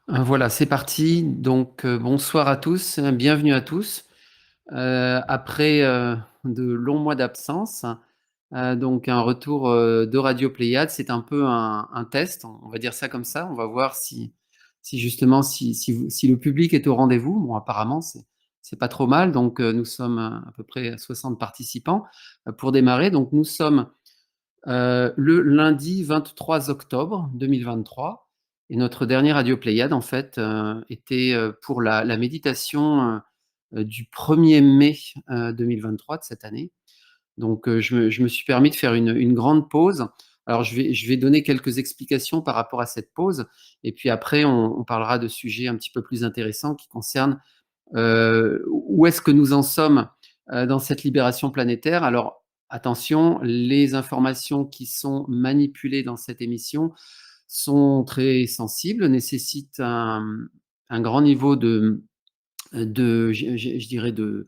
Voilà, c'est parti. Donc, bonsoir à tous, bienvenue à tous. Après de longs mois d'absence, donc un retour de Radio Pléiade, c'est un peu un test, on va dire ça comme ça. On va voir si justement si le public est au rendez-vous. Bon, apparemment, c'est pas trop mal. Donc, nous sommes à peu près 60 participants pour démarrer. Donc, nous sommes le lundi 23 octobre 2023. Et notre dernière Radio Pléiade, en fait, était pour la méditation du 1er mai 2023 de cette année. Donc, je me suis permis de faire une grande pause. Alors, je vais donner quelques explications par rapport à cette pause. Et puis après, on parlera de sujets un petit peu plus intéressants qui concernent où est-ce que nous en sommes dans cette libération planétaire. Alors, attention, les informations qui sont manipulées dans cette émission sont très sensibles, nécessitent un grand niveau je dirais de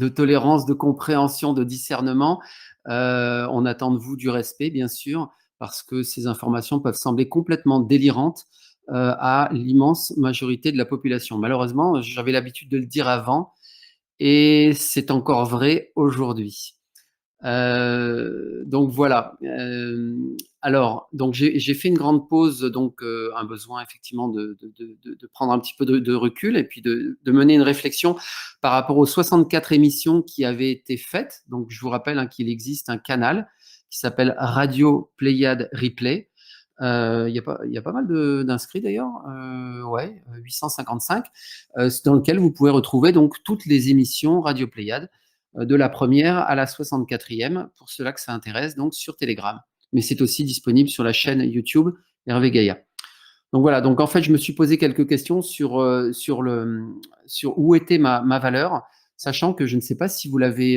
tolérance, de compréhension, de discernement. On attend de vous du respect, bien sûr, parce que ces informations peuvent sembler complètement délirantes à l'immense majorité de la population. Malheureusement, j'avais l'habitude de le dire avant, et c'est encore vrai aujourd'hui. Donc voilà. Alors, donc j'ai fait une grande pause, donc un besoin effectivement de prendre un petit peu de recul et puis de mener une réflexion par rapport aux 64 émissions qui avaient été faites. Donc je vous rappelle qu'il existe un canal qui s'appelle Radio Pléiade Replay. Il y a pas mal d'inscrits d'ailleurs, ouais, 855, dans lequel vous pouvez retrouver donc toutes les émissions Radio Pléiade de la première à la 64e, pour ceux-là que ça intéresse, donc sur Telegram. Mais c'est aussi disponible sur la chaîne YouTube Hervé Gaïa. Donc voilà, donc en fait, je me suis posé quelques questions sur où était ma valeur, sachant que je ne sais pas si vous l'avez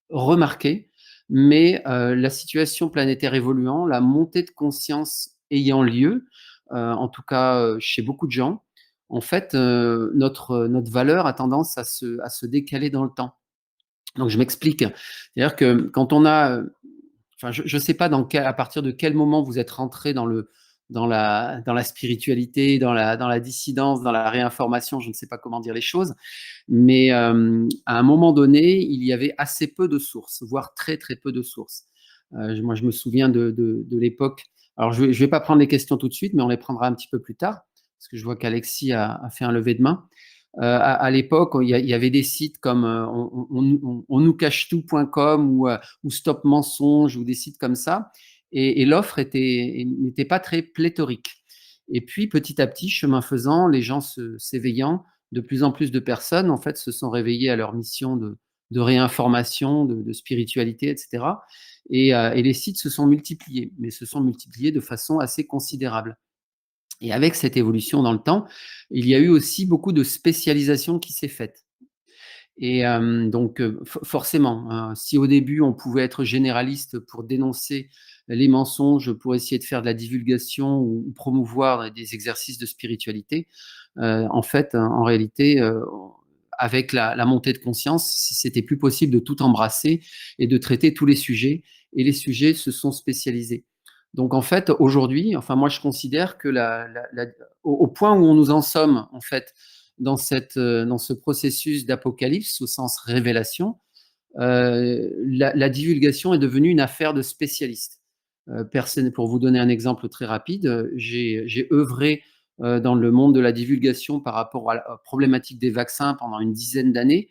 remarqué, mais la situation planétaire évoluant, la montée de conscience ayant lieu, en tout cas chez beaucoup de gens, en fait, notre valeur a tendance à se décaler dans le temps. Donc je m'explique. C'est-à-dire que quand on a, enfin je ne sais pas à partir de quel moment vous êtes rentré dans la spiritualité, dans la dissidence, dans la réinformation, je ne sais pas comment dire les choses, mais à un moment donné, il y avait assez peu de sources, voire très très peu de sources. Moi je me souviens de l'époque. Alors je vais pas prendre les questions tout de suite, mais on les prendra un petit peu plus tard, parce que je vois qu'Alexis a fait un lever de main. À l'époque, il y avait des sites comme on nous cache tout.com ou Stop Mensonge ou des sites comme ça, et l'offre n'était pas très pléthorique. Et puis petit à petit, chemin faisant, les gens s'éveillant, de plus en plus de personnes en fait se sont réveillées à leur mission de réinformation, de spiritualité, etc. Et les sites se sont multipliés, mais se sont multipliés de façon assez considérable. Et avec cette évolution dans le temps, il y a eu aussi beaucoup de spécialisation qui s'est faite. Et donc, forcément, hein, si au début on pouvait être généraliste pour dénoncer les mensonges, pour essayer de faire de la divulgation ou promouvoir des exercices de spiritualité, en fait, en réalité, avec la montée de conscience, c'était plus possible de tout embrasser et de traiter tous les sujets. Et les sujets se sont spécialisés. Donc en fait, aujourd'hui, enfin moi je considère que au point où nous en sommes en fait dans dans ce processus d'apocalypse au sens révélation, la divulgation est devenue une affaire de spécialistes. Pour vous donner un exemple très rapide, j'ai œuvré dans le monde de la divulgation par rapport à la problématique des vaccins pendant une dizaine d'années,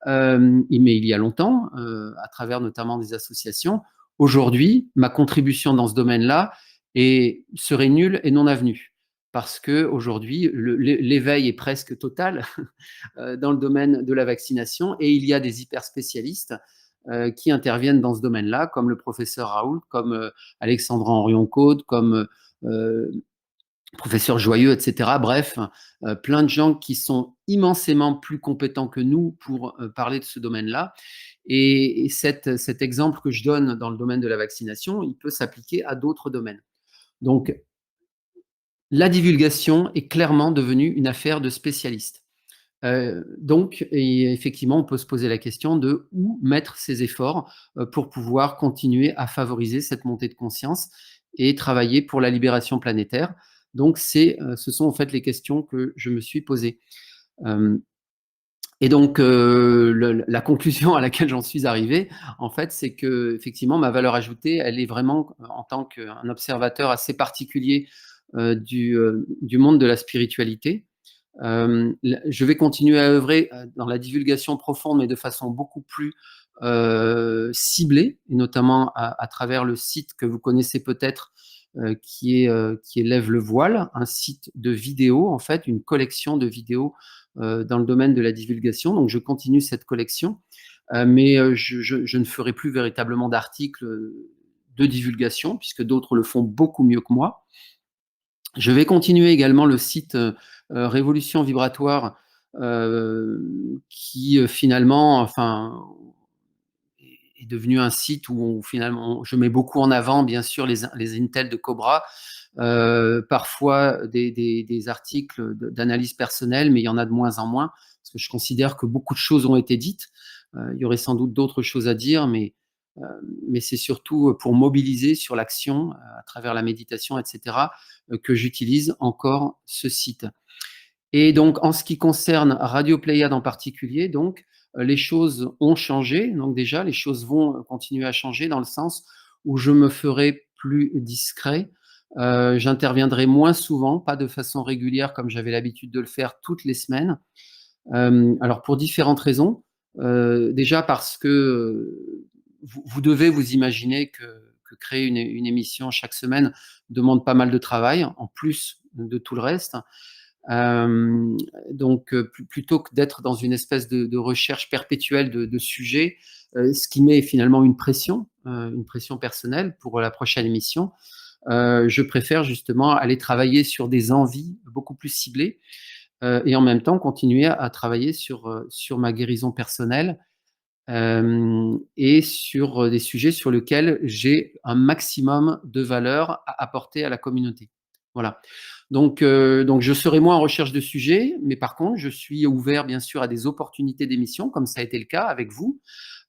mais il y a longtemps, à travers notamment des associations. Aujourd'hui, ma contribution dans ce domaine-là serait nulle et non avenue, parce que aujourd'hui, l'éveil est presque total dans le domaine de la vaccination, et il y a des hyper spécialistes qui interviennent dans ce domaine-là, comme le professeur Raoult, comme Alexandra Henrion-Caude, comme professeur Joyeux, etc. Bref, plein de gens qui sont immensément plus compétents que nous pour parler de ce domaine-là. Et cet exemple que je donne dans le domaine de la vaccination, il peut s'appliquer à d'autres domaines. Donc, la divulgation est clairement devenue une affaire de spécialistes. Donc, et effectivement, on peut se poser la question de où mettre ses efforts pour pouvoir continuer à favoriser cette montée de conscience et travailler pour la libération planétaire. Donc ce sont en fait les questions que je me suis posées. Et donc la conclusion à laquelle j'en suis arrivé, en fait, c'est que effectivement ma valeur ajoutée, elle est vraiment en tant qu'un observateur assez particulier du monde de la spiritualité. Je vais continuer à œuvrer dans la divulgation profonde, mais de façon beaucoup plus ciblée, et notamment à travers le site que vous connaissez peut-être, qui est Lève le voile, un site de vidéos, en fait, une collection de vidéos dans le domaine de la divulgation. Donc, je continue cette collection, mais je ne ferai plus véritablement d'articles de divulgation, puisque d'autres le font beaucoup mieux que moi. Je vais continuer également le site Révolution Vibratoire, qui finalement, enfin, est devenu un site où finalement je mets beaucoup en avant, bien sûr, les intels de Cobra, parfois des articles d'analyse personnelle, mais il y en a de moins en moins, parce que je considère que beaucoup de choses ont été dites. Il y aurait sans doute d'autres choses à dire, mais c'est surtout pour mobiliser sur l'action à travers la méditation, etc., que j'utilise encore ce site. Et donc, en ce qui concerne Radio Pléiade en particulier, donc, les choses ont changé. Donc déjà, les choses vont continuer à changer dans le sens où je me ferai plus discret. J'interviendrai moins souvent, pas de façon régulière comme j'avais l'habitude de le faire toutes les semaines. Alors pour différentes raisons. Déjà parce que vous devez vous imaginer que créer une émission chaque semaine demande pas mal de travail, en plus de tout le reste. Donc plutôt que d'être dans une espèce de recherche perpétuelle de sujets, ce qui met finalement une pression personnelle pour la prochaine émission, je préfère justement aller travailler sur des envies beaucoup plus ciblées, et en même temps continuer à travailler sur ma guérison personnelle, et sur des sujets sur lesquels j'ai un maximum de valeur à apporter à la communauté. Voilà. Donc je serai moins en recherche de sujets, mais par contre, je suis ouvert bien sûr à des opportunités d'émissions, comme ça a été le cas avec vous.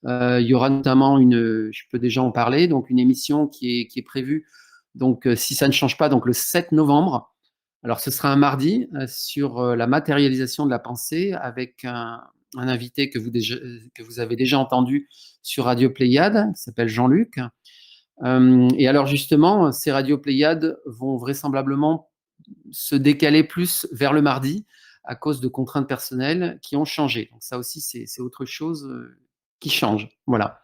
Il y aura notamment je peux déjà en parler, donc une émission qui est prévue, donc si ça ne change pas, donc le 7 novembre. Alors ce sera un mardi, sur la matérialisation de la pensée, avec un invité que vous avez déjà entendu sur Radio Pléiade, qui s'appelle Jean-Luc. Et alors justement, ces Radio Pléiades vont vraisemblablement se décaler plus vers le mardi à cause de contraintes personnelles qui ont changé. Donc ça aussi, c'est autre chose qui change. Voilà.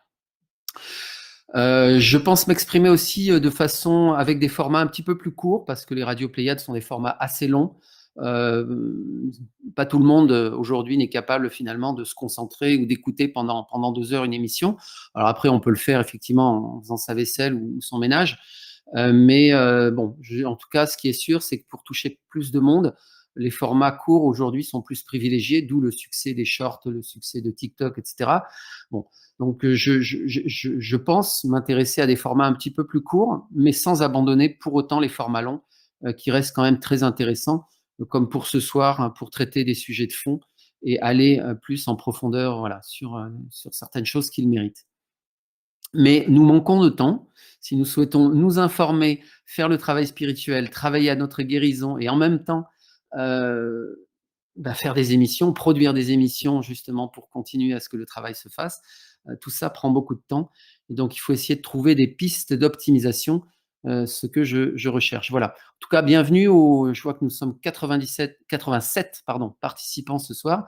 Je pense m'exprimer aussi de façon avec des formats un petit peu plus courts, parce que les radios Pléiades sont des formats assez longs. Pas tout le monde aujourd'hui n'est capable finalement de se concentrer ou d'écouter pendant 2 heures une émission. Alors après, on peut le faire effectivement en faisant sa vaisselle ou son ménage. Mais bon, en tout cas, ce qui est sûr, c'est que pour toucher plus de monde, les formats courts aujourd'hui sont plus privilégiés, d'où le succès des shorts, le succès de TikTok, etc. Bon, donc je pense m'intéresser à des formats un petit peu plus courts, mais sans abandonner pour autant les formats longs, qui restent quand même très intéressants, comme pour ce soir, hein, pour traiter des sujets de fond et aller plus en profondeur, voilà, sur certaines choses qu'ils méritent. Mais nous manquons de temps. Si nous souhaitons nous informer, faire le travail spirituel, travailler à notre guérison et en même temps faire des émissions, produire des émissions justement pour continuer à ce que le travail se fasse, tout ça prend beaucoup de temps. Et donc il faut essayer de trouver des pistes d'optimisation, ce que je recherche. Voilà. En tout cas, bienvenue je vois que nous sommes 87 pardon, participants ce soir.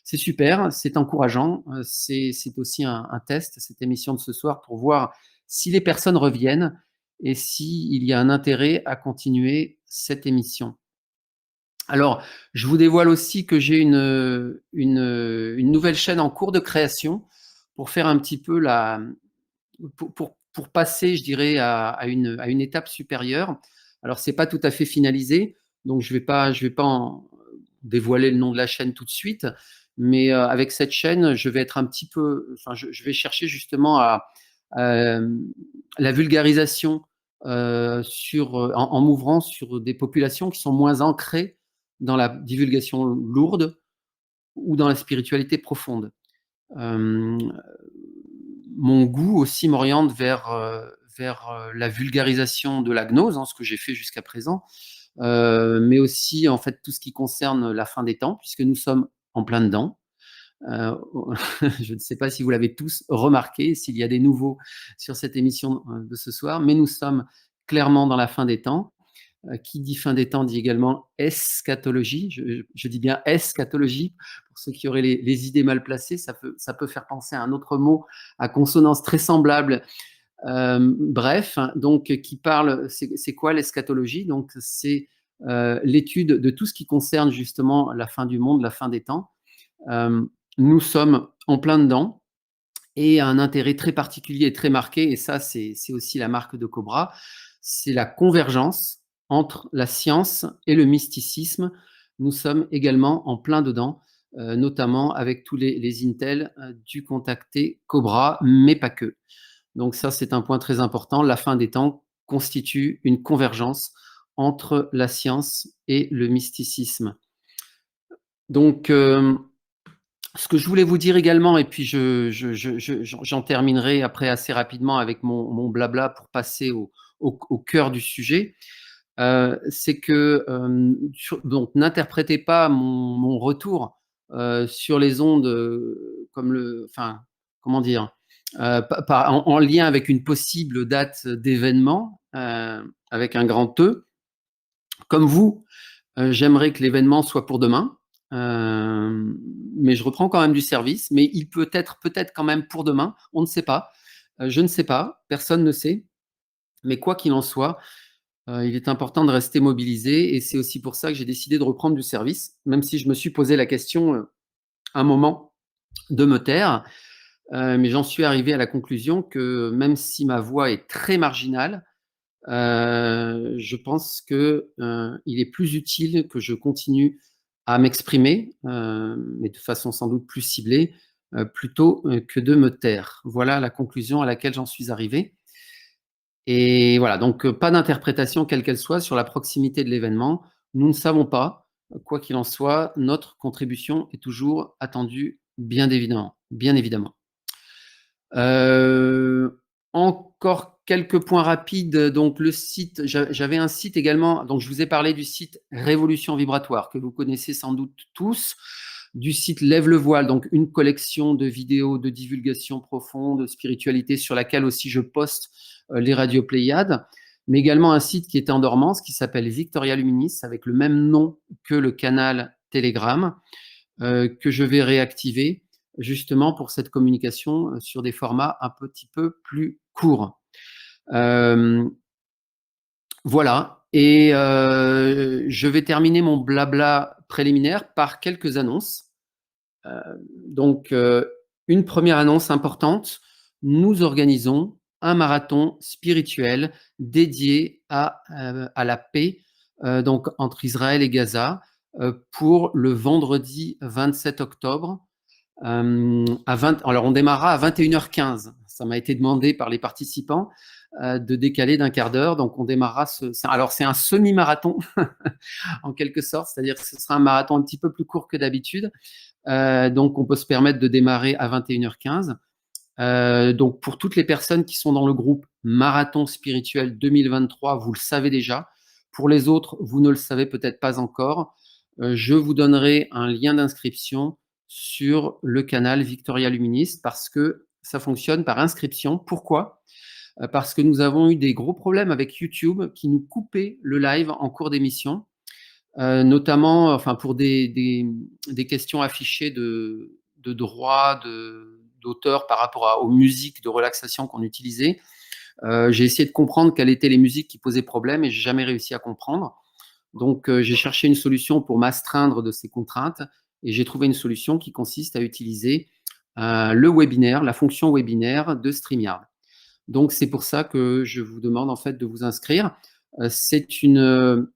C'est super, c'est encourageant. C'est aussi un test, cette émission de ce soir, pour voir si les personnes reviennent et s'il y a un intérêt à continuer cette émission. Alors, je vous dévoile aussi que j'ai une nouvelle chaîne en cours de création pour faire un petit peu pour passer, je dirais, à une étape supérieure. Alors, c'est pas tout à fait finalisé, donc je vais pas en dévoiler le nom de la chaîne tout de suite, mais avec cette chaîne, je vais être un petit peu, enfin, je vais chercher justement à la vulgarisation, en m'ouvrant sur des populations qui sont moins ancrées dans la divulgation lourde ou dans la spiritualité profonde. Mon goût aussi m'oriente vers la vulgarisation de la gnose, hein, ce que j'ai fait jusqu'à présent, mais aussi en fait tout ce qui concerne la fin des temps, puisque nous sommes en plein dedans. Je ne sais pas si vous l'avez tous remarqué, s'il y a des nouveaux sur cette émission de ce soir, mais nous sommes clairement dans la fin des temps. Qui dit fin des temps dit également eschatologie. Je dis bien eschatologie, pour ceux qui auraient les idées mal placées, ça peut faire penser à un autre mot à consonance très semblable. Bref, donc qui parle, c'est quoi l'eschatologie? Donc c'est l'étude de tout ce qui concerne justement la fin du monde, la fin des temps. Nous sommes en plein dedans et un intérêt très particulier et très marqué, et ça c'est aussi la marque de Cobra, c'est la convergence entre la science et le mysticisme. Nous sommes également en plein dedans, notamment avec tous les intels du contacté Cobra, mais pas que. Donc ça, c'est un point très important. La fin des temps constitue une convergence entre la science et le mysticisme. Donc, ce que je voulais vous dire également, et puis j'en terminerai après assez rapidement avec mon blabla pour passer au cœur du sujet, c'est que donc n'interprétez pas mon retour sur les ondes comme enfin, comment dire, en lien avec une possible date d'événement avec un grand E. Comme vous, j'aimerais que l'événement soit pour demain, mais je reprends quand même du service. Mais il peut être peut-être quand même pour demain. On ne sait pas. Je ne sais pas. Personne ne sait. Mais quoi qu'il en soit, il est important de rester mobilisé, et c'est aussi pour ça que j'ai décidé de reprendre du service, même si je me suis posé la question un moment de me taire. Mais j'en suis arrivé à la conclusion que même si ma voix est très marginale, je pense que il est plus utile que je continue à m'exprimer, mais de façon sans doute plus ciblée, plutôt que de me taire. Voilà la conclusion à laquelle j'en suis arrivé. Et voilà, donc pas d'interprétation quelle qu'elle soit sur la proximité de l'événement. Nous ne savons pas. Quoi qu'il en soit, notre contribution est toujours attendue, bien évidemment. Bien évidemment. Encore quelques points rapides. Donc le site, j'avais un site également. Donc je vous ai parlé du site Révolution Vibratoire que vous connaissez sans doute tous, du site Lève le voile, donc une collection de vidéos de divulgation profonde, de spiritualité, sur laquelle aussi je poste les radios Pléiades, mais également un site qui est en dormance qui s'appelle Victoria Luminis, avec le même nom que le canal Telegram, que je vais réactiver justement pour cette communication sur des formats un petit peu plus courts. Voilà, et je vais terminer mon blabla préliminaire par quelques annonces. Donc, une première annonce importante, nous organisons un marathon spirituel dédié à la paix donc entre Israël et Gaza pour le vendredi 27 octobre. Alors, on démarrera à 21h15. Ça m'a été demandé par les participants de décaler d'un quart d'heure. Donc, on démarrera. Alors, c'est un semi-marathon en quelque sorte, c'est-à-dire que ce sera un marathon un petit peu plus court que d'habitude. Donc, on peut se permettre de démarrer à 21h15. Donc, pour toutes les personnes qui sont dans le groupe Marathon Spirituel 2023, vous le savez déjà. Pour les autres, vous ne le savez peut-être pas encore. Je vous donnerai un lien d'inscription sur le canal Victoria Luminis parce que ça fonctionne par inscription. Pourquoi? Parce que nous avons eu des gros problèmes avec YouTube qui nous coupait le live en cours d'émission, notamment enfin, pour des questions affichées de droit d'auteur par rapport aux musiques de relaxation qu'on utilisait. J'ai essayé de comprendre quelles étaient les musiques qui posaient problème et j'ai jamais réussi à comprendre. Donc, j'ai cherché une solution pour m'astreindre de ces contraintes et j'ai trouvé une solution qui consiste à utiliser le webinaire, la fonction webinaire de StreamYard. Donc, c'est pour ça que je vous demande en fait de vous inscrire.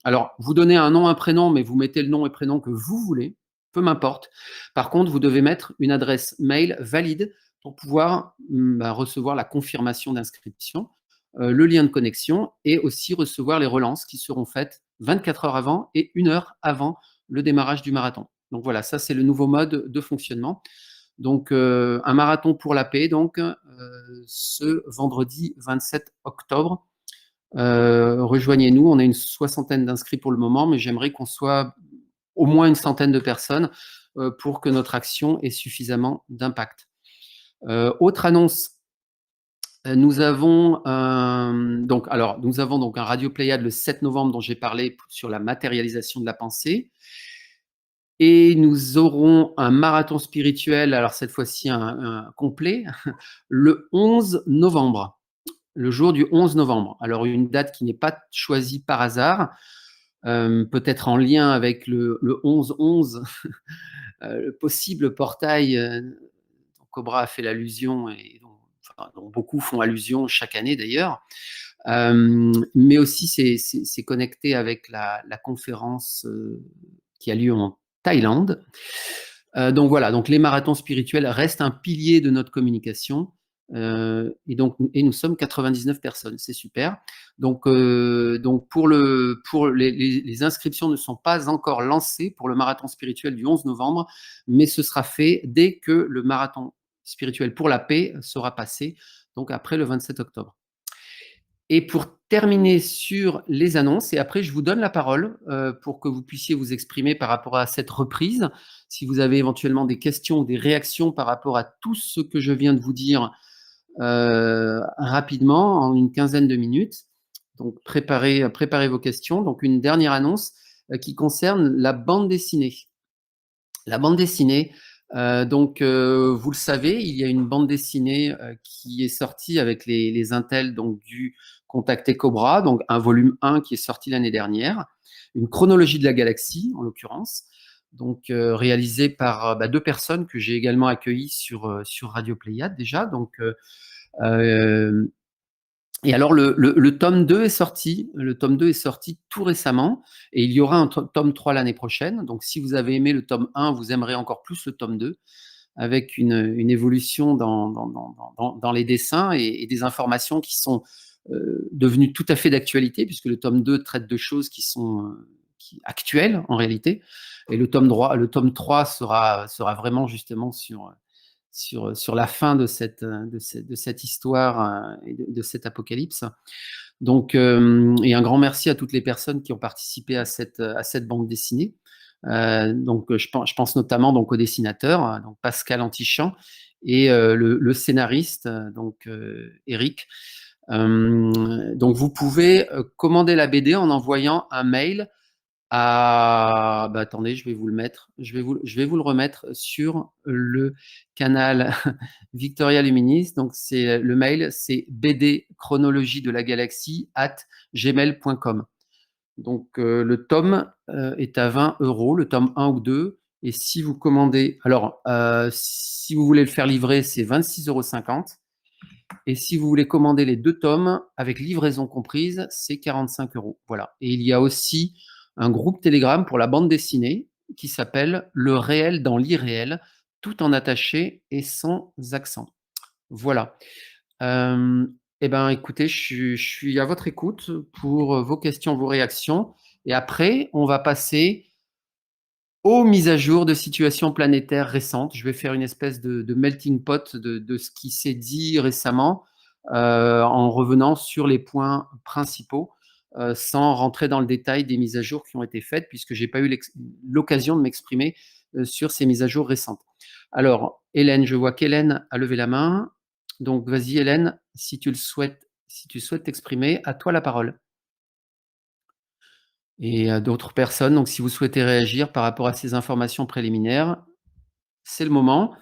Alors, vous donnez un nom, un prénom, mais vous mettez le nom et prénom que vous voulez, peu m'importe. Par contre, vous devez mettre une adresse mail valide pour pouvoir recevoir la confirmation d'inscription, le lien de connexion et aussi recevoir les relances qui seront faites 24 heures avant et 1 heure avant le démarrage du marathon. Donc voilà, ça c'est le nouveau mode de fonctionnement. Donc un marathon pour la paix, donc ce vendredi 27 octobre rejoignez-nous. On a une 60aine d'inscrits pour le moment, mais j'aimerais qu'on soit au moins une centaine de personnes pour que notre action ait suffisamment d'impact. Autre annonce, nous avons donc un Radio Pléiade le 7 novembre dont j'ai parlé sur la matérialisation de la pensée. Et nous aurons un marathon spirituel, alors cette fois-ci un complet, le 11 novembre, le jour du 11 novembre. Alors une date qui n'est pas choisie par hasard, peut-être en lien avec le 11-11, le possible portail dont Cobra a fait l'allusion et dont beaucoup font allusion chaque année d'ailleurs. Mais aussi c'est connecté avec la conférence qui a lieu en Thaïlande. Donc voilà, donc les marathons spirituels restent un pilier de notre communication. Et nous sommes 99 personnes, c'est super. Donc les inscriptions ne sont pas encore lancées pour le marathon spirituel du 11 novembre, mais ce sera fait dès que le marathon spirituel pour la paix sera passé, donc après le 27 octobre. Et pour terminer sur les annonces, et après je vous donne la parole pour que vous puissiez vous exprimer par rapport à cette reprise, si vous avez éventuellement des questions ou des réactions par rapport à tout ce que je viens de vous dire rapidement, en une quinzaine de minutes. Donc préparez vos questions. Donc une dernière annonce qui concerne la bande dessinée. La bande dessinée, vous le savez, il y a une bande dessinée qui est sortie avec les intels donc, du Contacté Cobra, donc un volume 1 qui est sorti l'année dernière, une chronologie de la galaxie en l'occurrence, donc réalisée par 2 personnes que j'ai également accueillies sur Radio Pléiade déjà. Donc et alors, le tome 2 est sorti. Le tome 2 est sorti tout récemment. Et il y aura un tome 3 l'année prochaine. Donc, si vous avez aimé le tome 1, vous aimerez encore plus le tome 2, avec une évolution dans les dessins et des informations qui sont devenues tout à fait d'actualité, puisque le tome 2 traite de choses qui sont actuelles, en réalité. Et le tome 3 sera vraiment justement sur la fin de cette histoire et de cet apocalypse. Donc, et un grand merci à toutes les personnes qui ont participé à cette bande dessinée. Donc, je pense notamment donc au dessinateur, donc Pascal Antichamp, et le scénariste, donc Eric. Donc, vous pouvez commander la BD en envoyant un mail attendez, je vais vous le mettre. Je vais vous le remettre sur le canal Victoria Luminis. Donc, le mail, c'est bdchronologie de la galaxie @gmail.com. Donc, le tome est à 20 €, le tome 1 ou 2. Et si vous commandez, alors, si vous voulez le faire livrer, c'est 26,50 €. Et si vous voulez commander les 2 tomes, avec livraison comprise, c'est 45 €. Voilà. Et il y a aussi un groupe Telegram pour la bande dessinée qui s'appelle Le réel dans l'irréel, tout en attaché et sans accent. Voilà. Eh bien, écoutez, je suis à votre écoute pour vos questions, vos réactions. Et après, on va passer aux mises à jour de situations planétaires récentes. Je vais faire une espèce de melting pot de ce qui s'est dit récemment en revenant sur les points principaux sans rentrer dans le détail des mises à jour qui ont été faites puisque je n'ai pas eu l'occasion de m'exprimer sur ces mises à jour récentes. Alors, Hélène, je vois qu'Hélène a levé la main. Donc, vas-y Hélène, si tu souhaites t'exprimer, à toi la parole. Et à d'autres personnes. Donc, si vous souhaitez réagir par rapport à ces informations préliminaires, c'est le moment,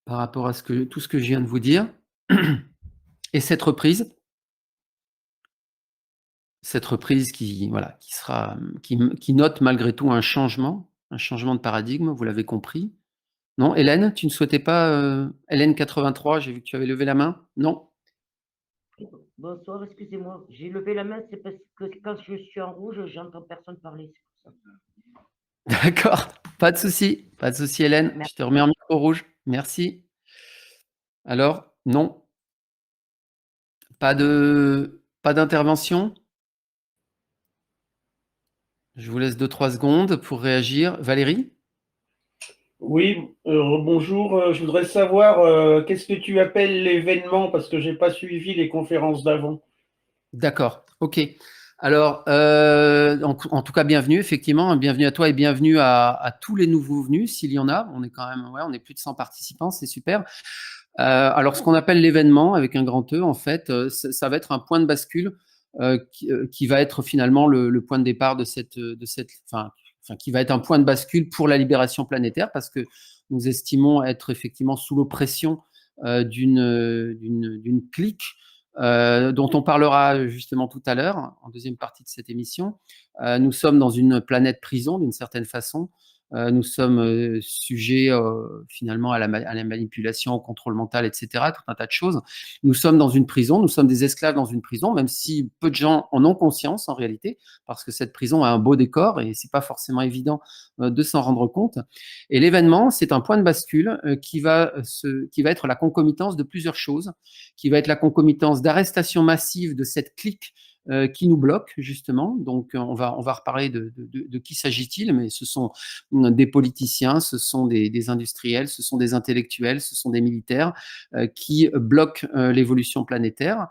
par rapport à tout ce que je viens de vous dire. Et cette reprise qui note malgré tout un changement de paradigme, vous l'avez compris. Non, Hélène, tu ne souhaitais pas, Hélène 83, j'ai vu que tu avais levé la main. Non? Bonsoir, excusez-moi. J'ai levé la main, c'est parce que quand je suis en rouge, j'entends personne parler. C'est pour ça. D'accord, pas de souci, Hélène. Merci. Je te remets en micro rouge. Merci. Alors, non? Pas d'intervention? Je vous laisse 2-3 secondes pour réagir. Valérie? Oui, bonjour. Je voudrais savoir qu'est-ce que tu appelles l'événement parce que j'ai pas suivi les conférences d'avant. D'accord, ok. Alors, en tout cas, bienvenue, effectivement, bienvenue à toi et bienvenue à tous les nouveaux venus, s'il y en a. On est quand même, ouais, on est plus de 100 participants, c'est super. Alors, ce qu'on appelle l'événement avec un grand E, en fait, ça va être un point de bascule qui va être finalement le point de départ enfin, qui va être un point de bascule pour la libération planétaire, parce que nous estimons être effectivement sous l'oppression d'une clique dont on parlera justement tout à l'heure, en deuxième partie de cette émission. Nous sommes dans une planète prison, d'une certaine façon. Nous sommes sujets finalement à la manipulation, au contrôle mental, etc., tout un tas de choses. Nous sommes dans une prison, nous sommes des esclaves dans une prison, même si peu de gens en ont conscience en réalité, parce que cette prison a un beau décor et c'est pas forcément évident de s'en rendre compte. Et l'événement, c'est un point de bascule qui va être la concomitance de plusieurs choses, qui va être la concomitance d'arrestations massives de cette clique qui nous bloque justement. Donc on va reparler de qui s'agit-il, mais ce sont des politiciens, ce sont des industriels, ce sont des intellectuels, ce sont des militaires qui bloquent l'évolution planétaire.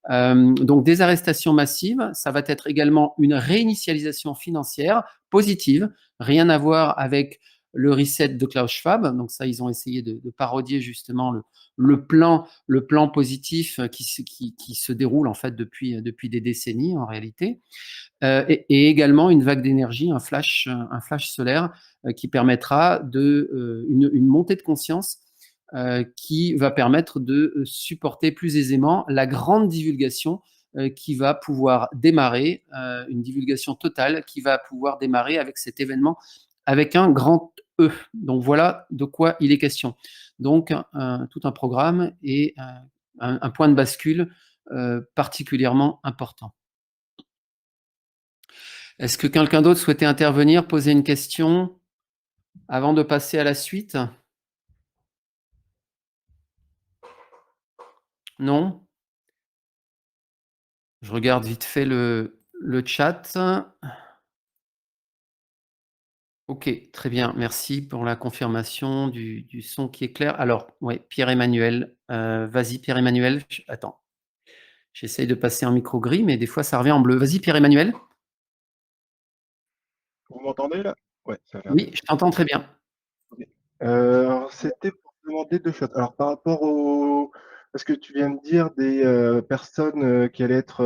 Donc des arrestations massives, ça va être également une réinitialisation financière positive, rien à voir avec le reset de Klaus Schwab. Donc ça, ils ont essayé de parodier justement le plan positif qui se déroule en fait depuis des décennies en réalité. Et également une vague d'énergie, un flash solaire qui permettra une montée de conscience qui va permettre de supporter plus aisément la grande divulgation qui va pouvoir démarrer, une divulgation totale qui va pouvoir démarrer avec cet événement avec un grand E. Donc voilà de quoi il est question. Donc tout un programme et un point de bascule particulièrement important. Est-ce que quelqu'un d'autre souhaitait intervenir, poser une question avant de passer à la suite? Non? Je regarde vite fait le chat. Ok, très bien. Merci pour la confirmation du son qui est clair. Alors, ouais, Pierre-Emmanuel. Vas-y, Pierre-Emmanuel. Attends. J'essaye de passer en micro gris, mais des fois, ça revient en bleu. Vas-y, Pierre-Emmanuel. Vous m'entendez là? Ouais, ça a l'air Oui, d'être. je t'entends très bien. Alors, c'était pour demander deux choses. Alors, par rapport au, parce que tu viens de dire des personnes qui allaient être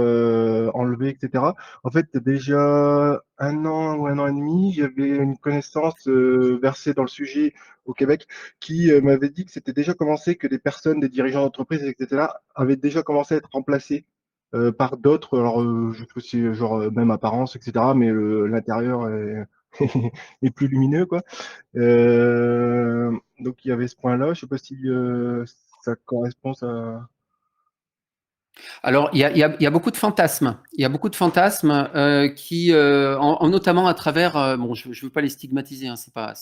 enlevées, etc. En fait, déjà un an ou un an et demi, j'avais une connaissance versée dans le sujet au Québec qui m'avait dit que c'était déjà commencé, que des personnes, des dirigeants d'entreprise, etc., avaient déjà commencé à être remplacés par d'autres. Alors, je trouve que c'est genre même apparence, etc., mais l'intérieur est, est plus lumineux, quoi. Donc il y avait ce point-là. Je sais pas si ça correspond à. Alors, il y a beaucoup de fantasmes. Il y a beaucoup de fantasmes qui, notamment à travers, bon, je ne veux pas les stigmatiser, hein, c'est pas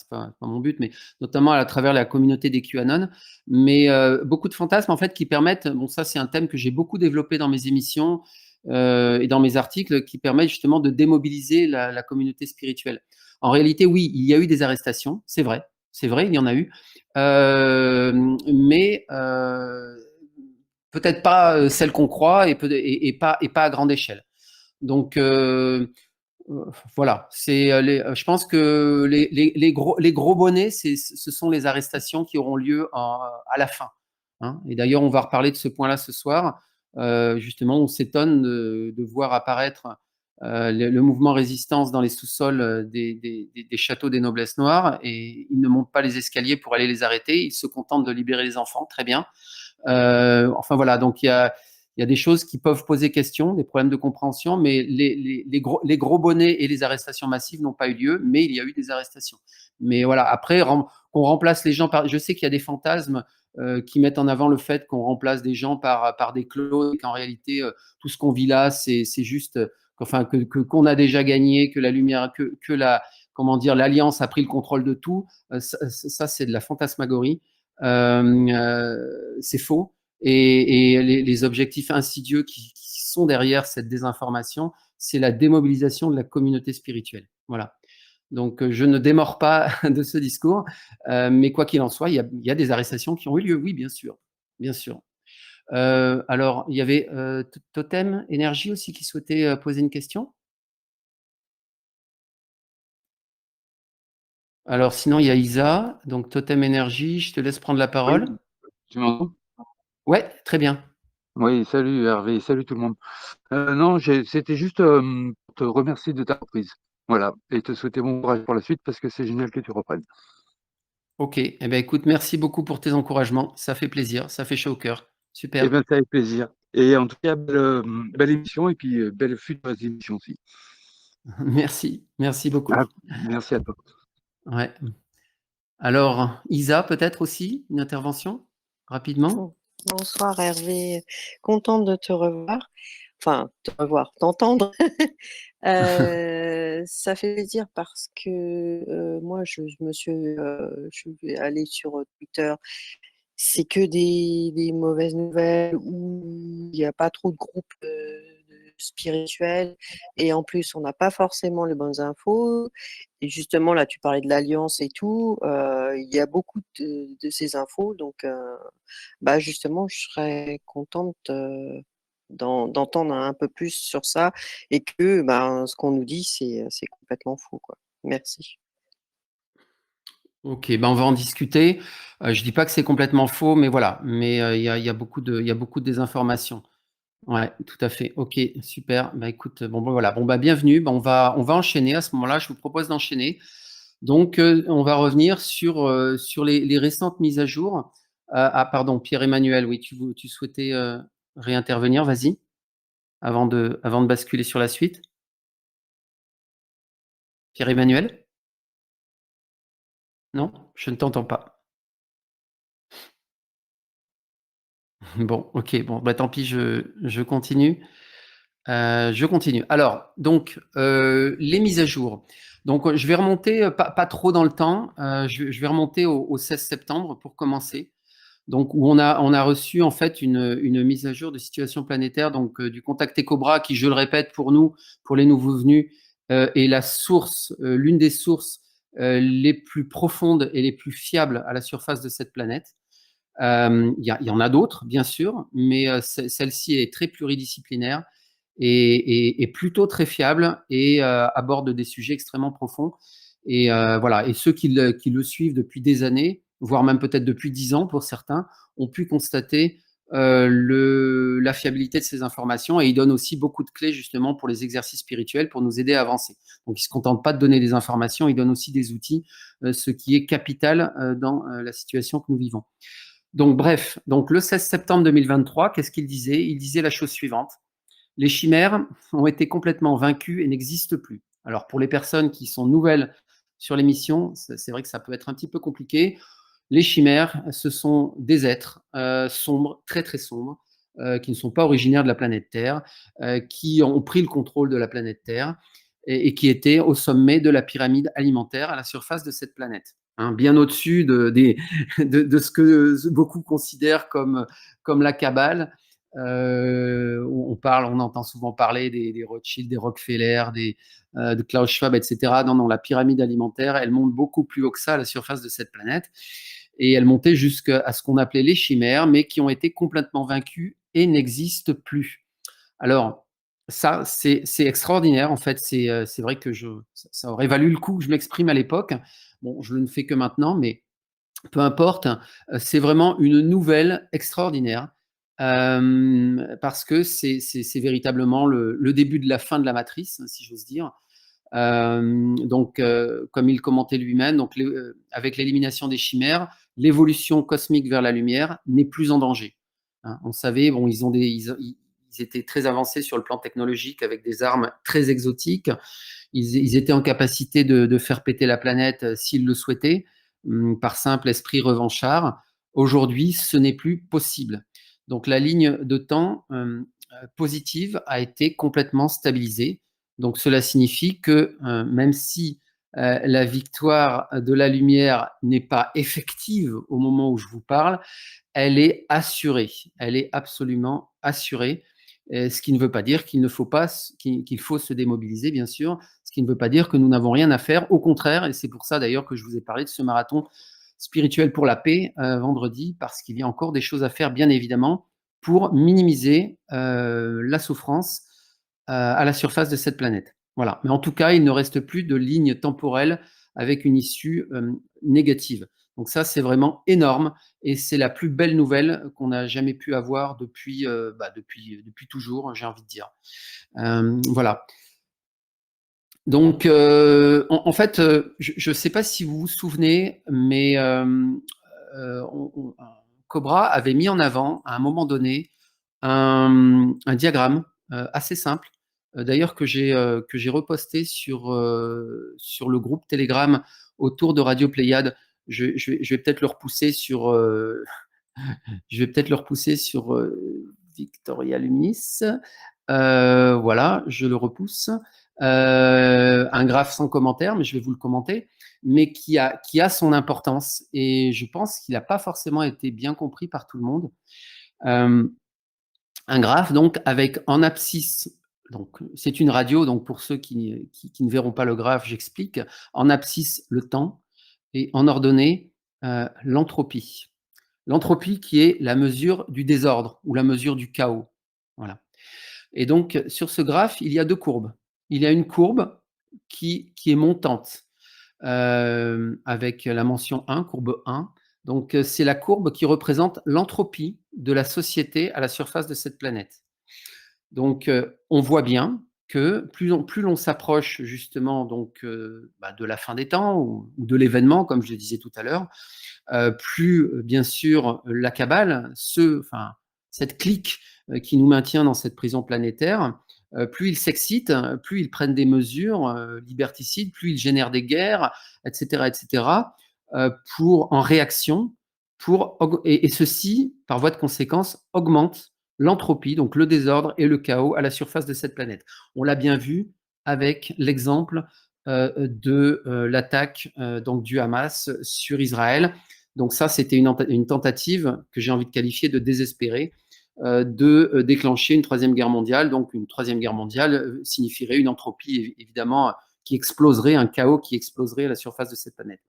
mon but, mais notamment à travers la communauté des QAnon, mais beaucoup de fantasmes en fait qui permettent, bon, ça c'est un thème que j'ai beaucoup développé dans mes émissions et dans mes articles, qui permettent justement de démobiliser la communauté spirituelle. En réalité, oui, il y a eu des arrestations, c'est vrai, il y en a eu, mais peut-être pas celle qu'on croit et pas à grande échelle. Donc voilà, je pense que les gros bonnets, ce sont les arrestations qui auront lieu à la fin. Hein. Et d'ailleurs, on va reparler de ce point-là ce soir. Justement, on s'étonne de voir apparaître le mouvement résistance dans les sous-sols des châteaux des noblesses noires, et ils ne montent pas les escaliers pour aller les arrêter, ils se contentent de libérer les enfants, très bien. Enfin voilà, donc il y a des choses qui peuvent poser question, des problèmes de compréhension, mais les gros bonnets et les arrestations massives n'ont pas eu lieu, mais il y a eu des arrestations. Mais voilà, après, qu'on remplace les gens par. Je sais qu'il y a des fantasmes qui mettent en avant le fait qu'on remplace des gens par des clones, et qu'en réalité, tout ce qu'on vit là, c'est juste. Enfin, qu'on a déjà gagné, que la lumière, que la. Comment dire, l'Alliance a pris le contrôle de tout. Ça c'est de la fantasmagorie. C'est faux. Et les objectifs insidieux qui sont derrière cette désinformation, c'est la démobilisation de la communauté spirituelle. Voilà. Donc, je ne démords pas de ce discours, mais quoi qu'il en soit, il y a des arrestations qui ont eu lieu, oui, bien sûr. Bien sûr. Alors, il y avait Totem Énergie aussi qui souhaitait poser une question. Alors, sinon, il y a Isa, donc Totem Énergie, je te laisse prendre la parole. Oui, tu m'entends? Ouais, très bien. Oui, salut Hervé, salut tout le monde. Non, c'était juste pour te remercier de ta reprise. Voilà, et te souhaiter bon courage pour la suite parce que c'est génial que tu reprennes. Ok, eh ben, écoute, merci beaucoup pour tes encouragements, ça fait plaisir, ça fait chaud au cœur. Eh Super. bien, c'est avec plaisir. Et en tout cas, belle émission et puis belle future émission aussi. Merci beaucoup. Ah, merci à toi. Ouais. Alors, Isa, peut-être aussi une intervention rapidement. Bonsoir Hervé, contente de te revoir, enfin t'entendre. Ça fait plaisir parce que moi je suis allée sur Twitter, c'est que des mauvaises nouvelles où il n'y a pas trop de groupes spirituels et en plus on n'a pas forcément les bonnes infos. Et justement là tu parlais de l'alliance et tout, il y a beaucoup de ces infos donc bah justement je serais contente d'entendre un peu plus sur ça et que ben, ce qu'on nous dit c'est complètement faux quoi. Merci. Ok, ben on va en discuter. Je dis pas que c'est complètement faux, mais voilà. Mais il y a beaucoup de désinformation. Ouais, tout à fait. Ok, super. Bah écoute, bon ben, voilà. Bon bah bienvenue. Ben, on va enchaîner à ce moment-là. Je vous propose d'enchaîner. Donc on va revenir sur les récentes mises à jour. Ah pardon, Pierre-Emmanuel, oui, tu souhaitais réintervenir. Vas-y, avant de basculer sur la suite. Pierre-Emmanuel? Non, je ne t'entends pas. Bon, ok, bon, bah tant pis, je continue. Je continue. Alors, donc, les mises à jour. Donc, je vais remonter, pas trop dans le temps, je vais remonter au 16 septembre pour commencer. Donc, où on a reçu en fait une mise à jour de situation planétaire, donc du Contact Cobra, qui, je le répète, pour nous, pour les nouveaux venus, est la source, l'une des sources les plus profondes et les plus fiables à la surface de cette planète. Il y en a d'autres, bien sûr, mais celle-ci est très pluridisciplinaire et plutôt très fiable et aborde des sujets extrêmement profonds. Et voilà. Et ceux qui le suivent depuis des années, voire même peut-être depuis 10 ans pour certains, ont pu constater la fiabilité de ces informations, et ils donnent aussi beaucoup de clés justement pour les exercices spirituels pour nous aider à avancer. Donc ils ne se contentent pas de donner des informations, ils donnent aussi des outils, ce qui est capital dans la situation que nous vivons. Donc bref, donc le 16 septembre 2023, qu'est-ce qu'il disait? Il disait la chose suivante: les chimères ont été complètement vaincues et n'existent plus. Alors pour les personnes qui sont nouvelles sur l'émission, c'est vrai que ça peut être un petit peu compliqué. Les chimères, ce sont des êtres sombres, très très sombres, qui ne sont pas originaires de la planète Terre, qui ont pris le contrôle de la planète Terre et qui étaient au sommet de la pyramide alimentaire à la surface de cette planète. Hein, bien au-dessus de ce que beaucoup considèrent comme la Kabbale. On entend souvent parler des Rothschild, des Rockefeller, de Klaus Schwab, etc. Non, la pyramide alimentaire, elle monte beaucoup plus haut que ça à la surface de cette planète. Et elle montait jusqu'à ce qu'on appelait les chimères, mais qui ont été complètement vaincues et n'existent plus. Alors, ça, c'est extraordinaire. En fait, c'est vrai que ça aurait valu le coup que je m'exprime à l'époque. Bon, je ne fais que maintenant, mais peu importe. C'est vraiment une nouvelle extraordinaire. Parce que c'est véritablement le début de la fin de la matrice, si j'ose dire. Donc, comme il commentait lui-même, donc avec l'élimination des chimères, l'évolution cosmique vers la lumière n'est plus en danger. Hein, on savait, bon, ils étaient très avancés sur le plan technologique avec des armes très exotiques. Ils étaient en capacité de faire péter la planète s'ils le souhaitaient, par simple esprit revanchard. Aujourd'hui, ce n'est plus possible. Donc, la ligne de temps positive a été complètement stabilisée. Donc cela signifie que même si la victoire de la lumière n'est pas effective au moment où je vous parle, elle est assurée. Elle est absolument assurée. Ce qui ne veut pas dire qu'il faut se démobiliser, bien sûr. Ce qui ne veut pas dire que nous n'avons rien à faire. Au contraire, et c'est pour ça d'ailleurs que je vous ai parlé de ce marathon spirituel pour la paix vendredi, parce qu'il y a encore des choses à faire, bien évidemment, pour minimiser la souffrance à la surface de cette planète. Voilà. Mais en tout cas, il ne reste plus de ligne temporelle avec une issue négative. Donc ça, c'est vraiment énorme et c'est la plus belle nouvelle qu'on n'a jamais pu avoir depuis, depuis toujours, j'ai envie de dire. Voilà. Donc, en fait, je ne sais pas si vous vous souvenez, mais Cobra avait mis en avant, à un moment donné, un diagramme assez simple, d'ailleurs que j'ai reposté sur le groupe Telegram autour de Radio Pléiade. Je vais peut-être le repousser sur Victoria Lumis. Voilà, je le repousse. Un graphe sans commentaire, mais je vais vous le commenter, mais qui a son importance. Et je pense qu'il n'a pas forcément été bien compris par tout le monde. Un graphe, donc, avec en abscisse, donc c'est une radio, donc pour ceux qui ne verront pas le graphe, j'explique. En abscisse, le temps, et en ordonnée, l'entropie. L'entropie qui est la mesure du désordre ou la mesure du chaos. Voilà. Et donc, sur ce graphe, il y a deux courbes. Il y a une courbe qui est montante, avec la mention 1, courbe 1. Donc, c'est la courbe qui représente l'entropie de la société à la surface de cette planète. Donc, on voit bien que plus l'on s'approche justement donc, de la fin des temps ou de l'événement, comme je le disais tout à l'heure, plus, bien sûr, la cabale, cette clique qui nous maintient dans cette prison planétaire, plus ils s'excitent, plus ils prennent des mesures liberticides, plus ils génèrent des guerres, etc., en réaction, et ceci, par voie de conséquence, augmente l'entropie, donc le désordre et le chaos à la surface de cette planète. On l'a bien vu avec l'exemple de l'attaque donc du Hamas sur Israël. Donc ça, c'était une tentative que j'ai envie de qualifier de désespérée de déclencher une troisième guerre mondiale. Donc une troisième guerre mondiale signifierait une entropie évidemment qui exploserait, un chaos qui exploserait à la surface de cette planète.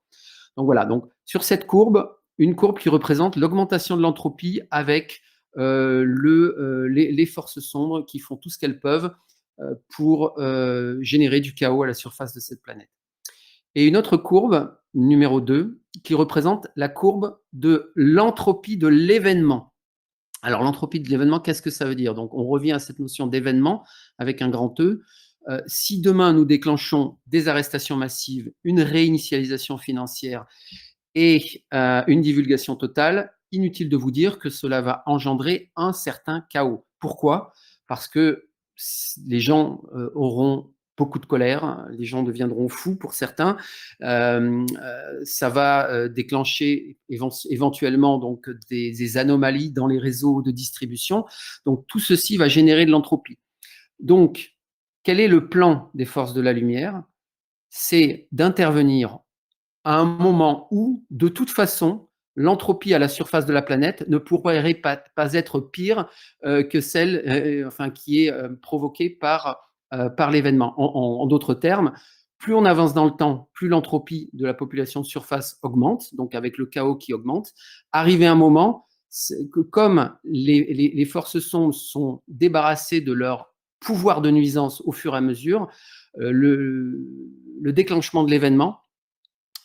Donc voilà, donc sur cette courbe, une courbe qui représente l'augmentation de l'entropie avec les forces sombres qui font tout ce qu'elles peuvent pour générer du chaos à la surface de cette planète. Et une autre courbe, numéro 2, qui représente la courbe de l'entropie de l'événement. Alors, l'entropie de l'événement, qu'est-ce que ça veut dire? Donc, on revient à cette notion d'événement avec un grand E. Si demain, nous déclenchons des arrestations massives, une réinitialisation financière et une divulgation totale, inutile de vous dire que cela va engendrer un certain chaos. Pourquoi? Parce que les gens auront beaucoup de colère, les gens deviendront fous pour certains, ça va déclencher éventuellement donc des anomalies dans les réseaux de distribution. Donc tout ceci va générer de l'entropie. Donc, quel est le plan des forces de la lumière? C'est d'intervenir à un moment où, de toute façon, l'entropie à la surface de la planète ne pourrait pas être pire que celle qui est provoquée par l'événement. En d'autres termes, plus on avance dans le temps, plus l'entropie de la population de surface augmente, donc avec le chaos qui augmente. Arrivé un moment, que comme les forces sombres sont débarrassées de leur pouvoir de nuisance au fur et à mesure, le déclenchement de l'événement,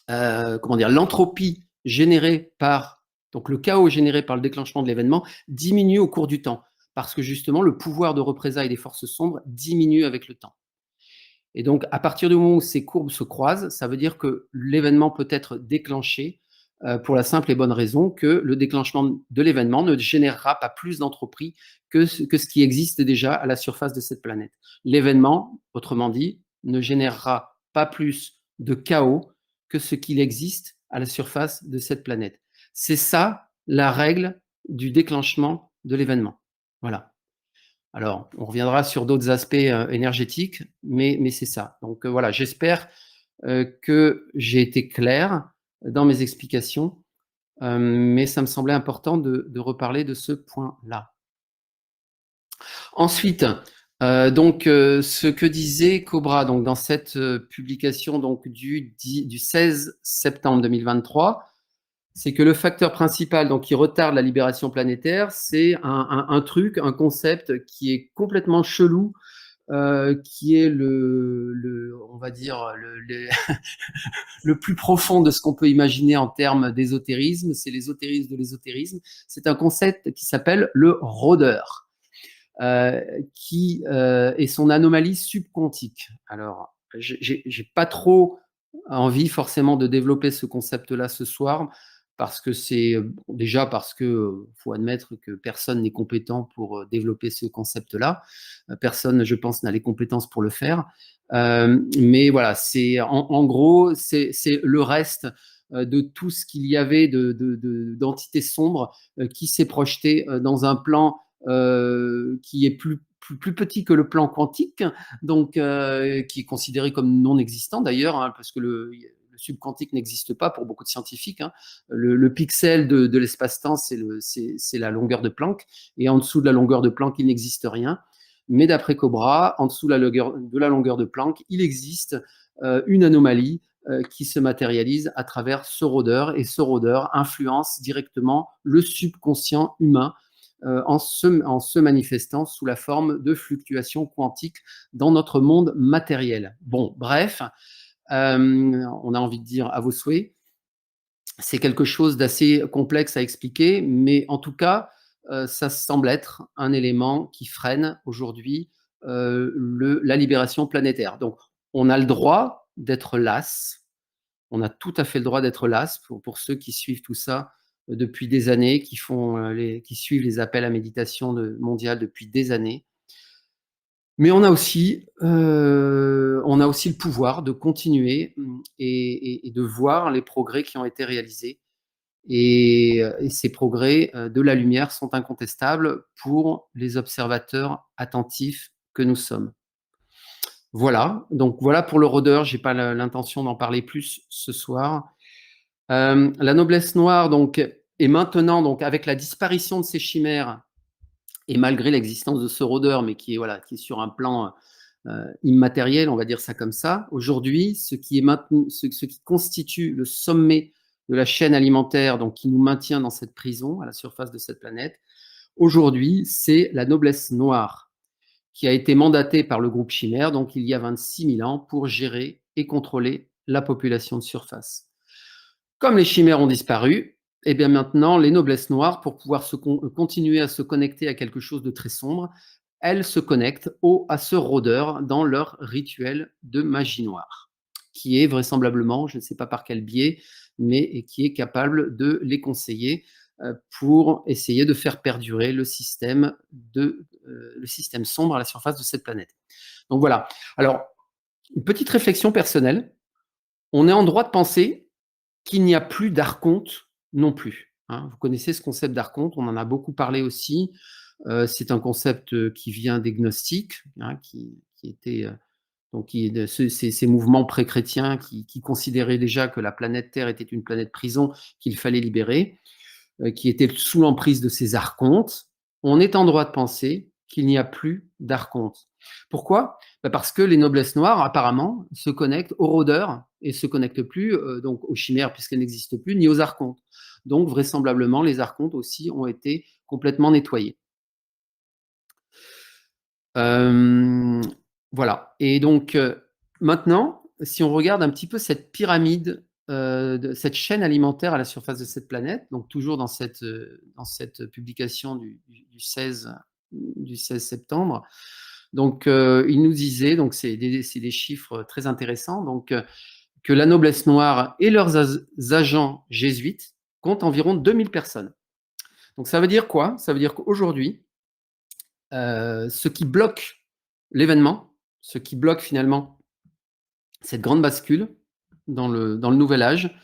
l'entropie générée par, donc le chaos généré par le déclenchement de l'événement diminue au cours du temps, parce que justement le pouvoir de représailles des forces sombres diminue avec le temps. Et donc à partir du moment où ces courbes se croisent, ça veut dire que l'événement peut être déclenché pour la simple et bonne raison que le déclenchement de l'événement ne générera pas plus d'entropie que ce qui existe déjà à la surface de cette planète. L'événement, autrement dit, ne générera pas plus de chaos que ce qu'il existe à la surface de cette planète. C'est ça la règle du déclenchement de l'événement. Voilà. Alors, on reviendra sur d'autres aspects énergétiques, mais c'est ça. Donc voilà, j'espère que j'ai été clair dans mes explications, mais ça me semblait important de reparler de ce point-là. Ensuite, ce que disait Cobra donc, dans cette publication donc, du 16 septembre 2023, c'est que le facteur principal donc, qui retarde la libération planétaire, c'est un truc, un concept qui est complètement chelou, qui est on va dire, le plus profond de ce qu'on peut imaginer en termes d'ésotérisme. C'est l'ésotérisme de l'ésotérisme. C'est un concept qui s'appelle le rôdeur, qui est son anomalie subquantique. Alors, j'ai pas trop envie forcément de développer ce concept-là ce soir, parce que déjà parce que faut admettre que personne n'est compétent pour développer ce concept-là. Personne, je pense, n'a les compétences pour le faire. Mais voilà, c'est en gros, c'est le reste de tout ce qu'il y avait d'entités sombres qui s'est projeté dans un plan qui est plus petit que le plan quantique, donc qui est considéré comme non existant d'ailleurs, hein, parce que le subquantique n'existe pas pour beaucoup de scientifiques. Hein. Le pixel de l'espace-temps, c'est la longueur de Planck, et en dessous de la longueur de Planck, il n'existe rien. Mais d'après Cobra, en dessous de la longueur de Planck, il existe une anomalie qui se matérialise à travers ce rôdeur, et ce rôdeur influence directement le subconscient humain en se manifestant sous la forme de fluctuations quantiques dans notre monde matériel. Bon, bref, on a envie de dire à vos souhaits. C'est quelque chose d'assez complexe à expliquer, mais en tout cas, ça semble être un élément qui freine aujourd'hui la libération planétaire. Donc, on a le droit d'être las. On a tout à fait le droit d'être las pour ceux qui suivent tout ça depuis des années, qui suivent les appels à méditation mondiale depuis des années. Mais on a aussi le pouvoir de continuer et de voir les progrès qui ont été réalisés. Et ces progrès de la lumière sont incontestables pour les observateurs attentifs que nous sommes. Voilà, donc voilà pour le rôdeur. Je n'ai pas l'intention d'en parler plus ce soir. La noblesse noire donc, est maintenant, donc, avec la disparition de ces chimères, et malgré l'existence de ce rôdeur, mais qui est sur un plan immatériel, on va dire ça comme ça, aujourd'hui, ce qui constitue le sommet de la chaîne alimentaire, donc qui nous maintient dans cette prison, à la surface de cette planète, aujourd'hui, c'est la noblesse noire, qui a été mandatée par le groupe Chimère, donc il y a 26 000 ans, pour gérer et contrôler la population de surface. Comme les chimères ont disparu, et bien maintenant, les noblesses noires, pour pouvoir continuer à se connecter à quelque chose de très sombre, elles se connectent à ce rôdeur dans leur rituel de magie noire, qui est vraisemblablement, je ne sais pas par quel biais, mais qui est capable de les conseiller pour essayer de faire perdurer le système sombre à la surface de cette planète. Donc voilà. Alors, une petite réflexion personnelle. On est en droit de penser qu'il n'y a plus d'archonte non plus. Hein. Vous connaissez ce concept d'archonte, on en a beaucoup parlé aussi. C'est un concept qui vient des gnostiques, hein, qui était donc ces mouvements pré-chrétiens qui considéraient déjà que la planète Terre était une planète prison qu'il fallait libérer, qui était sous l'emprise de ces archontes. On est en droit de penser qu'il n'y a plus d'archonte. Pourquoi ? Parce que les noblesses noires, apparemment, se connectent aux rôdeurs et ne se connectent plus donc aux chimères, puisqu'elles n'existent plus, ni aux archontes. Donc, vraisemblablement, les archontes aussi ont été complètement nettoyés. Voilà. Et donc, maintenant, si on regarde un petit peu cette pyramide, cette chaîne alimentaire à la surface de cette planète, donc toujours dans cette publication du 16 septembre, donc il nous disait, donc c'est des chiffres très intéressants, donc que la noblesse noire et leurs agents jésuites comptent environ 2000 personnes. Donc ça veut dire quoi ? Ça veut dire qu'aujourd'hui, ce qui bloque l'événement, ce qui bloque finalement cette grande bascule dans le nouvel âge,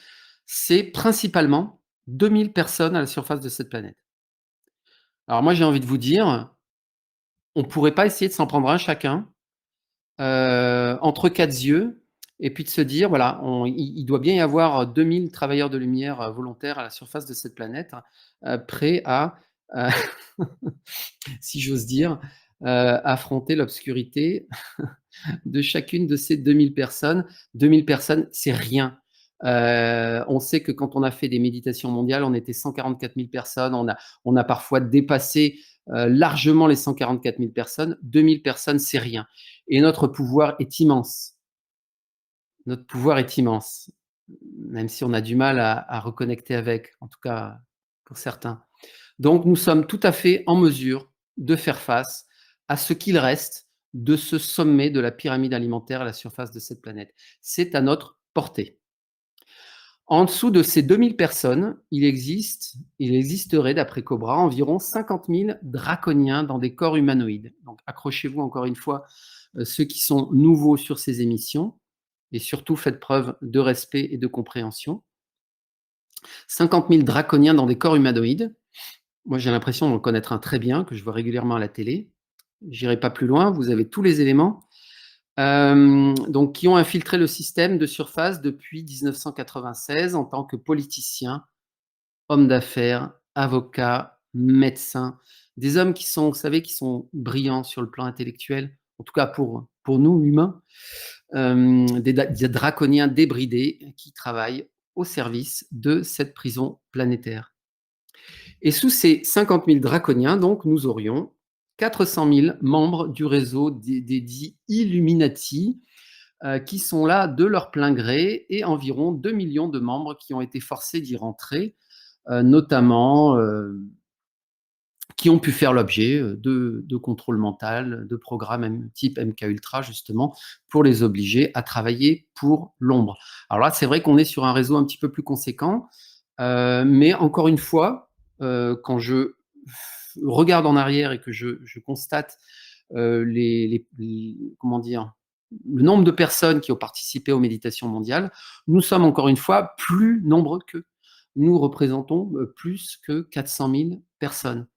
c'est principalement 2000 personnes à la surface de cette planète. Alors moi, j'ai envie de vous dire, on ne pourrait pas essayer de s'en prendre un chacun entre quatre yeux et puis de se dire, voilà, il doit bien y avoir 2000 travailleurs de lumière volontaires à la surface de cette planète, prêts à, si j'ose dire, affronter l'obscurité de chacune de ces 2000 personnes. 2000 personnes, c'est rien. On sait que quand on a fait des méditations mondiales, on était 144 000 personnes. On a parfois dépassé largement les 144 000 personnes. 2000 personnes, c'est rien. Et notre pouvoir est immense. Notre pouvoir est immense, même si on a du mal à reconnecter avec, en tout cas pour certains. Donc, nous sommes tout à fait en mesure de faire face à ce qu'il reste de ce sommet de la pyramide alimentaire à la surface de cette planète. C'est à notre portée. En dessous de ces 2000 personnes, il existerait, d'après Cobra, environ 50 000 draconiens dans des corps humanoïdes. Donc, accrochez-vous encore une fois, ceux qui sont nouveaux sur ces émissions, et surtout faites preuve de respect et de compréhension. 50 000 draconiens dans des corps humanoïdes. Moi, j'ai l'impression d'en connaître un très bien, que je vois régulièrement à la télé. J'irai pas plus loin, vous avez tous les éléments. Donc, qui ont infiltré le système de surface depuis 1996 en tant que politiciens, hommes d'affaires, avocats, médecins, des hommes qui sont, vous savez, qui sont brillants sur le plan intellectuel, en tout cas pour nous, humains, des draconiens débridés qui travaillent au service de cette prison planétaire. Et sous ces 50 000 draconiens, donc, nous aurions 400 000 membres du réseau des dits Illuminati, qui sont là de leur plein gré, et environ 2 millions de membres qui ont été forcés d'y rentrer, notamment qui ont pu faire l'objet de contrôle mental, de programmes type MKUltra, justement, pour les obliger à travailler pour l'ombre. Alors là, c'est vrai qu'on est sur un réseau un petit peu plus conséquent, mais encore une fois, quand je regarde en arrière et que je constate comment dire, le nombre de personnes qui ont participé aux méditations mondiales, nous sommes encore une fois plus nombreux qu'eux. Nous représentons plus que 400 000 personnes.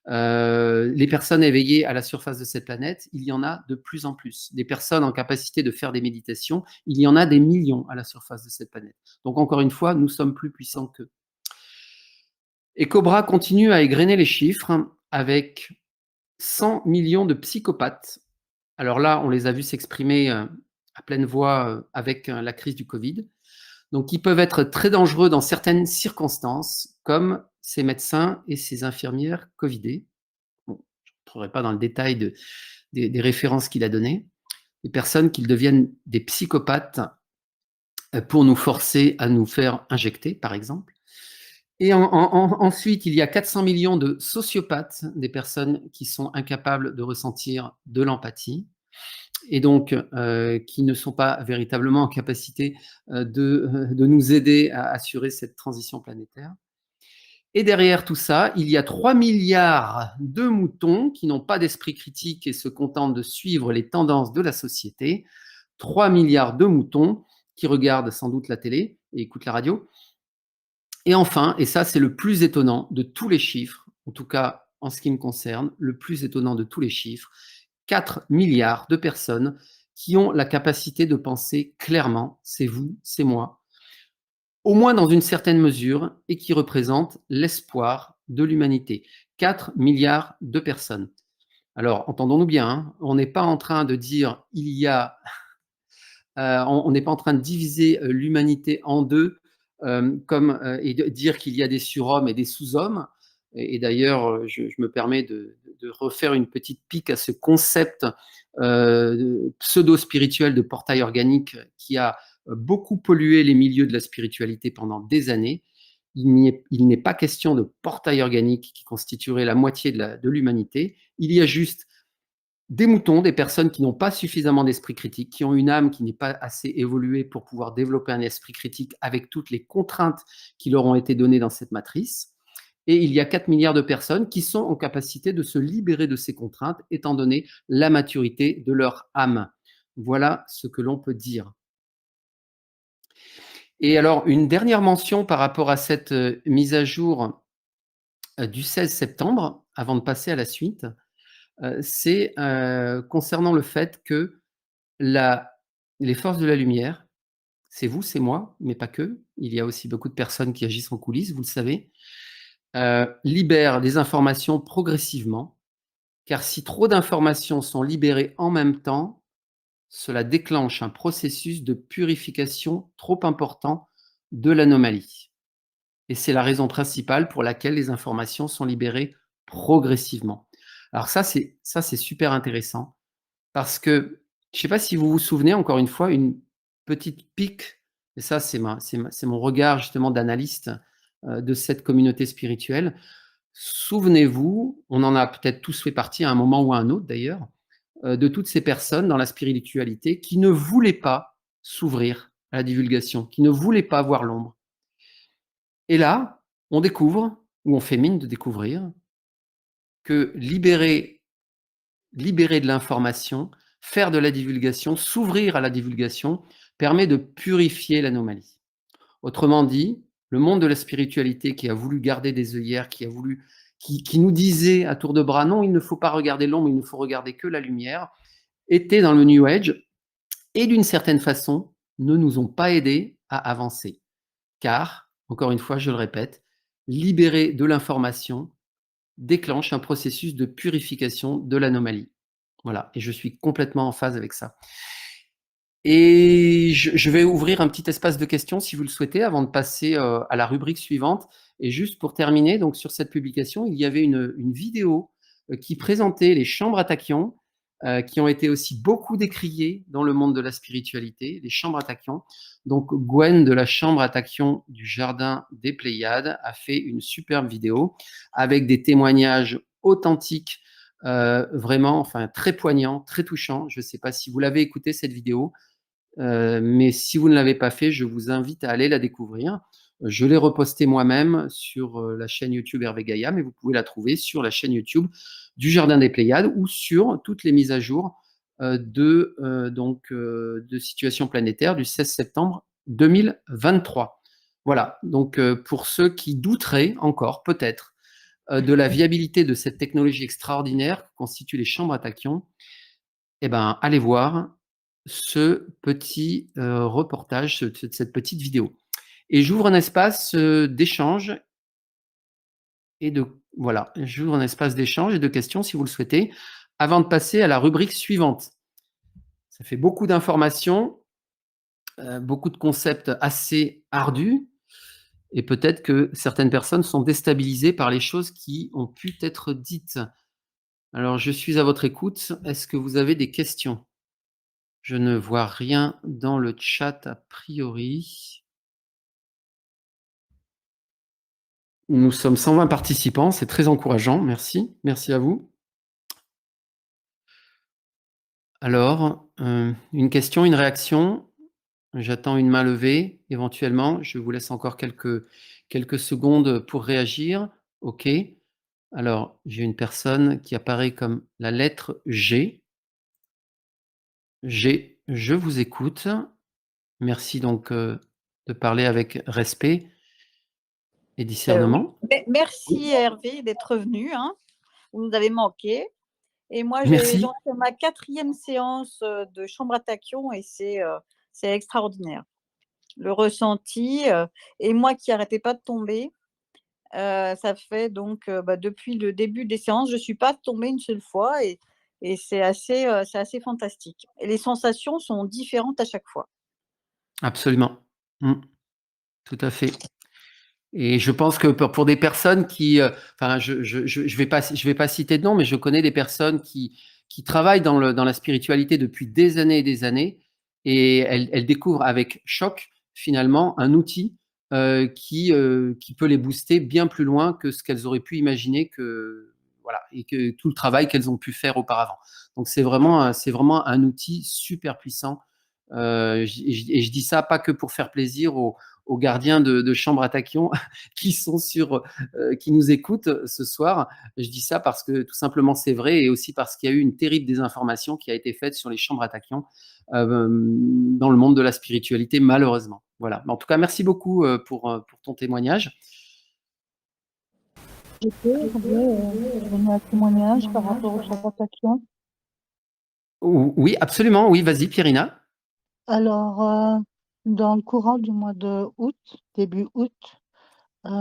Les personnes éveillées à la surface de cette planète, il y en a de plus en plus. Des personnes en capacité de faire des méditations, il y en a des millions à la surface de cette planète. Donc encore une fois, nous sommes plus puissants qu'eux. Et Cobra continue à égrener les chiffres avec 100 millions de psychopathes. Alors là, on les a vus s'exprimer à pleine voix avec la crise du Covid. Donc, qui peuvent être très dangereux dans certaines circonstances, comme ces médecins et ces infirmières Covidées. Bon, je ne rentrerai pas dans le détail des références qu'il a données. Des personnes qui deviennent des psychopathes pour nous forcer à nous faire injecter, par exemple. Et ensuite, il y a 400 millions de sociopathes, des personnes qui sont incapables de ressentir de l'empathie et donc qui ne sont pas véritablement en capacité de nous aider à assurer cette transition planétaire. Et derrière tout ça, il y a 3 milliards de moutons qui n'ont pas d'esprit critique et se contentent de suivre les tendances de la société. 3 milliards de moutons qui regardent sans doute la télé et écoutent la radio. Et enfin, et ça c'est le plus étonnant de tous les chiffres, en tout cas en ce qui me concerne, le plus étonnant de tous les chiffres, 4 milliards de personnes qui ont la capacité de penser clairement, c'est vous, c'est moi, au moins dans une certaine mesure, et qui représentent l'espoir de l'humanité. 4 milliards de personnes. Alors, entendons-nous bien, hein, on n'est pas en train de dire il y a... on n'est pas en train de diviser l'humanité en deux, et de dire qu'il y a des surhommes et des sous-hommes. Et d'ailleurs, je me permets de refaire une petite pique à ce concept pseudo-spirituel de portail organique qui a beaucoup pollué les milieux de la spiritualité pendant des années. Il n'est pas question de portail organique qui constituerait la moitié de l'humanité. Il y a juste des moutons, des personnes qui n'ont pas suffisamment d'esprit critique, qui ont une âme qui n'est pas assez évoluée pour pouvoir développer un esprit critique avec toutes les contraintes qui leur ont été données dans cette matrice. Et il y a 4 milliards de personnes qui sont en capacité de se libérer de ces contraintes, étant donné la maturité de leur âme. Voilà ce que l'on peut dire. Et alors, une dernière mention par rapport à cette mise à jour du 16 septembre, avant de passer à la suite. C'est concernant le fait que les forces de la lumière, c'est vous, c'est moi, mais pas que, il y a aussi beaucoup de personnes qui agissent en coulisses, vous le savez, libèrent des informations progressivement, car si trop d'informations sont libérées en même temps, cela déclenche un processus de purification trop important de l'anomalie. Et c'est la raison principale pour laquelle les informations sont libérées progressivement. Alors ça, c'est super intéressant parce que, je ne sais pas si vous vous souvenez, encore une fois, une petite pique, et ça, c'est mon regard justement d'analyste de cette communauté spirituelle. Souvenez-vous, on en a peut-être tous fait partie à un moment ou à un autre d'ailleurs, de toutes ces personnes dans la spiritualité qui ne voulaient pas s'ouvrir à la divulgation, qui ne voulaient pas voir l'ombre. Et là, on découvre, ou on fait mine de découvrir, que libérer de l'information, faire de la divulgation, s'ouvrir à la divulgation, permet de purifier l'anomalie. Autrement dit, le monde de la spiritualité qui a voulu garder des œillères, qui nous disait à tour de bras, non, il ne faut pas regarder l'ombre, il ne faut regarder que la lumière, était dans le New Age et d'une certaine façon ne nous ont pas aidés à avancer. Car, encore une fois, je le répète, libérer de l'information déclenche un processus de purification de l'anomalie. Voilà, et je suis complètement en phase avec ça. Et je vais ouvrir un petit espace de questions si vous le souhaitez avant de passer à la rubrique suivante. Et juste pour terminer, donc sur cette publication, il y avait une vidéo qui présentait les chambres à tachyons, qui ont été aussi beaucoup décriées dans le monde de la spiritualité, les chambres à tachyons. Donc Gwen de la chambre à tachyons du Jardin des Pléiades a fait une superbe vidéo avec des témoignages authentiques, vraiment, enfin très poignants, très touchants. Je ne sais pas si vous l'avez écouté cette vidéo. Mais si vous ne l'avez pas fait, je vous invite à aller la découvrir. Je l'ai repostée moi-même sur la chaîne YouTube Hervé Gaïa, mais vous pouvez la trouver sur la chaîne YouTube du Jardin des Pléiades ou sur toutes les mises à jour de Situation planétaire du 16 septembre 2023. Voilà, donc pour ceux qui douteraient encore, peut-être, de la viabilité de cette technologie extraordinaire que constituent les chambres à tachyons, eh ben, allez voir ce petit reportage, cette petite vidéo. Et j'ouvre un espace d'échange et de voilà, j'ouvre un espace d'échange et de questions si vous le souhaitez, avant de passer à la rubrique suivante. Ça fait beaucoup d'informations, beaucoup de concepts assez ardus, et peut-être que certaines personnes sont déstabilisées par les choses qui ont pu être dites. Alors, je suis à votre écoute. Est-ce que vous avez des questions? Je ne vois rien dans le chat a priori. Nous sommes 120 participants, c'est très encourageant. Merci. Merci à vous. Alors, une question, une réaction? J'attends une main levée, éventuellement. Je vous laisse encore quelques secondes pour réagir. OK. Alors, j'ai une personne qui apparaît comme la lettre G. G, je vous écoute. Merci donc de parler avec respect et discernement. Oui. Merci Hervé d'être venu. Hein. Vous nous avez manqué. Et moi, Merci. j'en fais ma 4e séance de chambre à tachyon et c'est extraordinaire. Le ressenti, et moi qui n'arrêtais pas de tomber, ça fait donc depuis le début des séances, je ne suis pas tombée une seule fois et c'est assez fantastique. Et les sensations sont différentes à chaque fois. Absolument. Tout à fait. Et je pense que pour des personnes qui, enfin, je vais pas citer de nom, mais je connais des personnes qui travaillent dans la spiritualité depuis des années et des années, et elles découvrent avec choc finalement un outil qui peut les booster bien plus loin que ce qu'elles auraient pu imaginer voilà, et que tout le travail qu'elles ont pu faire auparavant. Donc c'est vraiment un outil super puissant. Et je dis ça pas que pour faire plaisir aux gardiens de chambre à tachyon qui nous écoutent ce soir. Je dis ça parce que tout simplement c'est vrai, et aussi parce qu'il y a eu une terrible désinformation qui a été faite sur les chambres à tachyon dans le monde de la spiritualité, malheureusement. Voilà. En tout cas, merci beaucoup pour ton témoignage. Je peux donner un témoignage par rapport aux chambres à tachyon? Oui, absolument. Oui, vas-y, Pierina. Alors, dans le courant du mois de août, début août,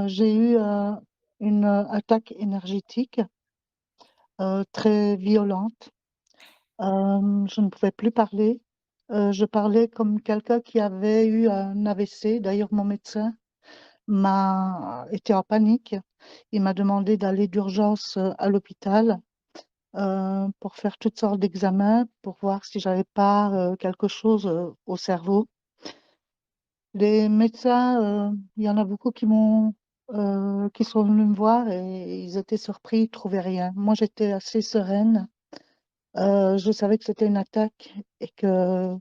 j'ai eu une attaque énergétique très violente. Je ne pouvais plus parler. Je parlais comme quelqu'un qui avait eu un AVC. D'ailleurs, mon médecin m'a été en panique. Il m'a demandé d'aller d'urgence à l'hôpital pour faire toutes sortes d'examens, pour voir si j'avais pas quelque chose au cerveau. Les médecins, il y en a beaucoup qui sont venus me voir et ils étaient surpris, ils trouvaient rien. Moi, j'étais assez sereine. Je savais que c'était une attaque et que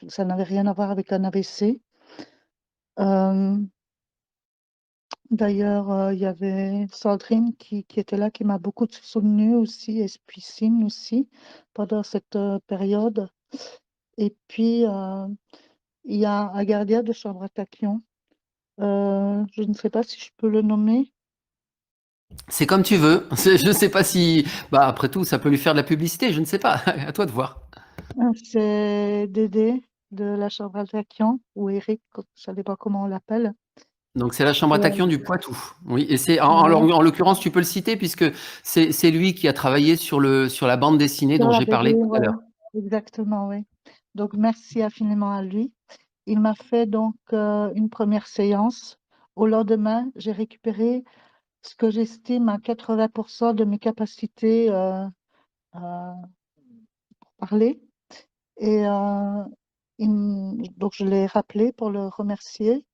ça n'avait rien à voir avec un AVC. D'ailleurs, il y avait Sandrine qui était là, qui m'a beaucoup soutenue aussi, et Spicine aussi, pendant cette période. Et puis, il y a un gardien de chambre à tachyon. Je ne sais pas si je peux le nommer. C'est comme tu veux. Je ne sais pas si... Bah, après tout, ça peut lui faire de la publicité, je ne sais pas. À toi de voir. C'est Dédé de la chambre à tachyon, ou Eric, ça dépend comment on l'appelle. Donc, c'est la chambre à Ouais. tachyon du Poitou. Oui, et c'est Ouais. en l'occurrence, tu peux le citer puisque c'est lui qui a travaillé sur la bande dessinée Sur dont la j'ai parlé BD, tout à ouais, l'heure. exactement, oui. Donc, merci infiniment à lui. Il m'a fait donc une première séance. Au lendemain, j'ai récupéré ce que j'estime à 80% de mes capacités pour parler. Et donc, je l'ai rappelé pour le remercier.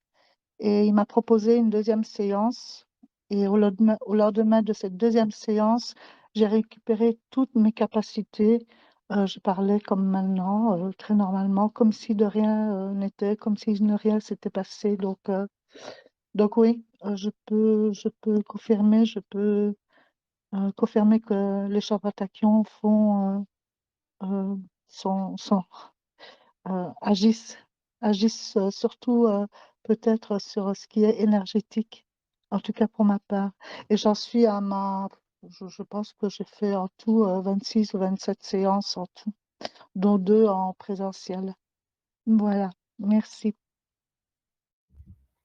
Et il m'a proposé une deuxième séance. Et au lendemain de cette deuxième séance, j'ai récupéré toutes mes capacités. Je parlais comme maintenant, très normalement, comme si de rien n'était, comme si rien s'était passé. Donc oui, je peux confirmer, confirmer que les chambres à tachyon euh, sont, agissent, agissent surtout peut-être sur ce qui est énergétique, en tout cas pour ma part. Et j'en suis à je pense que j'ai fait en tout 26 ou 27 séances en tout, dont 2 en présentiel. Voilà, merci.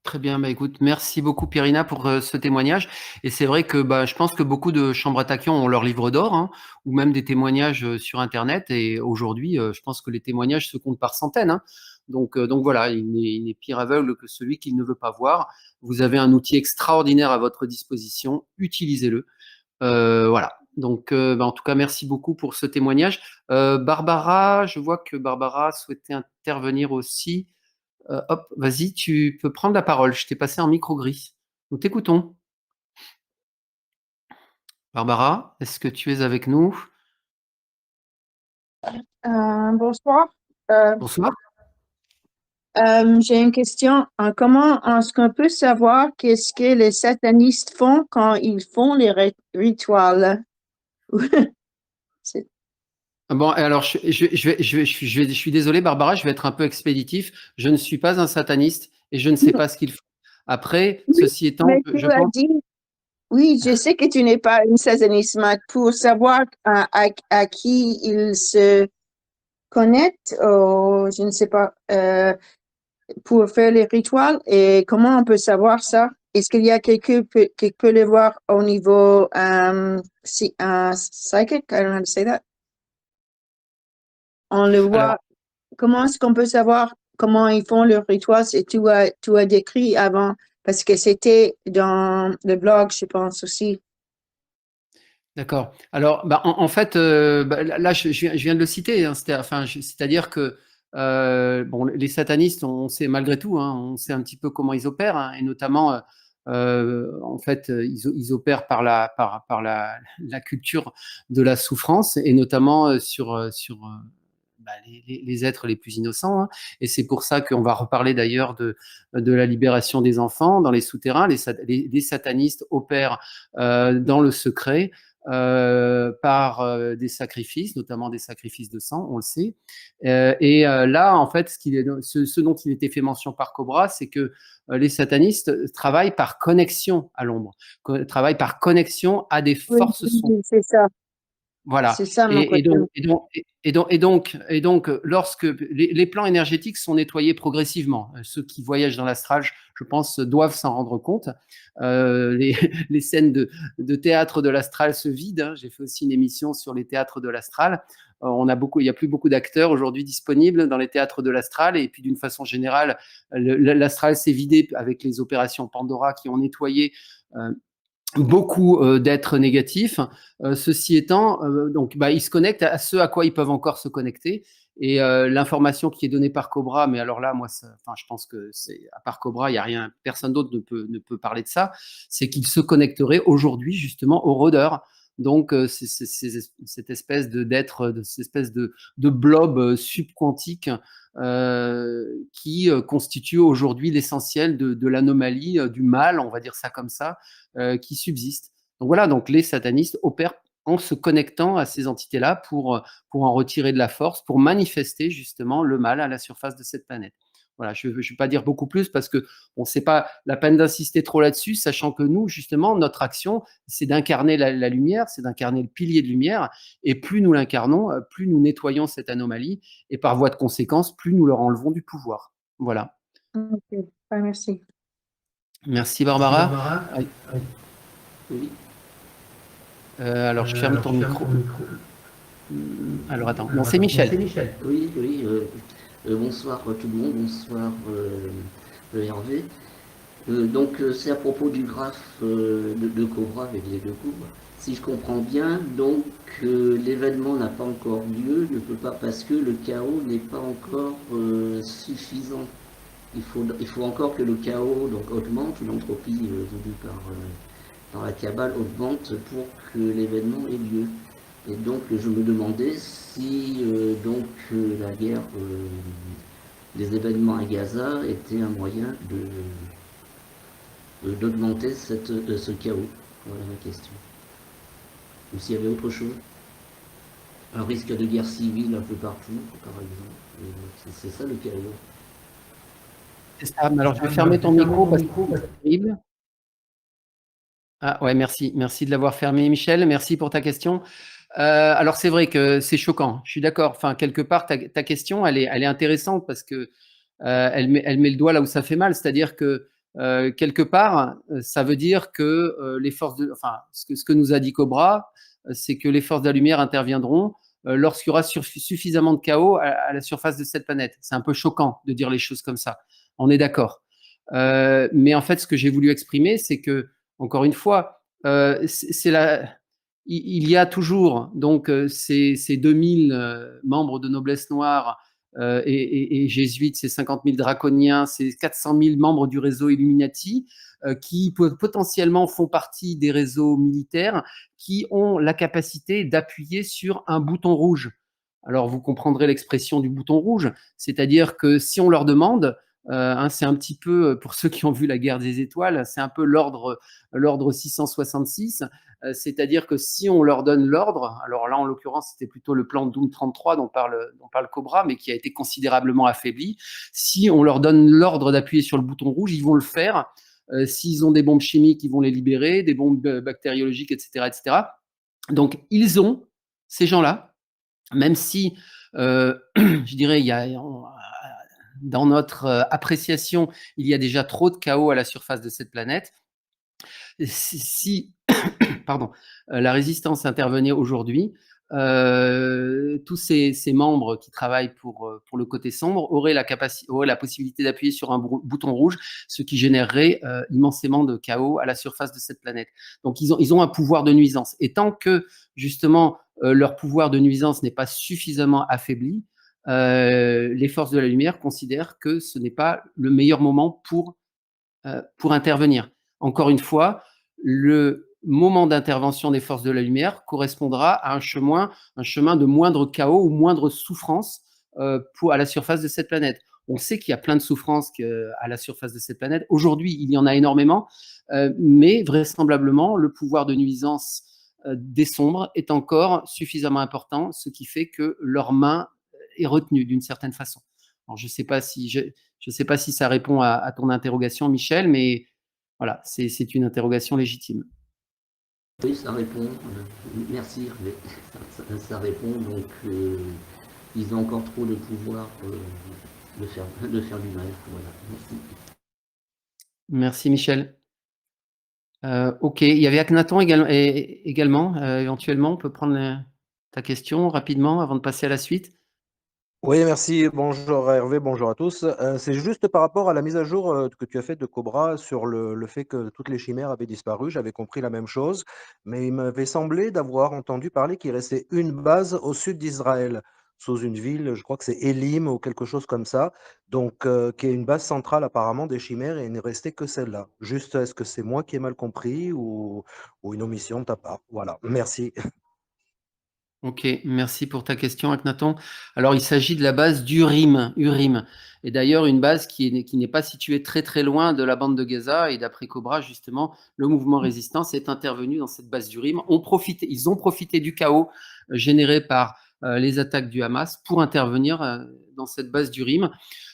Très bien, bah écoute, merci beaucoup Pierina pour ce témoignage. Et c'est vrai que bah, je pense que beaucoup de chambres à tachyon ont leur livre d'or, hein, ou même des témoignages sur Internet. Et aujourd'hui, je pense que les témoignages se comptent par centaines, hein. Donc voilà, il n'est pire aveugle que celui qui ne veut pas voir. Vous avez un outil extraordinaire à votre disposition, utilisez-le. Voilà. Donc, bah, en tout cas, merci beaucoup pour ce témoignage. Barbara, je vois que Barbara souhaitait intervenir aussi. Hop, vas-y, tu peux prendre la parole. Je t'ai passé un micro gris. Nous t'écoutons. Barbara, est-ce que tu es avec nous? Bonsoir. Bonsoir. J'ai une question. Comment est-ce qu'on peut savoir qu'est-ce que les satanistes font quand ils font les rituels? C'est- Bon, alors je suis désolé, Barbara, je vais être un peu expéditif. Je ne suis pas un sataniste et je ne sais pas ce qu'ils font. Après, Oui, ceci étant, mais tu je as pense. dit, oui, je sais que tu n'es pas une sataniste, mais pour savoir à qui ils se connectent, ou je ne sais pas, pour faire les rituels, et comment on peut savoir ça? Est-ce qu'il y a quelqu'un qui peut le voir au niveau psychic? I don't know how to say that. On le Alors, voit. Comment est-ce qu'on peut savoir comment ils font leur rituel? C'est tu as décrit avant, parce que c'était dans le blog, je pense aussi. d'accord. Alors, bah, en fait, bah, là, je viens de le citer, hein, c'est-à-dire que bon, les satanistes, on sait malgré tout, hein, on sait un petit peu comment ils opèrent, hein, et notamment, en fait, ils opèrent par la culture de la souffrance, et notamment sur bah, les êtres les plus innocents, hein. Et c'est pour ça qu'on va reparler d'ailleurs de la libération des enfants dans les souterrains. Les satanistes opèrent dans le secret par des sacrifices, notamment des sacrifices de sang, on le sait. Là, en fait, ce dont il était fait mention par Cobra, c'est que les satanistes travaillent par connexion à l'ombre, travaillent par connexion à des Oui, forces sombres. c'est ça. Voilà. C'est ça mon Et côté. donc, lorsque les plans énergétiques sont nettoyés progressivement, ceux qui voyagent dans l'astral, je pense, doivent s'en rendre compte. Les scènes de théâtre de l'astral se vident, hein. J'ai fait aussi une émission sur les théâtres de l'astral. Il n'y a plus beaucoup d'acteurs aujourd'hui disponibles dans les théâtres de l'astral, et puis d'une façon générale, l'astral s'est vidé avec les opérations Pandora qui ont nettoyé beaucoup d'êtres négatifs. Ceci étant, donc, ils se connectent à ce à quoi ils peuvent encore se connecter. Et l'information qui est donnée par Cobra, mais alors là, moi, je pense que c'est à part Cobra, il y a rien, personne d'autre ne peut parler de ça. C'est qu'ils se connecteraient aujourd'hui justement aux rôdeurs. Donc, c'est cette espèce d'être, cette espèce de blob subquantique qui constitue aujourd'hui l'essentiel de l'anomalie, du mal, on va dire ça comme ça, qui subsiste. Donc voilà, donc les satanistes opèrent en se connectant à ces entités-là pour en retirer de la force, pour manifester justement le mal à la surface de cette planète. Voilà, je ne vais pas dire beaucoup plus parce que on sait pas la peine d'insister trop là-dessus, sachant que nous, justement, notre action, c'est d'incarner la lumière, c'est d'incarner le pilier de lumière, et plus nous l'incarnons, plus nous nettoyons cette anomalie, et par voie de conséquence, plus nous leur enlevons du pouvoir. Voilà. Ok, merci. Merci Barbara. Oui. Alors je ferme ton micro. Alors attends, non, c'est Michel. Oui, bonsoir tout le monde, bonsoir Hervé. Donc c'est à propos du graphe de Cobra avec les deux courbes. Si je comprends bien, donc l'événement n'a pas encore lieu, ne peut pas, parce que le chaos n'est pas encore suffisant. Il faut encore que le chaos donc augmente, l'entropie voulue par la Kabbale augmente pour que l'événement ait lieu. Et donc je me demandais si la guerre des événements à Gaza était un moyen d'augmenter ce chaos. Voilà ma question. Ou s'il y avait autre chose. Un risque de guerre civile un peu partout, par exemple. C'est ça le chaos. C'est ça. Alors, je vais fermer ton micro parce que c'est terrible. Ah ouais, merci. Merci de l'avoir fermé, Michel. Merci pour ta question. Alors, c'est vrai que c'est choquant. Je suis d'accord. Enfin, quelque part, ta question, elle est intéressante parce que elle met le doigt là où ça fait mal. C'est-à-dire que quelque part, ça veut dire que les forces ce que nous a dit Cobra, c'est que les forces de la lumière interviendront lorsqu'il y aura suffisamment de chaos à la surface de cette planète. C'est un peu choquant de dire les choses comme ça. On est d'accord. Mais en fait, ce que j'ai voulu exprimer, c'est que, encore une fois, il y a toujours donc ces 2000 membres de noblesse noire et jésuites, ces 50 000 draconiens, ces 400 000 membres du réseau Illuminati qui potentiellement font partie des réseaux militaires qui ont la capacité d'appuyer sur un bouton rouge. Alors, vous comprendrez l'expression du bouton rouge, c'est-à-dire que si on leur demande, c'est un petit peu, pour ceux qui ont vu la guerre des étoiles, c'est un peu l'ordre 666, c'est-à-dire que si on leur donne l'ordre, alors là en l'occurrence c'était plutôt le plan Doom 33 dont parle Cobra, mais qui a été considérablement affaibli, si on leur donne l'ordre d'appuyer sur le bouton rouge, ils vont le faire. S'ils ont des bombes chimiques, ils vont les libérer, des bombes bactériologiques, etc., etc. Donc ils ont, ces gens-là, même si, je dirais, dans notre appréciation, il y a déjà trop de chaos à la surface de cette planète. Si pardon, la résistance intervenait aujourd'hui, tous ces membres qui travaillent pour le côté sombre auraient la possibilité d'appuyer sur un bouton rouge, ce qui générerait immensément de chaos à la surface de cette planète. Donc ils ont un pouvoir de nuisance. Et tant que justement leur pouvoir de nuisance n'est pas suffisamment affaibli, les forces de la lumière considèrent que ce n'est pas le meilleur moment pour intervenir. Encore une fois, le moment d'intervention des forces de la lumière correspondra à un chemin de moindre chaos ou moindre souffrance à la surface de cette planète. On sait qu'il y a plein de souffrances à la surface de cette planète. Aujourd'hui, il y en a énormément, mais vraisemblablement, le pouvoir de nuisance des sombres est encore suffisamment important, ce qui fait que leur main est retenue d'une certaine façon. Alors, je ne sais pas si ça répond à ton interrogation, Michel, mais voilà, c'est une interrogation légitime. Oui, ça répond. Merci Hervé. Ça répond. Donc, ils ont encore trop de pouvoir de faire du mal. Voilà. Merci. Merci Michel. Ok, il y avait Akhenaton également. Éventuellement, on peut prendre ta question rapidement avant de passer à la suite. Oui, merci. Bonjour Hervé, bonjour à tous. C'est juste par rapport à la mise à jour que tu as faite de Cobra sur le fait que toutes les chimères avaient disparu. J'avais compris la même chose, mais il m'avait semblé d'avoir entendu parler qu'il restait une base au sud d'Israël, sous une ville, je crois que c'est Elim ou quelque chose comme ça, donc qui est une base centrale apparemment des chimères et il ne restait que celle-là. Juste, est-ce que c'est moi qui ai mal compris ou une omission de ta part? Voilà, merci. Ok, merci pour ta question, Akhenaton. Alors, il s'agit de la base d'Urim. Urim. Et d'ailleurs, une base qui n'est pas située très très loin de la bande de Gaza. Et d'après Cobra, justement, le mouvement résistance est intervenu dans cette base d'Urim. Ils ont profité du chaos généré par les attaques du Hamas pour intervenir dans cette base d'Urim.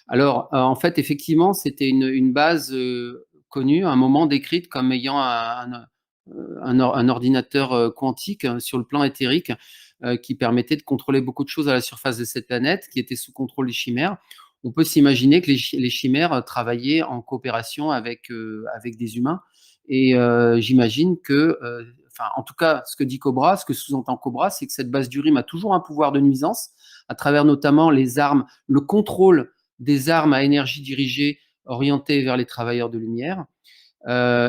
Alors, en fait, effectivement, c'était une base connue, à un moment décrite comme ayant un ordinateur quantique sur le plan éthérique qui permettait de contrôler beaucoup de choses à la surface de cette planète, qui était sous contrôle des chimères. On peut s'imaginer que les chimères travaillaient en coopération avec des humains. Et j'imagine que, en tout cas, ce que dit Cobra, ce que sous-entend Cobra, c'est que cette base d'Urim a toujours un pouvoir de nuisance, à travers notamment les armes, le contrôle des armes à énergie dirigée orientées vers les travailleurs de lumière.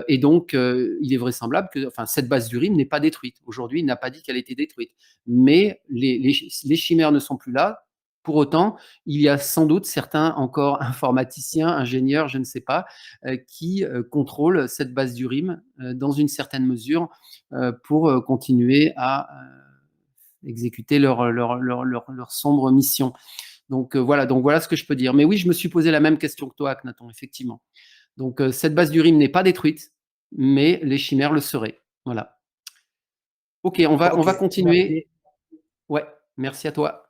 Et donc, il est vraisemblable que cette base d'Urim n'est pas détruite. Aujourd'hui, il n'a pas dit qu'elle était détruite. Mais les chimères ne sont plus là. Pour autant, il y a sans doute certains encore informaticiens, ingénieurs, je ne sais pas, qui contrôlent cette base d'Urim dans une certaine mesure pour continuer à exécuter leur sombre mission. Donc voilà ce que je peux dire. Mais oui, je me suis posé la même question que toi, Akhenaton, effectivement. Donc cette base d'Urim n'est pas détruite, mais les chimères le seraient. Voilà. Ok, on va continuer. Merci. Ouais, merci à toi.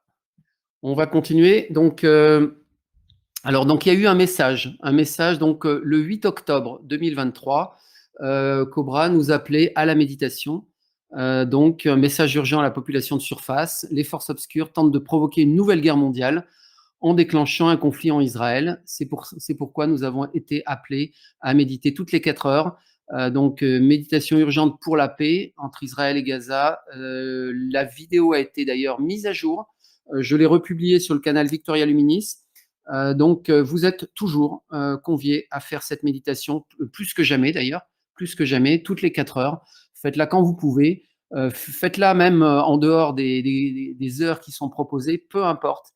On va continuer. Donc, donc il y a eu un message donc le 8 octobre 2023, Cobra nous appelait à la méditation. Donc, un message urgent à la population de surface. Les forces obscures tentent de provoquer une nouvelle guerre mondiale en déclenchant un conflit en Israël. C'est pourquoi nous avons été appelés à méditer toutes les 4 heures. Donc, méditation urgente pour la paix entre Israël et Gaza. La vidéo a été d'ailleurs mise à jour. Je l'ai republiée sur le canal Victoria Luminis. Donc, vous êtes toujours conviés à faire cette méditation, plus que jamais d'ailleurs, plus que jamais, toutes les 4 heures. Faites-la quand vous pouvez. Faites-la même en dehors des heures qui sont proposées, peu importe.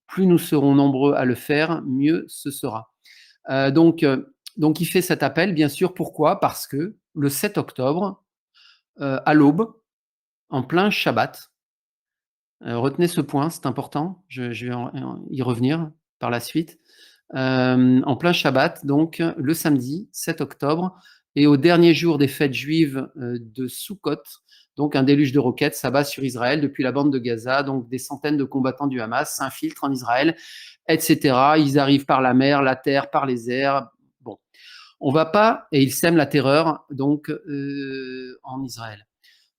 Plus nous serons nombreux à le faire, mieux ce sera. Donc, il fait cet appel, bien sûr. Pourquoi? Parce que le 7 octobre, à l'aube, en plein Shabbat, retenez ce point, c'est important, je vais y revenir par la suite. En plein Shabbat, donc le samedi 7 octobre, et au dernier jour des fêtes juives de Sukkot, donc un déluge de roquettes s'abat sur Israël depuis la bande de Gaza, donc des centaines de combattants du Hamas s'infiltrent en Israël, etc. Ils arrivent par la mer, la terre, par les airs. Bon, on va pas, et ils sèment la terreur donc en Israël.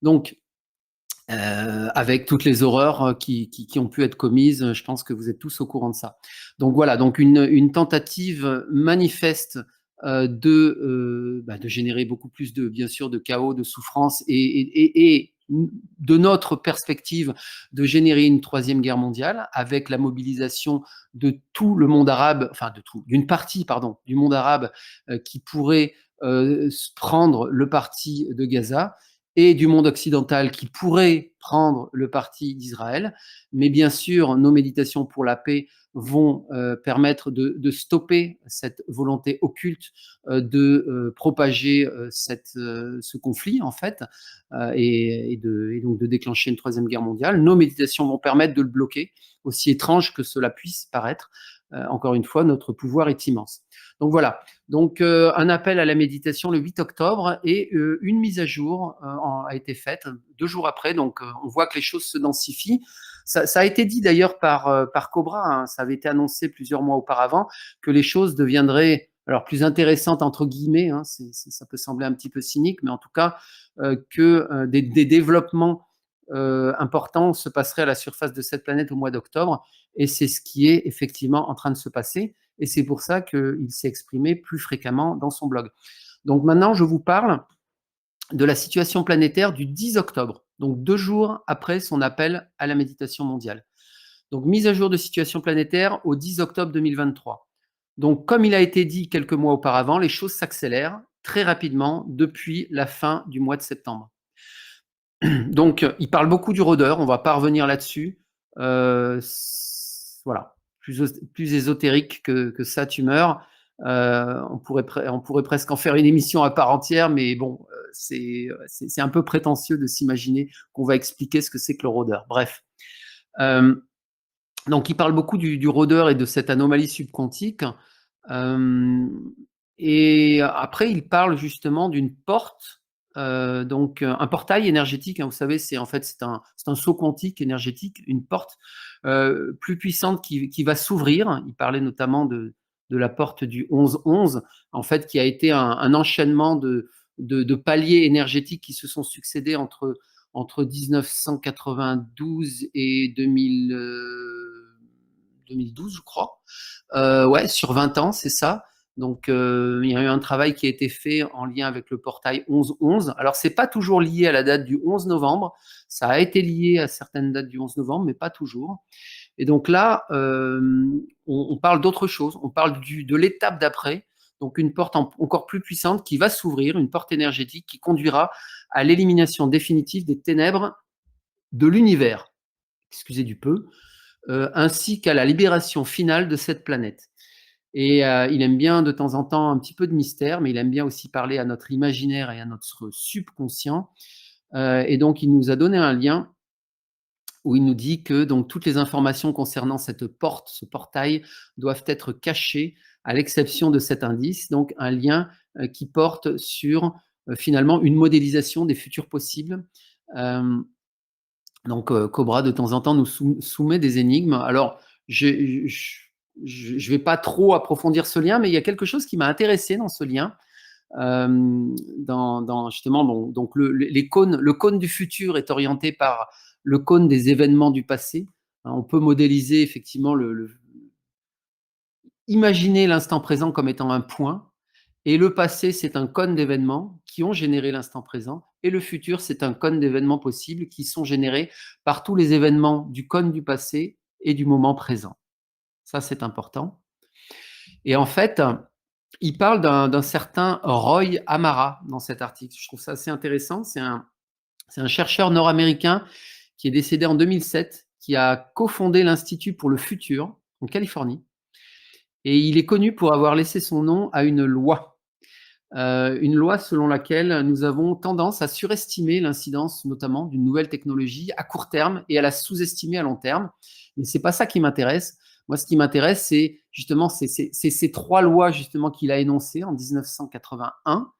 Donc, avec toutes les horreurs qui ont pu être commises, je pense que vous êtes tous au courant de ça. Donc voilà, donc une tentative manifeste de générer beaucoup plus bien sûr, de chaos, de souffrance et de notre perspective de générer une 3e guerre mondiale avec la mobilisation de tout le monde arabe, d'une partie, du monde arabe qui pourrait prendre le parti de Gaza et du monde occidental qui pourrait prendre le parti d'Israël. Mais bien sûr, nos méditations pour la paix vont permettre de stopper cette volonté occulte de propager ce conflit, en fait, et donc de déclencher une 3e guerre mondiale. Nos méditations vont permettre de le bloquer, aussi étrange que cela puisse paraître. Encore une fois, notre pouvoir est immense. Donc voilà, donc un appel à la méditation le 8 octobre et une mise à jour a été faite 2 jours après, donc on voit que les choses se densifient. Ça a été dit d'ailleurs par Cobra, hein, ça avait été annoncé plusieurs mois auparavant, que les choses deviendraient alors plus intéressante entre guillemets, hein, ça peut sembler un petit peu cynique, mais en tout cas que des développements importants se passeraient à la surface de cette planète au mois d'octobre, et c'est ce qui est effectivement en train de se passer, et c'est pour ça qu'il s'est exprimé plus fréquemment dans son blog. Donc maintenant, je vous parle de la situation planétaire du 10 octobre, donc 2 jours après son appel à la méditation mondiale. Donc mise à jour de situation planétaire au 10 octobre 2023. Donc comme il a été dit quelques mois auparavant, les choses s'accélèrent très rapidement depuis la fin du mois de septembre. Donc il parle beaucoup du rôdeur, on ne va pas revenir là-dessus. Voilà, plus ésotérique que ça, tumeur. On pourrait presque en faire une émission à part entière, mais bon, c'est un peu prétentieux de s'imaginer qu'on va expliquer ce que c'est que le rôdeur. Bref. Donc, il parle beaucoup du rôdeur et de cette anomalie subquantique. Et après, il parle justement d'une porte, donc un portail énergétique. Hein, vous savez, c'est un saut quantique énergétique, une porte plus puissante qui va s'ouvrir. Il parlait notamment de la porte du 11-11, en fait, qui a été un enchaînement de paliers énergétiques qui se sont succédés entre 1992 et 2012, je crois. Ouais, sur 20 ans, c'est ça. Donc, il y a eu un travail qui a été fait en lien avec le portail 11-11. Alors, c'est pas toujours lié à la date du 11 novembre. Ça a été lié à certaines dates du 11 novembre, mais pas toujours. Et donc là, on parle d'autre chose. On parle de l'étape d'après. Donc, une porte encore plus puissante qui va s'ouvrir, une porte énergétique qui conduira à l'élimination définitive des ténèbres de l'univers, excusez du peu, ainsi qu'à la libération finale de cette planète. Et il aime bien de temps en temps un petit peu de mystère, mais il aime bien aussi parler à notre imaginaire et à notre subconscient. Et donc, il nous a donné un lien où il nous dit que donc, toutes les informations concernant cette porte, ce portail, doivent être cachées, à l'exception de cet indice, donc un lien qui porte sur finalement une modélisation des futurs possibles. Donc Cobra, de temps en temps, nous soumet des énigmes. Alors, je ne vais pas trop approfondir ce lien, mais il y a quelque chose qui m'a intéressé dans ce lien. Dans justement, bon, donc le cône du futur est orienté par le cône des événements du passé. On peut modéliser effectivement imaginer l'instant présent comme étant un point, et le passé, c'est un cône d'événements qui ont généré l'instant présent, et le futur, c'est un cône d'événements possibles qui sont générés par tous les événements du cône du passé et du moment présent. Ça, c'est important. Et en fait, il parle d'un certain Roy Amara dans cet article. Je trouve ça assez intéressant. C'est un chercheur nord-américain qui est décédé en 2007, qui a cofondé l'Institut pour le futur en Californie. Et il est connu pour avoir laissé son nom à une loi selon laquelle nous avons tendance à surestimer l'incidence notamment d'une nouvelle technologie à court terme et à la sous-estimer à long terme. Mais c'est pas ça qui m'intéresse. Moi, ce qui m'intéresse, c'est justement ces 3 lois justement qu'il a énoncées en 1981.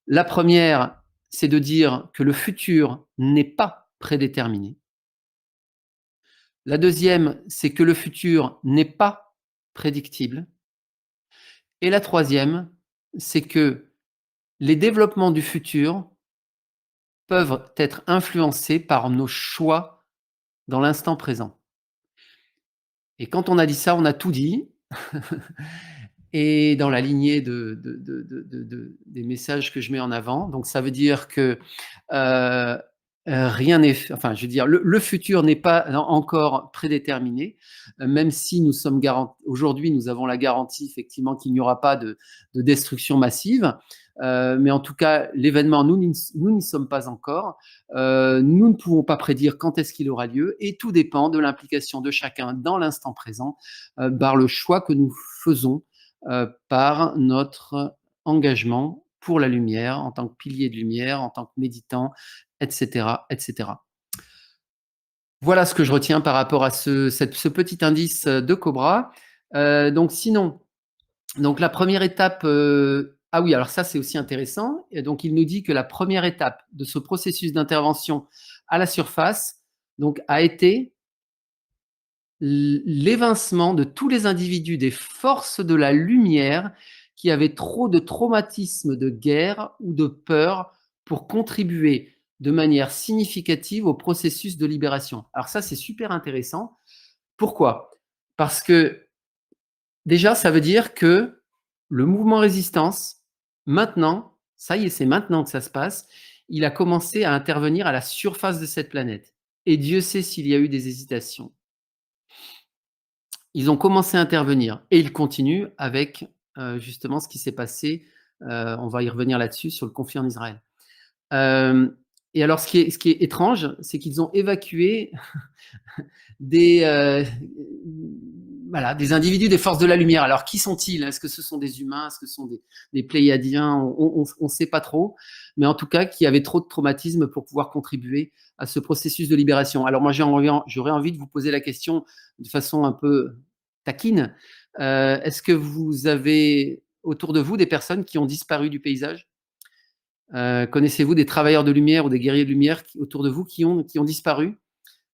La première, c'est de dire que le futur n'est pas prédéterminé. La deuxième, c'est que le futur n'est pas prédictible. Et la troisième, c'est que les développements du futur peuvent être influencés par nos choix dans l'instant présent. Et quand on a dit ça, on a tout dit. Et dans la lignée des messages que je mets en avant. Donc, ça veut dire que rien n'est... Enfin, je veux dire, le futur n'est pas encore prédéterminé, même si nous sommes aujourd'hui, nous avons la garantie, effectivement, qu'il n'y aura pas de destruction massive. Mais en tout cas, l'événement, nous n'y sommes pas encore. Nous ne pouvons pas prédire quand est-ce qu'il aura lieu, et tout dépend de l'implication de chacun dans l'instant présent, par le choix que nous faisons par notre engagement pour la lumière, en tant que pilier de lumière, en tant que méditant, etc., etc. Voilà ce que je retiens par rapport à ce petit indice de Cobra. Donc sinon, donc la première étape... ah oui, alors ça c'est aussi intéressant. Et donc il nous dit que la première étape de ce processus d'intervention à la surface donc, a été l'évincement de tous les individus des forces de la lumière qui avaient trop de traumatisme de guerre ou de peur pour contribuer de manière significative au processus de libération. Alors ça, c'est super intéressant. Pourquoi? Parce que déjà, ça veut dire que le mouvement résistance, maintenant, ça y est, c'est maintenant que ça se passe, il a commencé à intervenir à la surface de cette planète. Et Dieu sait s'il y a eu des hésitations. Ils ont commencé à intervenir et ils continuent avec justement ce qui s'est passé. On va y revenir là-dessus sur le conflit en Israël. Et alors, ce qui est étrange, c'est qu'ils ont évacué des individus des forces de la lumière. Alors, qui sont-ils? Est-ce que ce sont des humains? Est-ce que ce sont des Pléiadiens? On ne sait pas trop. Mais en tout cas, qui avaient trop de traumatisme pour pouvoir contribuer à ce processus de libération. Alors, moi, j'aurais envie de vous poser la question de façon un peu taquine. Est-ce que vous avez autour de vous des personnes qui ont disparu du paysage? Connaissez-vous des travailleurs de lumière ou des guerriers de lumière autour de vous qui ont disparu?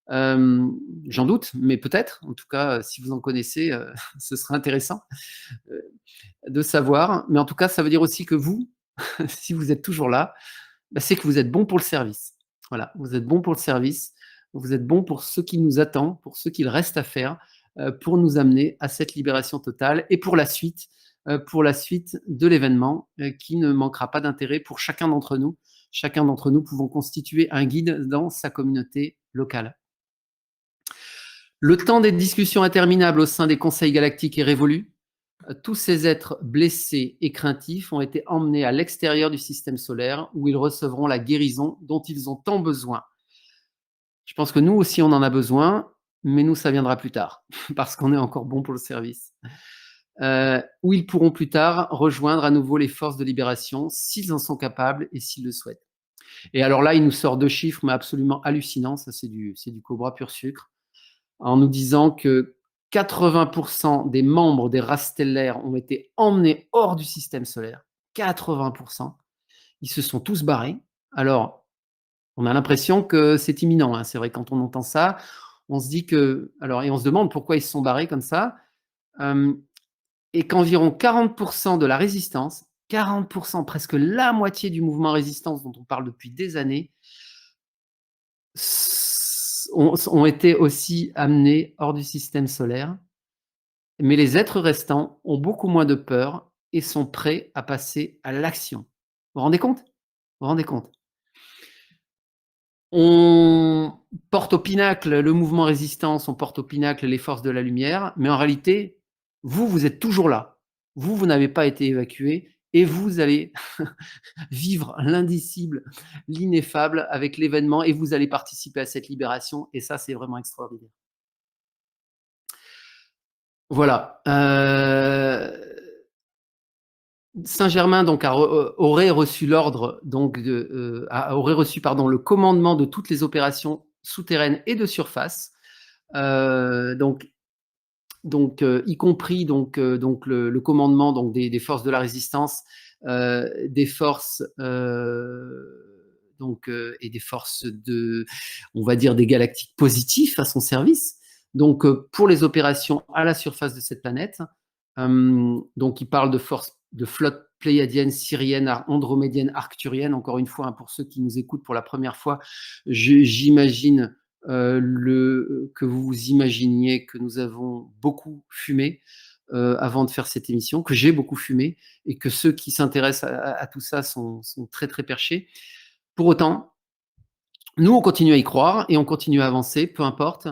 J'en doute, mais peut-être. En tout cas, si vous en connaissez, ce serait intéressant de savoir. Mais en tout cas, ça veut dire aussi que vous, si vous êtes toujours là, c'est que vous êtes bon pour le service. Voilà, vous êtes bon pour le service. Vous êtes bon pour ce qui nous attend, pour ce qu'il reste à faire, pour nous amener à cette libération totale et pour la suite de l'événement qui ne manquera pas d'intérêt pour chacun d'entre nous. Chacun d'entre nous pouvons constituer un guide dans sa communauté locale. Le temps des discussions interminables au sein des conseils galactiques est révolu. Tous ces êtres blessés et craintifs ont été emmenés à l'extérieur du système solaire où ils recevront la guérison dont ils ont tant besoin. Je pense que nous aussi, on en a besoin, mais nous, ça viendra plus tard, parce qu'on est encore bon pour le service. Où ils pourront plus tard rejoindre à nouveau les forces de libération, s'ils en sont capables et s'ils le souhaitent. Et alors là, il nous sort 2 chiffres, mais absolument hallucinants, ça c'est du Cobra pur sucre, en nous disant que 80% des membres des races stellaires ont été emmenés hors du système solaire. 80%. Ils se sont tous barrés. Alors, on a l'impression que c'est imminent. Hein. C'est vrai, quand on entend ça, on se dit que... Alors, et on se demande pourquoi ils se sont barrés comme ça. Et qu'environ 40% de la résistance, 40%, presque la moitié du mouvement résistance dont on parle depuis des années, ont été aussi amenés hors du système solaire. Mais les êtres restants ont beaucoup moins de peur et sont prêts à passer à l'action. Vous vous rendez compte? Vous vous rendez compte? On porte au pinacle le mouvement résistance, on porte au pinacle les forces de la lumière, mais en réalité, vous êtes toujours là. Vous n'avez pas été évacué et vous allez vivre l'indicible, l'ineffable avec l'événement et vous allez participer à cette libération et ça, c'est vraiment extraordinaire. Voilà. Saint-Germain donc aurait reçu l'ordre donc aurait reçu le commandement de toutes les opérations souterraines et de surface, donc y compris donc le commandement donc des forces de la résistance, des forces et des forces on va dire des galactiques positifs à son service. Donc pour les opérations à la surface de cette planète, donc il parle de forces de flotte pléiadienne, syrienne, andromédienne, arcturienne. Encore une fois, hein, pour ceux qui nous écoutent pour la première fois, j'imagine que vous vous imaginiez que nous avons beaucoup fumé avant de faire cette émission, que j'ai beaucoup fumé et que ceux qui s'intéressent à tout ça sont très très perchés. Pour autant, nous on continue à y croire et on continue à avancer, peu importe.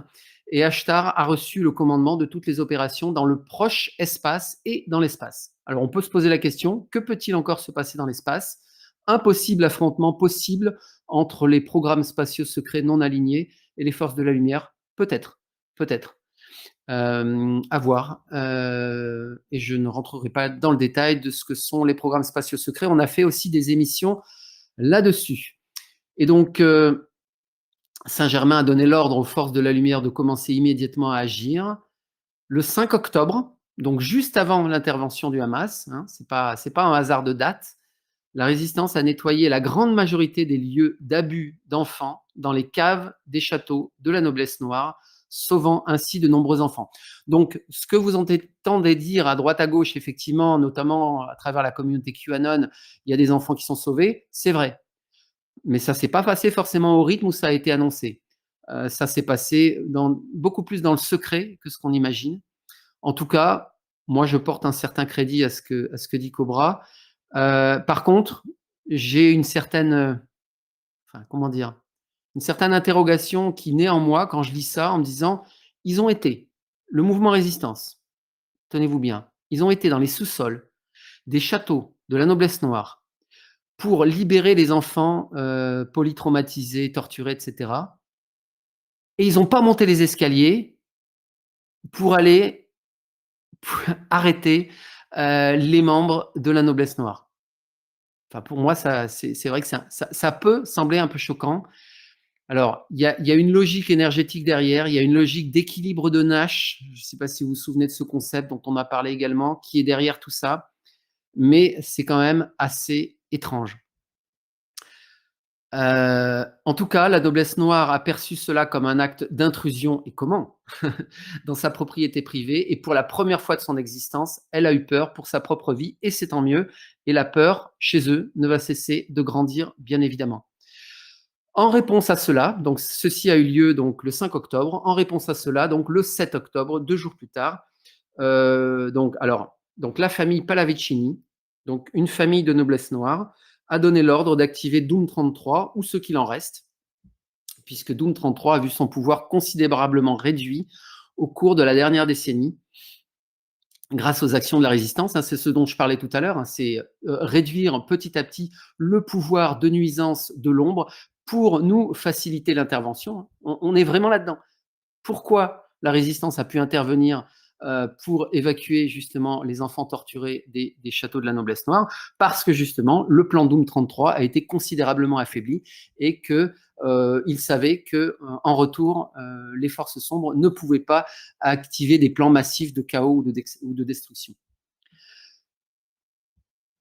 Et Ashtar a reçu le commandement de toutes les opérations dans le proche espace et dans l'espace. Alors on peut se poser la question, que peut-il encore se passer dans l'espace? Un possible affrontement possible entre les programmes spatiaux secrets non alignés et les forces de la lumière? Peut-être, peut-être. À voir. Et je ne rentrerai pas dans le détail de ce que sont les programmes spatiaux secrets. On a fait aussi des émissions là-dessus. Et donc... Saint-Germain a donné l'ordre aux forces de la lumière de commencer immédiatement à agir. Le 5 octobre, donc juste avant l'intervention du Hamas, hein, c'est pas un hasard de date, la résistance a nettoyé la grande majorité des lieux d'abus d'enfants dans les caves des châteaux de la noblesse noire, sauvant ainsi de nombreux enfants. Donc, ce que vous entendez dire à droite à gauche, effectivement, notamment à travers la communauté QAnon, il y a des enfants qui sont sauvés, c'est vrai. Mais ça ne s'est pas passé forcément au rythme où ça a été annoncé. Ça s'est passé beaucoup plus dans le secret que ce qu'on imagine. En tout cas, moi, je porte un certain crédit à ce que dit Cobra. Par contre, j'ai une certaine, comment dire, une certaine interrogation qui naît en moi quand je lis ça en me disant, ils ont été, le mouvement résistance, tenez-vous bien, ils ont été dans les sous-sols des châteaux de la noblesse noire pour libérer les enfants polytraumatisés, torturés, etc. Et ils n'ont pas monté les escaliers pour aller arrêter les membres de la noblesse noire. Enfin, pour moi, c'est vrai que ça peut sembler un peu choquant. Alors, il y a une logique énergétique derrière, il y a une logique d'équilibre de Nash, je ne sais pas si vous vous souvenez de ce concept dont on a parlé également, qui est derrière tout ça, mais c'est quand même assez étrange. En tout cas, la noblesse noire a perçu cela comme un acte d'intrusion, et comment dans sa propriété privée, et pour la première fois de son existence, elle a eu peur pour sa propre vie, et c'est tant mieux, et la peur, chez eux, ne va cesser de grandir, bien évidemment. En réponse à cela, donc ceci a eu lieu donc, le 5 octobre, en réponse à cela, donc le 7 octobre, 2 jours plus tard, donc la famille Pallavicini, donc une famille de noblesse noire, a donné l'ordre d'activer Doom 33 ou ce qu'il en reste, puisque Doom 33 a vu son pouvoir considérablement réduit au cours de la dernière décennie, grâce aux actions de la résistance. C'est ce dont je parlais tout à l'heure, c'est réduire petit à petit le pouvoir de nuisance de l'ombre pour nous faciliter l'intervention. On est vraiment là-dedans. Pourquoi la résistance a pu intervenir pour évacuer justement les enfants torturés des châteaux de la noblesse noire? Parce que justement, le plan Doom 33 a été considérablement affaibli et qu'ils savaient qu'en retour, les forces sombres ne pouvaient pas activer des plans massifs de chaos ou de destruction.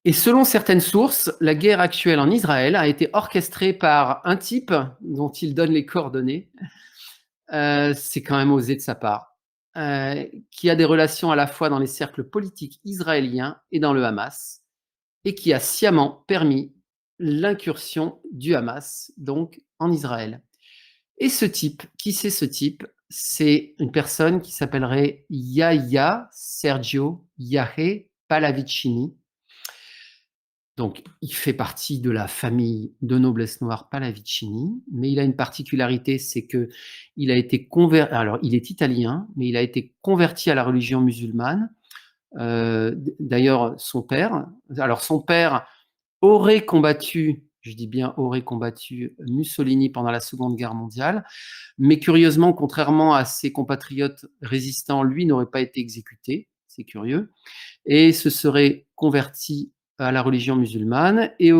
Et selon certaines sources, la guerre actuelle en Israël a été orchestrée par un type dont il donne les coordonnées. C'est quand même osé de sa part, qui a des relations à la fois dans les cercles politiques israéliens et dans le Hamas, et qui a sciemment permis l'incursion du Hamas, donc en Israël. Et ce type, qui c'est ce type? C'est une personne qui s'appellerait Yahya Sergio Yahe Pallavicini. Donc, il fait partie de la famille de noblesse noire Pallavicini, mais il a une particularité, c'est qu'il a été converti, alors il est italien, mais il a été converti à la religion musulmane. D'ailleurs, son père aurait combattu, je dis bien aurait combattu Mussolini pendant la Seconde Guerre mondiale, mais curieusement, contrairement à ses compatriotes résistants, lui n'aurait pas été exécuté, c'est curieux, et se serait converti à la religion musulmane et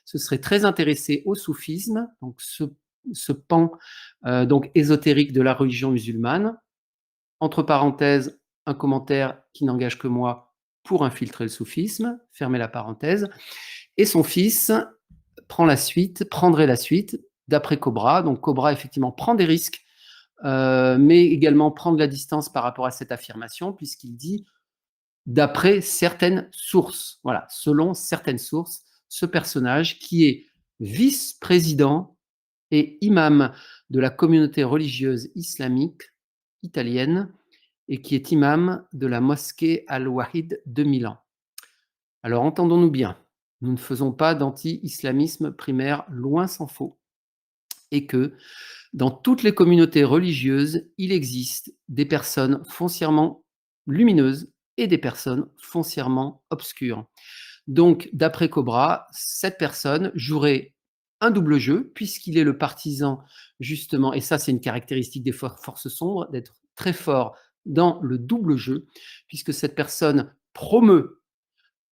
se serait très intéressé au soufisme, donc ce pan donc ésotérique de la religion musulmane. Entre parenthèses, un commentaire qui n'engage que moi pour infiltrer le soufisme, fermez la parenthèse. Et son fils prendrait la suite, d'après Cobra. Donc Cobra, effectivement, prend des risques, mais également prend de la distance par rapport à cette affirmation, puisqu'il dit d'après certaines sources. Voilà, selon certaines sources, ce personnage qui est vice-président et imam de la communauté religieuse islamique italienne et qui est imam de la mosquée Al-Wahid de Milan. Alors entendons-nous bien, nous ne faisons pas d'anti-islamisme primaire, loin s'en faut, et que dans toutes les communautés religieuses, il existe des personnes foncièrement lumineuses et des personnes foncièrement obscures. Donc, d'après Cobra, cette personne jouerait un double jeu, puisqu'il est le partisan, justement, et ça c'est une caractéristique des forces sombres, d'être très fort dans le double jeu, puisque cette personne promeut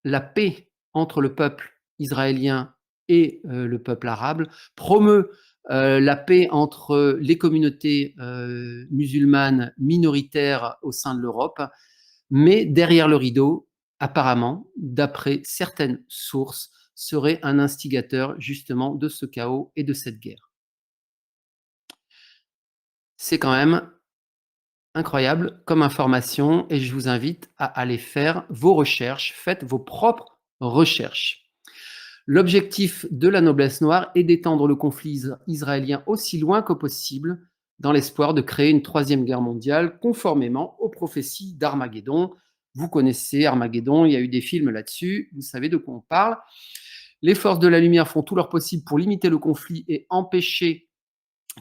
la paix entre le peuple israélien et le peuple arabe, promeut la paix entre les communautés musulmanes minoritaires au sein de l'Europe, mais derrière le rideau, apparemment, d'après certaines sources, serait un instigateur justement de ce chaos et de cette guerre. C'est quand même incroyable comme information et je vous invite à aller faire vos recherches. Faites vos propres recherches. L'objectif de la noblesse noire est d'étendre le conflit israélien aussi loin que possible dans l'espoir de créer une troisième guerre mondiale conformément aux prophéties d'Armageddon. Vous connaissez Armageddon, il y a eu des films là-dessus, vous savez de quoi on parle. Les forces de la lumière font tout leur possible pour limiter le conflit et empêcher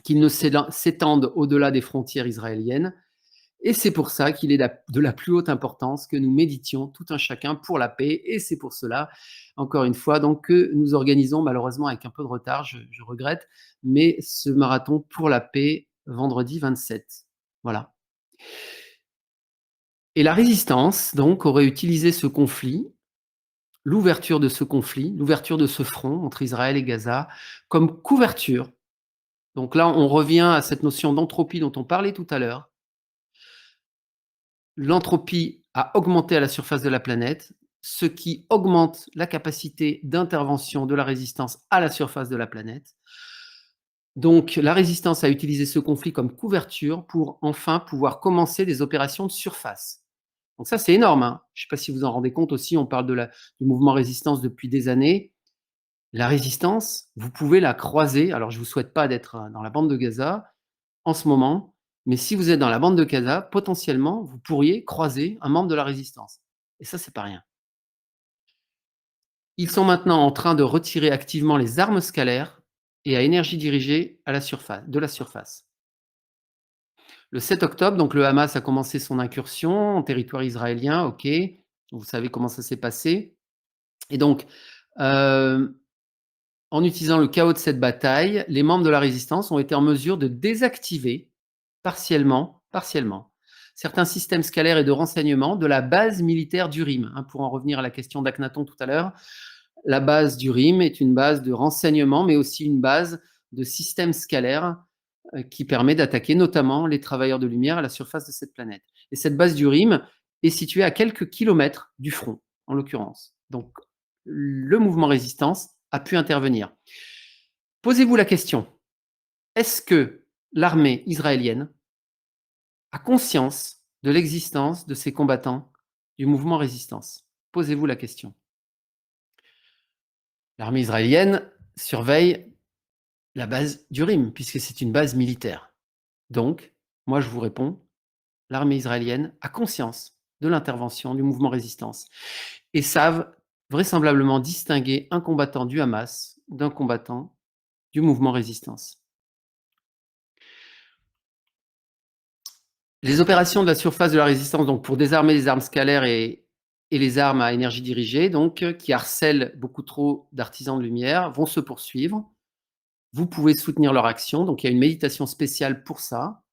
qu'il ne s'étende au-delà des frontières israéliennes. Et c'est pour ça qu'il est de la plus haute importance que nous méditions tout un chacun pour la paix. Et c'est pour cela, encore une fois, donc, que nous organisons, malheureusement avec un peu de retard, je regrette, mais ce marathon pour la paix vendredi 27. Voilà. Et la résistance, donc, aurait utilisé ce conflit, l'ouverture de ce conflit, l'ouverture de ce front entre Israël et Gaza, comme couverture. Donc là, on revient à cette notion d'entropie dont on parlait tout à l'heure. L'entropie a augmenté à la surface de la planète, ce qui augmente la capacité d'intervention de la résistance à la surface de la planète. Donc, la résistance a utilisé ce conflit comme couverture pour enfin pouvoir commencer des opérations de surface. Donc ça, c'est énorme, hein. Je ne sais pas si vous en rendez compte aussi, on parle du mouvement résistance depuis des années. La résistance, vous pouvez la croiser. Alors, je ne vous souhaite pas d'être dans la bande de Gaza en ce moment, mais si vous êtes dans la bande de Gaza, potentiellement, vous pourriez croiser un membre de la résistance. Et ça, c'est pas rien. Ils sont maintenant en train de retirer activement les armes scalaires et à énergie dirigée de la surface. Le 7 octobre, donc le Hamas a commencé son incursion en territoire israélien, ok, vous savez comment ça s'est passé. Et donc, en utilisant le chaos de cette bataille, les membres de la résistance ont été en mesure de désactiver partiellement, certains systèmes scalaires et de renseignement de la base militaire d'Urim. Pour en revenir à la question d'Akhenaton tout à l'heure, la base d'Urim est une base de renseignement, mais aussi une base de systèmes scalaires qui permet d'attaquer notamment les travailleurs de lumière à la surface de cette planète. Et cette base d'Urim est située à quelques kilomètres du front, en l'occurrence. Donc, le mouvement résistance a pu intervenir. Posez-vous la question, est-ce que l'armée israélienne a conscience de l'existence de ces combattants du mouvement résistance? Posez-vous la question. L'armée israélienne surveille la base d'Urim, puisque c'est une base militaire. Donc, moi je vous réponds, l'armée israélienne a conscience de l'intervention du mouvement résistance et savent vraisemblablement distinguer un combattant du Hamas d'un combattant du mouvement résistance. Les opérations de la surface de la résistance, donc pour désarmer les armes scalaires et les armes à énergie dirigée, donc qui harcèlent beaucoup trop d'artisans de lumière, vont se poursuivre. Vous pouvez soutenir leur action, donc il y a une méditation spéciale pour ça.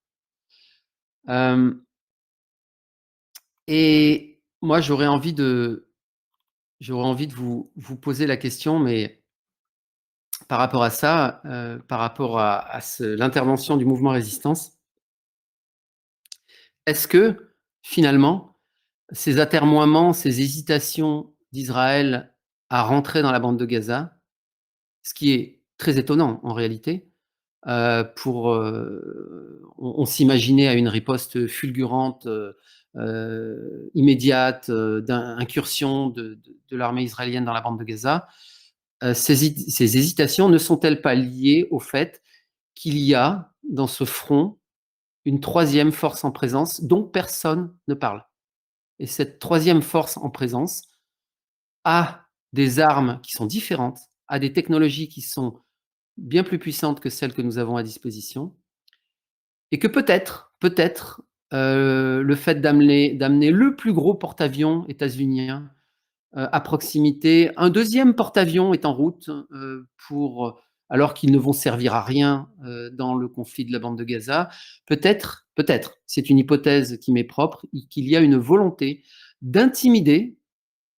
Et moi, j'aurais envie de vous poser la question, mais par rapport à ça, par rapport à l'intervention du mouvement résistance, est-ce que finalement, ces atermoiements, ces hésitations d'Israël à rentrer dans la bande de Gaza, ce qui est très étonnant en réalité, on s'imaginait à une riposte fulgurante, immédiate, d'incursion de l'armée israélienne dans la bande de Gaza. Ces hésitations ne sont-elles pas liées au fait qu'il y a dans ce front une troisième force en présence dont personne ne parle? Et cette troisième force en présence a des armes qui sont différentes, a des technologies qui sont bien plus puissantes que celles que nous avons à disposition, et que peut-être, le fait d'amener le plus gros porte-avions états-unien à proximité, un deuxième porte-avions est en route alors qu'ils ne vont servir à rien dans le conflit de la bande de Gaza. Peut-être, c'est une hypothèse qui m'est propre, qu'il y a une volonté d'intimider,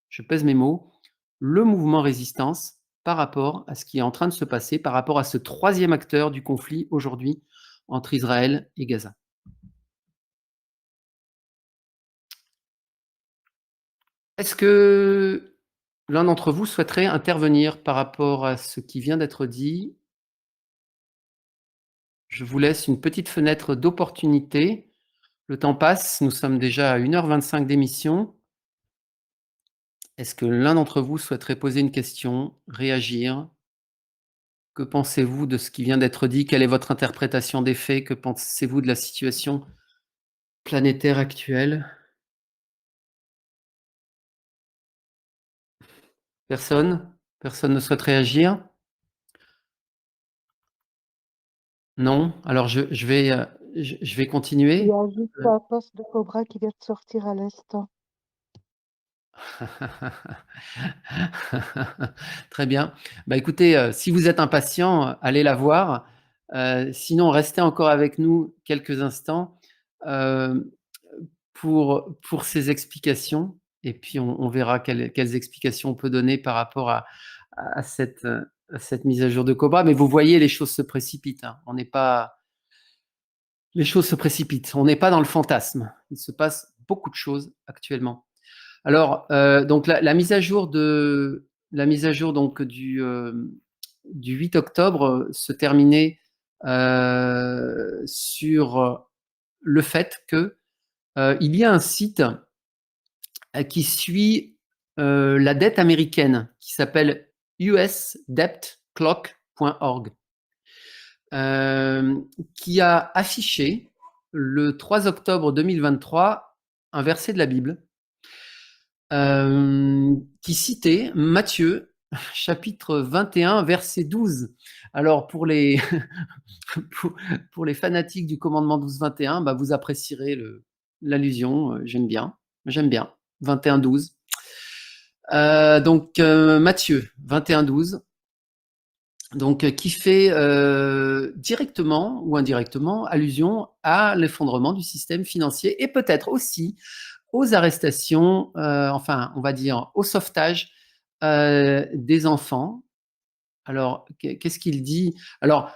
je pèse mes mots, le mouvement résistance par rapport à ce qui est en train de se passer, par rapport à ce troisième acteur du conflit aujourd'hui entre Israël et Gaza. Est-ce que l'un d'entre vous souhaiterait intervenir par rapport à ce qui vient d'être dit? Je vous laisse une petite fenêtre d'opportunité Le temps passe, nous sommes déjà à 1h25 d'émission. Est-ce que l'un d'entre vous souhaiterait poser une question, réagir? Que pensez-vous de ce qui vient d'être dit? Quelle est votre interprétation des faits? Que pensez-vous de la situation planétaire actuelle? Personne? Personne ne souhaite réagir? Non? Alors je vais Il y continuer. a juste un poste de Cobra qui vient de sortir à l'instant. Très bien. Bah, écoutez, si vous êtes impatient, allez la voir. Sinon, restez encore avec nous quelques instants, pour ces explications et puis on verra quelles explications on peut donner par rapport à cette mise à jour de Cobra. Mais vous voyez, les choses se précipitent, hein. Les choses se précipitent. On n'est pas dans le fantasme. Il se passe beaucoup de choses actuellement. Alors, donc la mise à jour donc du 8 octobre se terminait sur le fait que il y a un site qui suit la dette américaine qui s'appelle usdebtclock.org, qui a affiché le 3 octobre 2023 un verset de la Bible qui citait Matthieu, chapitre 21, verset 12. Alors, pour les, pour les fanatiques du commandement 12-21, bah, vous apprécierez l'allusion. J'aime bien. 21-12. Donc, Matthieu 21-12. Donc, qui fait directement ou indirectement allusion à l'effondrement du système financier et peut-être aussi aux arrestations, enfin, on va dire au sauvetage des enfants. Alors, qu'est-ce qu'il dit? Alors,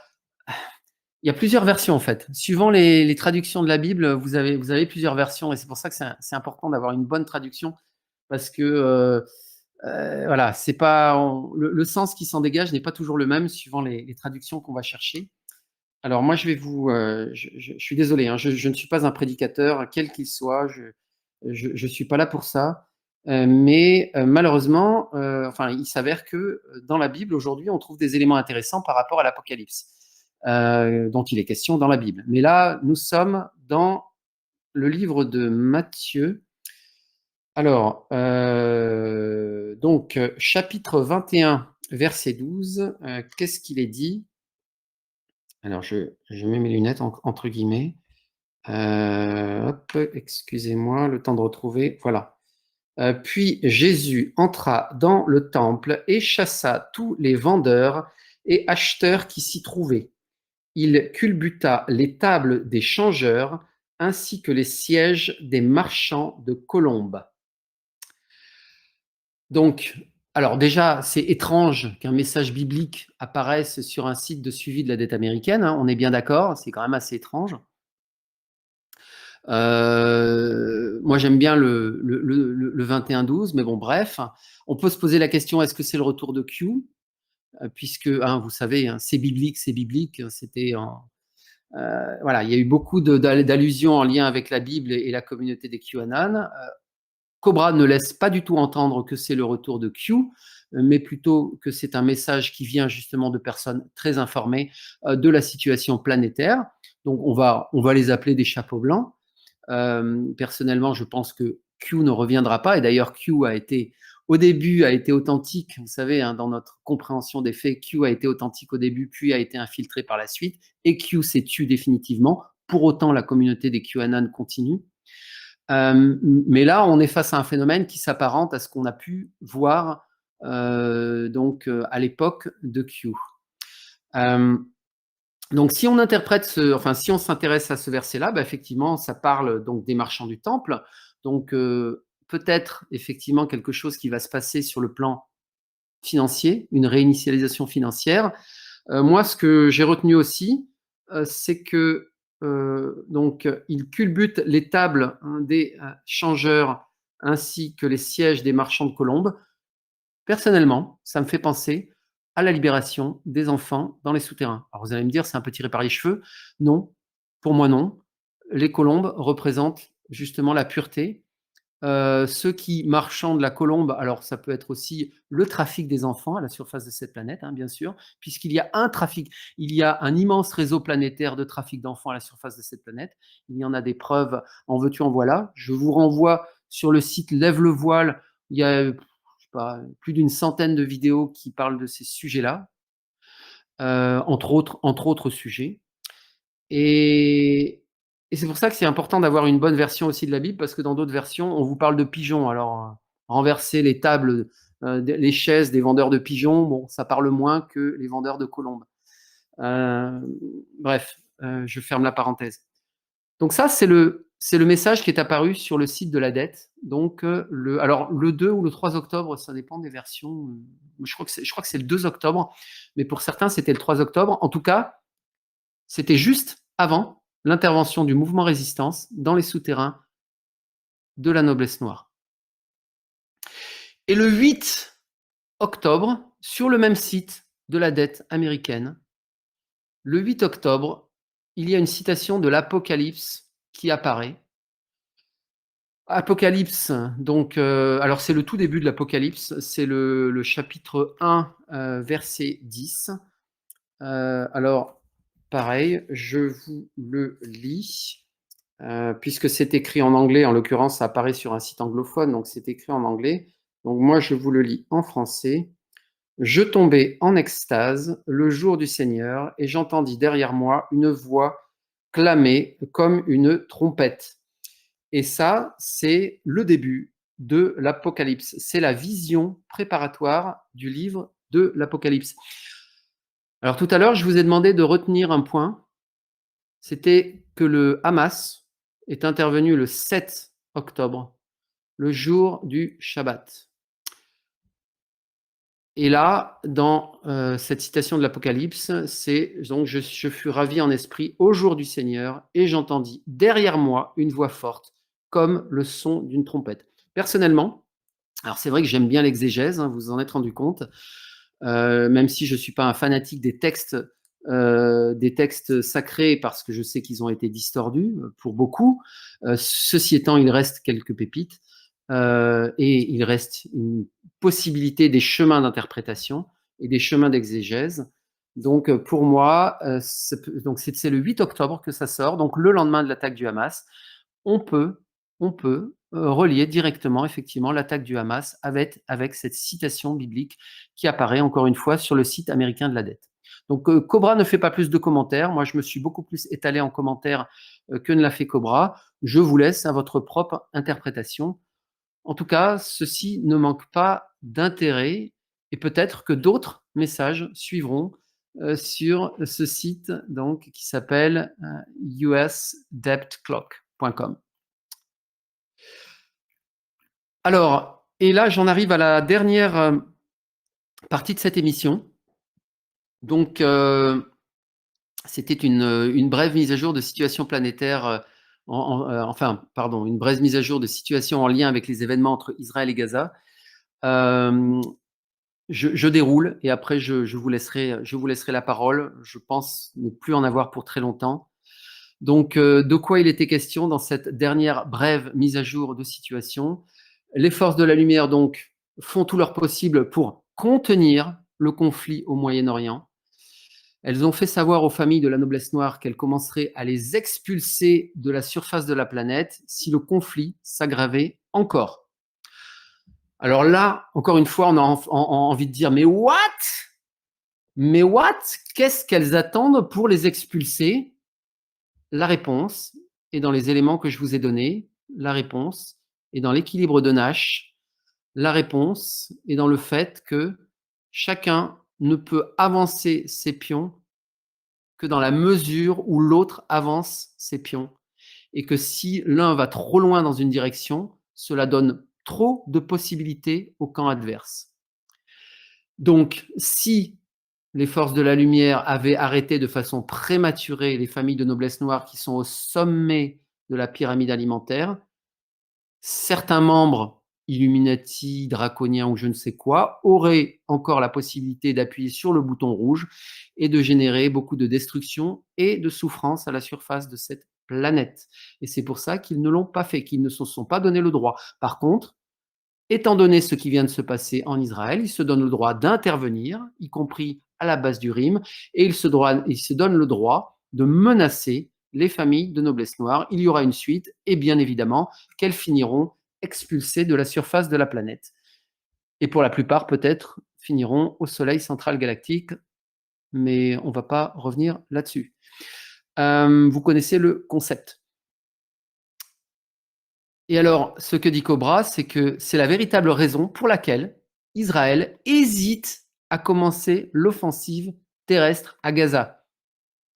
il y a plusieurs versions en fait. Suivant les traductions de la Bible, vous avez plusieurs versions et c'est pour ça que c'est important d'avoir une bonne traduction parce que voilà, c'est pas le sens qui s'en dégage n'est pas toujours le même suivant les traductions qu'on va chercher. Alors moi, je vais vous, je suis désolé, hein, je ne suis pas un prédicateur, quel qu'il soit, je suis pas là pour ça. Mais malheureusement, enfin, il s'avère que dans la Bible aujourd'hui, on trouve des éléments intéressants par rapport à l'Apocalypse, dont il est question dans la Bible. Mais là, nous sommes dans le livre de Matthieu. Alors, donc, chapitre 21, verset 12, qu'est-ce qu'il est dit? Alors, je mets mes lunettes entre guillemets. Hop, excusez-moi, le temps de retrouver. Voilà. Puis Jésus entra dans le temple et chassa tous les vendeurs et acheteurs qui s'y trouvaient. Il culbuta les tables des changeurs ainsi que les sièges des marchands de colombes. Donc, alors déjà, c'est étrange qu'un message biblique apparaisse sur un site de suivi de la dette américaine, hein, on est bien d'accord, c'est quand même assez étrange. Moi, j'aime bien le 21-12, mais bon, bref. On peut se poser la question, est-ce que c'est le retour de Q? Puisque, hein, vous savez, hein, c'est biblique, c'était voilà, il y a eu beaucoup d'allusions en lien avec la Bible et la communauté des QAnon. Cobra ne laisse pas du tout entendre que c'est le retour de Q, mais plutôt que c'est un message qui vient justement de personnes très informées de la situation planétaire. Donc, on va les appeler des chapeaux blancs. Personnellement, je pense que Q ne reviendra pas. Et d'ailleurs, Q au début, a été authentique. Vous savez, hein, dans notre compréhension des faits, Q a été authentique au début, puis a été infiltré par la suite. Et Q s'est tué définitivement. Pour autant, la communauté des QAnon continue. Mais là, on est face à un phénomène qui s'apparente à ce qu'on a pu voir donc à l'époque de Q. Donc, si on interprète si on s'intéresse à ce verset-là, bah, effectivement, ça parle donc des marchands du temple. Donc, peut-être effectivement quelque chose qui va se passer sur le plan financier, une réinitialisation financière. Moi, ce que j'ai retenu aussi, c'est que donc il culbute les tables des changeurs ainsi que les sièges des marchands de colombes. Personnellement, ça me fait penser à la libération des enfants dans les souterrains. Alors vous allez me dire, c'est un peu tiré par les cheveux. Non, pour moi non. les colombes représentent justement la pureté. Ceux qui marchandent la colombe, alors ça peut être aussi le trafic des enfants à la surface de cette planète, hein, bien sûr, puisqu'il y a un trafic, il y a un immense réseau planétaire de trafic d'enfants à la surface de cette planète. Il y en a des preuves, en veux-tu, en voilà. Je vous renvoie sur le site Lève le voile, il y a je sais pas, plus d'une centaine de vidéos qui parlent de ces sujets-là, entre autres sujets. Et c'est pour ça que c'est important d'avoir une bonne version aussi de la Bible, parce que dans d'autres versions, on vous parle de pigeons. Alors, renverser les tables, les chaises des vendeurs de pigeons, bon, ça parle moins que les vendeurs de colombes. Bref, je ferme la parenthèse. Donc ça, c'est le message qui est apparu sur le site de la dette. Donc, le 2 ou le 3 octobre, ça dépend des versions. Je crois que c'est le 2 octobre, mais pour certains, c'était le 3 octobre. En tout cas, c'était juste avant l'intervention du mouvement résistance dans les souterrains de la noblesse noire. Et le 8 octobre, sur le même site de la dette américaine, le 8 octobre, il y a une citation de l'Apocalypse qui apparaît. Apocalypse, donc, alors c'est le tout début de l'Apocalypse, c'est le chapitre 1, verset 10. Alors, pareil, je vous le lis, puisque c'est écrit en anglais, en l'occurrence, ça apparaît sur un site anglophone, donc c'est écrit en anglais. Donc moi, je vous le lis en français. Je tombais en extase le jour du Seigneur, et j'entendis derrière moi une voix clamer comme une trompette. Et ça, c'est le début de l'Apocalypse. C'est la vision préparatoire du livre de l'Apocalypse. Alors tout à l'heure, je vous ai demandé de retenir un point, c'était que le Hamas est intervenu le 7 octobre, le jour du Shabbat. Et là, dans cette citation de l'Apocalypse, c'est donc je fus ravi en esprit au jour du Seigneur, et j'entendis derrière moi une voix forte, comme le son d'une trompette. Personnellement, alors c'est vrai que j'aime bien l'exégèse, hein, vous vous en êtes rendu compte, même si je ne suis pas un fanatique des textes sacrés, parce que je sais qu'ils ont été distordus pour beaucoup. Ceci étant, il reste quelques pépites, et il reste une possibilité des chemins d'interprétation et des chemins d'exégèse. Donc pour moi, c'est le 8 octobre que ça sort, donc le lendemain de l'attaque du Hamas. On peut relier directement effectivement l'attaque du Hamas avec cette citation biblique qui apparaît encore une fois sur le site américain de la dette. Donc Cobra ne fait pas plus de commentaires. Moi, je me suis beaucoup plus étalé en commentaires que ne l'a fait Cobra. Je vous laisse à votre propre interprétation. En tout cas, ceci ne manque pas d'intérêt, et peut-être que d'autres messages suivront sur ce site donc, qui s'appelle usdebtclock.com. Alors, et là, j'en arrive à la dernière partie de cette émission. Donc, c'était une brève mise à jour de situation planétaire, une brève mise à jour de situation en lien avec les événements entre Israël et Gaza. Je déroule, et après je vous laisserai la parole. Je pense ne plus en avoir pour très longtemps. Donc, de quoi il était question dans cette dernière brève mise à jour de situation? Les forces de la lumière donc font tout leur possible pour contenir le conflit au Moyen-Orient. Elles ont fait savoir aux familles de la noblesse noire qu'elles commenceraient à les expulser de la surface de la planète si le conflit s'aggravait encore. Alors là, encore une fois, on a envie de dire, mais what? Qu'est-ce qu'elles attendent pour les expulser? La réponse est dans les éléments que je vous ai donnés. La réponse est dans l'équilibre de Nash. La réponse est dans le fait que chacun ne peut avancer ses pions que dans la mesure où l'autre avance ses pions. Et que si l'un va trop loin dans une direction, cela donne trop de possibilités au camp adverse. Donc, si les forces de la lumière avaient arrêté de façon prématurée les familles de noblesse noire qui sont au sommet de la pyramide alimentaire, certains membres Illuminati, draconiens ou je ne sais quoi, auraient encore la possibilité d'appuyer sur le bouton rouge et de générer beaucoup de destruction et de souffrance à la surface de cette planète. Et c'est pour ça qu'ils ne l'ont pas fait, qu'ils ne se sont pas donné le droit. Par contre, étant donné ce qui vient de se passer en Israël, ils se donnent le droit d'intervenir, y compris à la base du Rhin, et ils se donnent le droit de menacer les familles de noblesse noire. Il y aura une suite, et bien évidemment qu'elles finiront expulsées de la surface de la planète. Et pour la plupart, peut-être, finiront au Soleil central galactique, mais on ne va pas revenir là-dessus. Vous connaissez le concept. Et alors, ce que dit Cobra, c'est que c'est la véritable raison pour laquelle Israël hésite à commencer l'offensive terrestre à Gaza.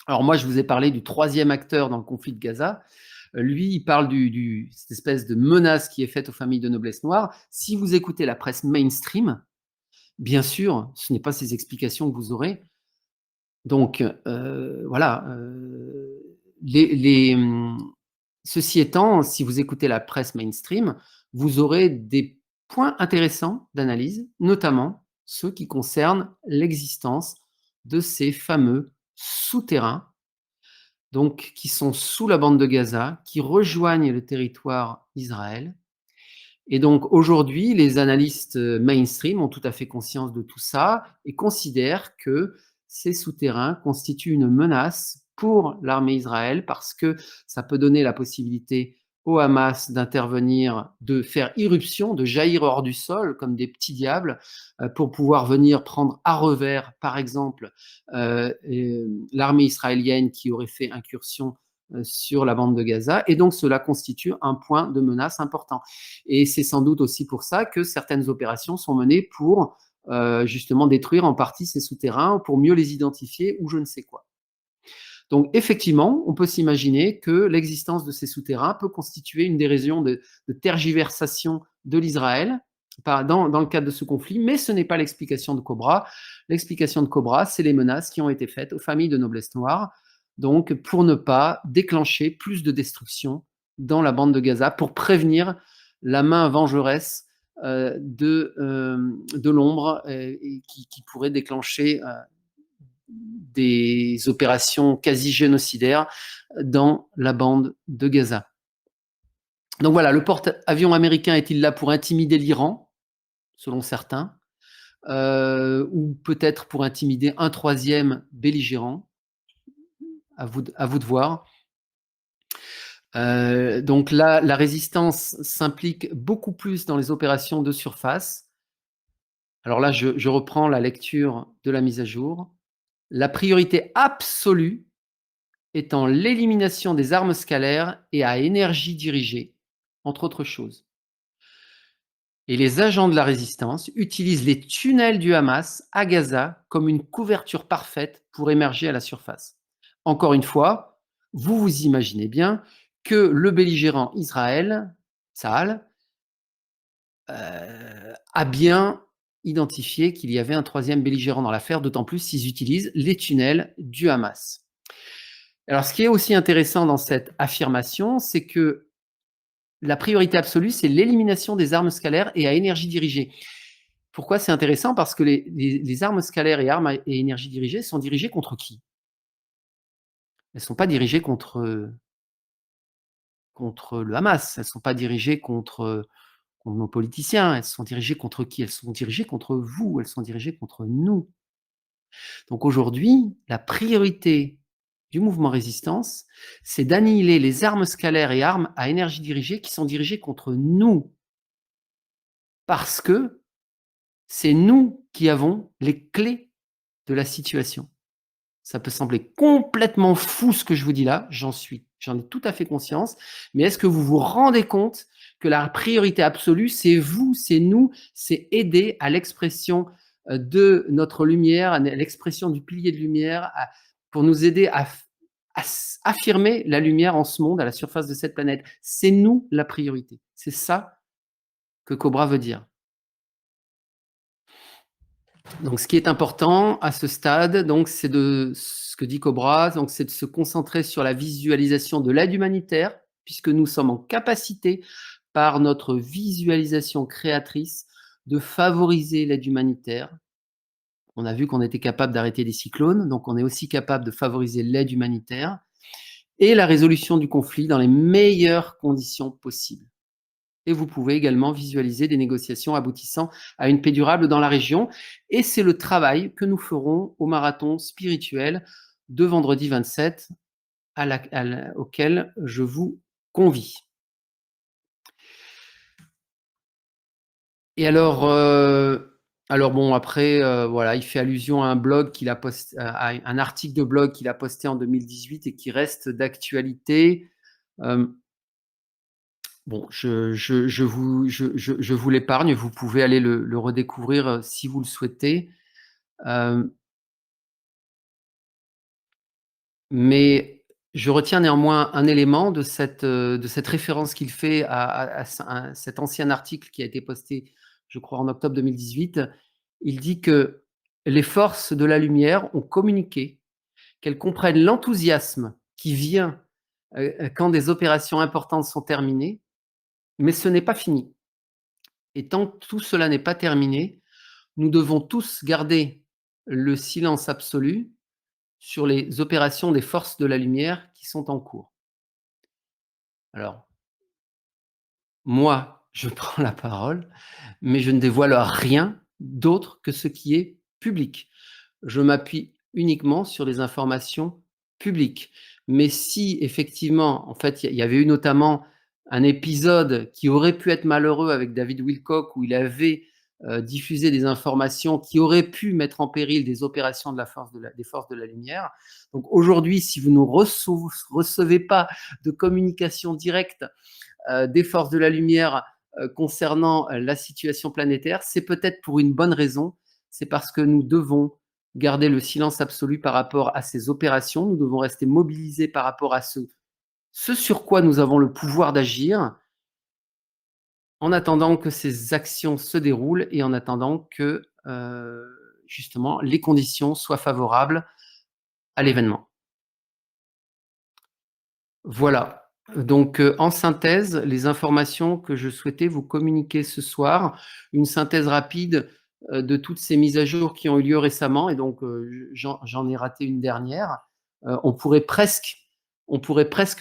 Alors moi, je vous ai parlé du troisième acteur dans le conflit de Gaza. Lui, il parle cette espèce de menace qui est faite aux familles de noblesse noire. Si vous écoutez la presse mainstream, bien sûr, ce n'est pas ces explications que vous aurez. Donc, voilà. Ceci étant, si vous écoutez la presse mainstream, vous aurez des points intéressants d'analyse, notamment ceux qui concernent l'existence de ces fameux souterrains, donc qui sont sous la bande de Gaza, qui rejoignent le territoire d'Israël. Et donc aujourd'hui, les analystes mainstream ont tout à fait conscience de tout ça et considèrent que ces souterrains constituent une menace pour l'armée Israël parce que ça peut donner la possibilité au Hamas d'intervenir, de faire irruption, de jaillir hors du sol comme des petits diables pour pouvoir venir prendre à revers, par exemple, l'armée israélienne qui aurait fait incursion sur la bande de Gaza, et donc cela constitue un point de menace important. Et c'est sans doute aussi pour ça que certaines opérations sont menées pour justement détruire en partie ces souterrains, pour mieux les identifier ou je ne sais quoi. Donc effectivement, on peut s'imaginer que l'existence de ces souterrains peut constituer une des raisons de tergiversation de l'Israël dans le cadre de ce conflit, mais ce n'est pas l'explication de Cobra. L'explication de Cobra, c'est les menaces qui ont été faites aux familles de noblesse noire, donc pour ne pas déclencher plus de destruction dans la bande de Gaza, pour prévenir la main vengeresse de l'ombre qui pourrait déclencher des opérations quasi génocidaires dans la bande de Gaza. Donc voilà, le porte-avions américain est-il là pour intimider l'Iran, selon certains, ou peut-être pour intimider un troisième belligérant? À vous de voir. Donc là, la résistance s'implique beaucoup plus dans les opérations de surface. Alors là, je reprends la lecture de la mise à jour. La priorité absolue étant l'élimination des armes scalaires et à énergie dirigée, entre autres choses. Et les agents de la résistance utilisent les tunnels du Hamas à Gaza comme une couverture parfaite pour émerger à la surface. Encore une fois, vous vous imaginez bien que le belligérant Israël, Tsahal, a bien identifié qu'il y avait un troisième belligérant dans l'affaire, d'autant plus s'ils utilisent les tunnels du Hamas. Alors, ce qui est aussi intéressant dans cette affirmation, c'est que la priorité absolue, c'est l'élimination des armes scalaires et à énergie dirigée. Pourquoi c'est intéressant? Parce que les armes scalaires et armes et énergie dirigée sont dirigées contre qui? Elles ne sont pas dirigées contre le Hamas, elles ne sont pas dirigées contre nos politiciens, elles sont dirigées contre qui? Elles sont dirigées contre vous, elles sont dirigées contre nous. Donc aujourd'hui, la priorité du mouvement résistance, c'est d'annihiler les armes scalaires et armes à énergie dirigée qui sont dirigées contre nous. Parce que c'est nous qui avons les clés de la situation. Ça peut sembler complètement fou ce que je vous dis là, j'en ai tout à fait conscience, mais est-ce que vous vous rendez compte que la priorité absolue, c'est vous, c'est nous, c'est aider à l'expression de notre lumière, à l'expression du pilier de lumière, pour nous aider à affirmer la lumière en ce monde, à la surface de cette planète. C'est nous la priorité. C'est ça que Cobra veut dire. Donc, ce qui est important à ce stade, donc, c'est de ce que dit Cobra, donc, c'est de se concentrer sur la visualisation de l'aide humanitaire, puisque nous sommes en capacité, par notre visualisation créatrice, de favoriser l'aide humanitaire. On a vu qu'on était capable d'arrêter des cyclones, donc on est aussi capable de favoriser l'aide humanitaire. et la résolution du conflit dans les meilleures conditions possibles. Et vous pouvez également visualiser des négociations aboutissant à une paix durable dans la région. Et c'est le travail que nous ferons au marathon spirituel de vendredi 27, auquel je vous convie. Et alors bon, après, voilà, il fait allusion à un blog qu'il a posté, à un article de blog qu'il a posté en 2018 et qui reste d'actualité. Bon, je vous l'épargne, vous pouvez aller le redécouvrir si vous le souhaitez. Mais je retiens néanmoins un élément de cette référence qu'il fait à cet ancien article qui a été posté, je crois, en octobre 2018. Il dit que les forces de la lumière ont communiqué, qu'elles comprennent l'enthousiasme qui vient quand des opérations importantes sont terminées, mais ce n'est pas fini. Et tant que tout cela n'est pas terminé, nous devons tous garder le silence absolu sur les opérations des forces de la lumière qui sont en cours. Alors, moi, je prends la parole, mais je ne dévoile rien d'autre que ce qui est public. Je m'appuie uniquement sur les informations publiques. Mais si effectivement, en fait, il y avait eu notamment un épisode qui aurait pu être malheureux avec David Wilcock, où il avait diffusé des informations qui auraient pu mettre en péril des opérations des forces de la lumière. Donc aujourd'hui, si vous ne recevez pas de communication directe des forces de la lumière concernant la situation planétaire, c'est peut-être pour une bonne raison, c'est parce que nous devons garder le silence absolu par rapport à ces opérations, nous devons rester mobilisés par rapport à ce sur quoi nous avons le pouvoir d'agir, en attendant que ces actions se déroulent et en attendant que justement les conditions soient favorables à l'événement. Voilà. Donc, en synthèse, les informations que je souhaitais vous communiquer ce soir, une synthèse rapide de toutes ces mises à jour qui ont eu lieu récemment, et donc j'en ai raté une dernière. On pourrait presque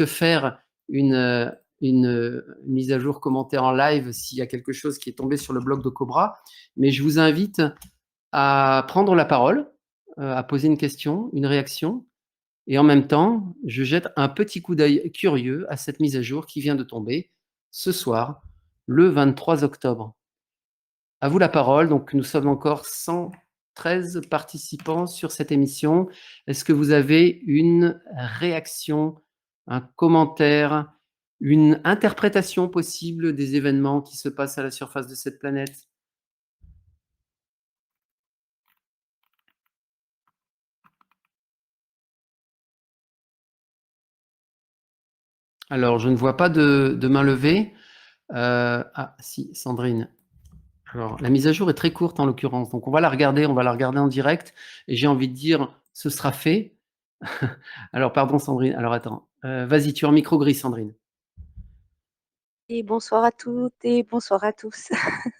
faire une mise à jour commentée en live s'il y a quelque chose qui est tombé sur le blog de Cobra, mais je vous invite à prendre la parole, à poser une question, une réaction. Et en même temps, je jette un petit coup d'œil curieux à cette mise à jour qui vient de tomber ce soir, le 23 octobre. À vous la parole. Donc, nous sommes encore 113 participants sur cette émission. Est-ce que vous avez une réaction, un commentaire, une interprétation possible des événements qui se passent à la surface de cette planète ? Alors, je ne vois pas de main levée. Ah, si, Sandrine. Alors, la mise à jour est très courte en l'occurrence, donc on va la regarder en direct, et j'ai envie de dire, ce sera fait. Alors, pardon Sandrine, alors attends, vas-y, tu es en micro gris Sandrine. Et bonsoir à toutes et bonsoir à tous.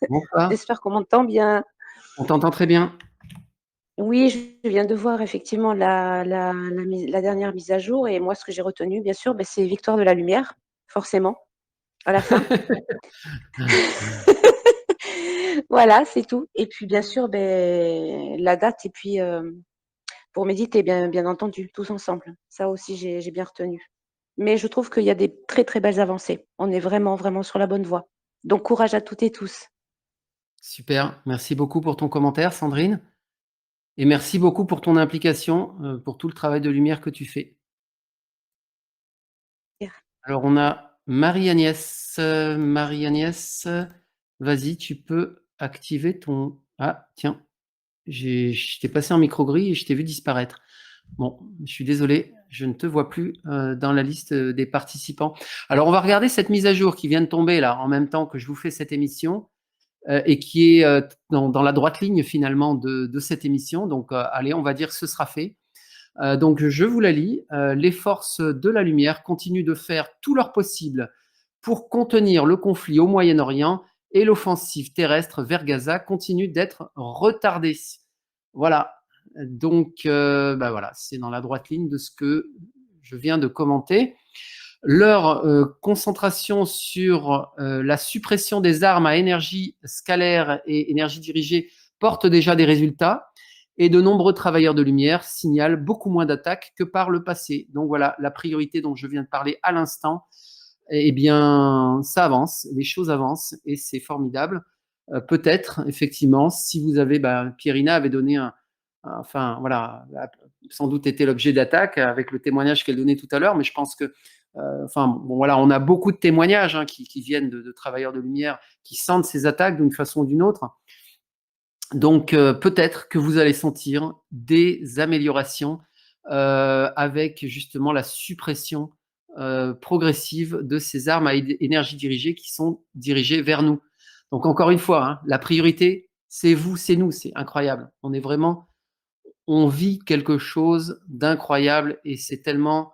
Bonsoir. J'espère qu'on m'entend bien. On t'entend très bien. Oui, je viens de voir effectivement la dernière mise à jour, et moi, ce que j'ai retenu, bien sûr, c'est Victoire de la Lumière, forcément, à la fin. Voilà, c'est tout. Et puis, bien sûr, la date, et puis pour méditer, bien entendu, tous ensemble. Ça aussi, j'ai bien retenu. Mais je trouve qu'il y a des très, très belles avancées. On est vraiment, vraiment sur la bonne voie. Donc, courage à toutes et tous. Super, merci beaucoup pour ton commentaire Sandrine. Et merci beaucoup pour ton implication, pour tout le travail de lumière que tu fais. Alors, on a Marie-Agnès. Marie-Agnès, vas-y, tu peux activer ton... Ah, tiens, je t'ai passé en micro gris et je t'ai vu disparaître. Bon, je suis désolé, je ne te vois plus dans la liste des participants. Alors, on va regarder cette mise à jour qui vient de tomber là, en même temps que je vous fais cette émission, et qui est dans la droite ligne finalement de cette émission. Donc, allez, on va dire ce sera fait. Donc, je vous la lis. Les forces de la lumière continuent de faire tout leur possible pour contenir le conflit au Moyen-Orient, et l'offensive terrestre vers Gaza continue d'être retardée. Voilà. Donc, voilà, c'est dans la droite ligne de ce que je viens de commenter. Leur concentration sur la suppression des armes à énergie scalaire et énergie dirigée porte déjà des résultats. Et de nombreux travailleurs de lumière signalent beaucoup moins d'attaques que par le passé. Donc voilà, la priorité dont je viens de parler à l'instant, eh bien, ça avance, les choses avancent et c'est formidable. Peut-être, effectivement, si vous avez, Pierina avait donné enfin, voilà, sans doute été l'objet d'attaques avec le témoignage qu'elle donnait tout à l'heure, mais je pense que, enfin, bon, voilà, on a beaucoup de témoignages qui viennent de travailleurs de lumière qui sentent ces attaques d'une façon ou d'une autre. Donc, peut-être que vous allez sentir des améliorations avec justement la suppression progressive de ces armes à énergie dirigée qui sont dirigées vers nous. Donc, encore une fois, hein, la priorité, c'est vous, c'est nous, c'est incroyable. On est vraiment, on vit quelque chose d'incroyable et c'est tellement,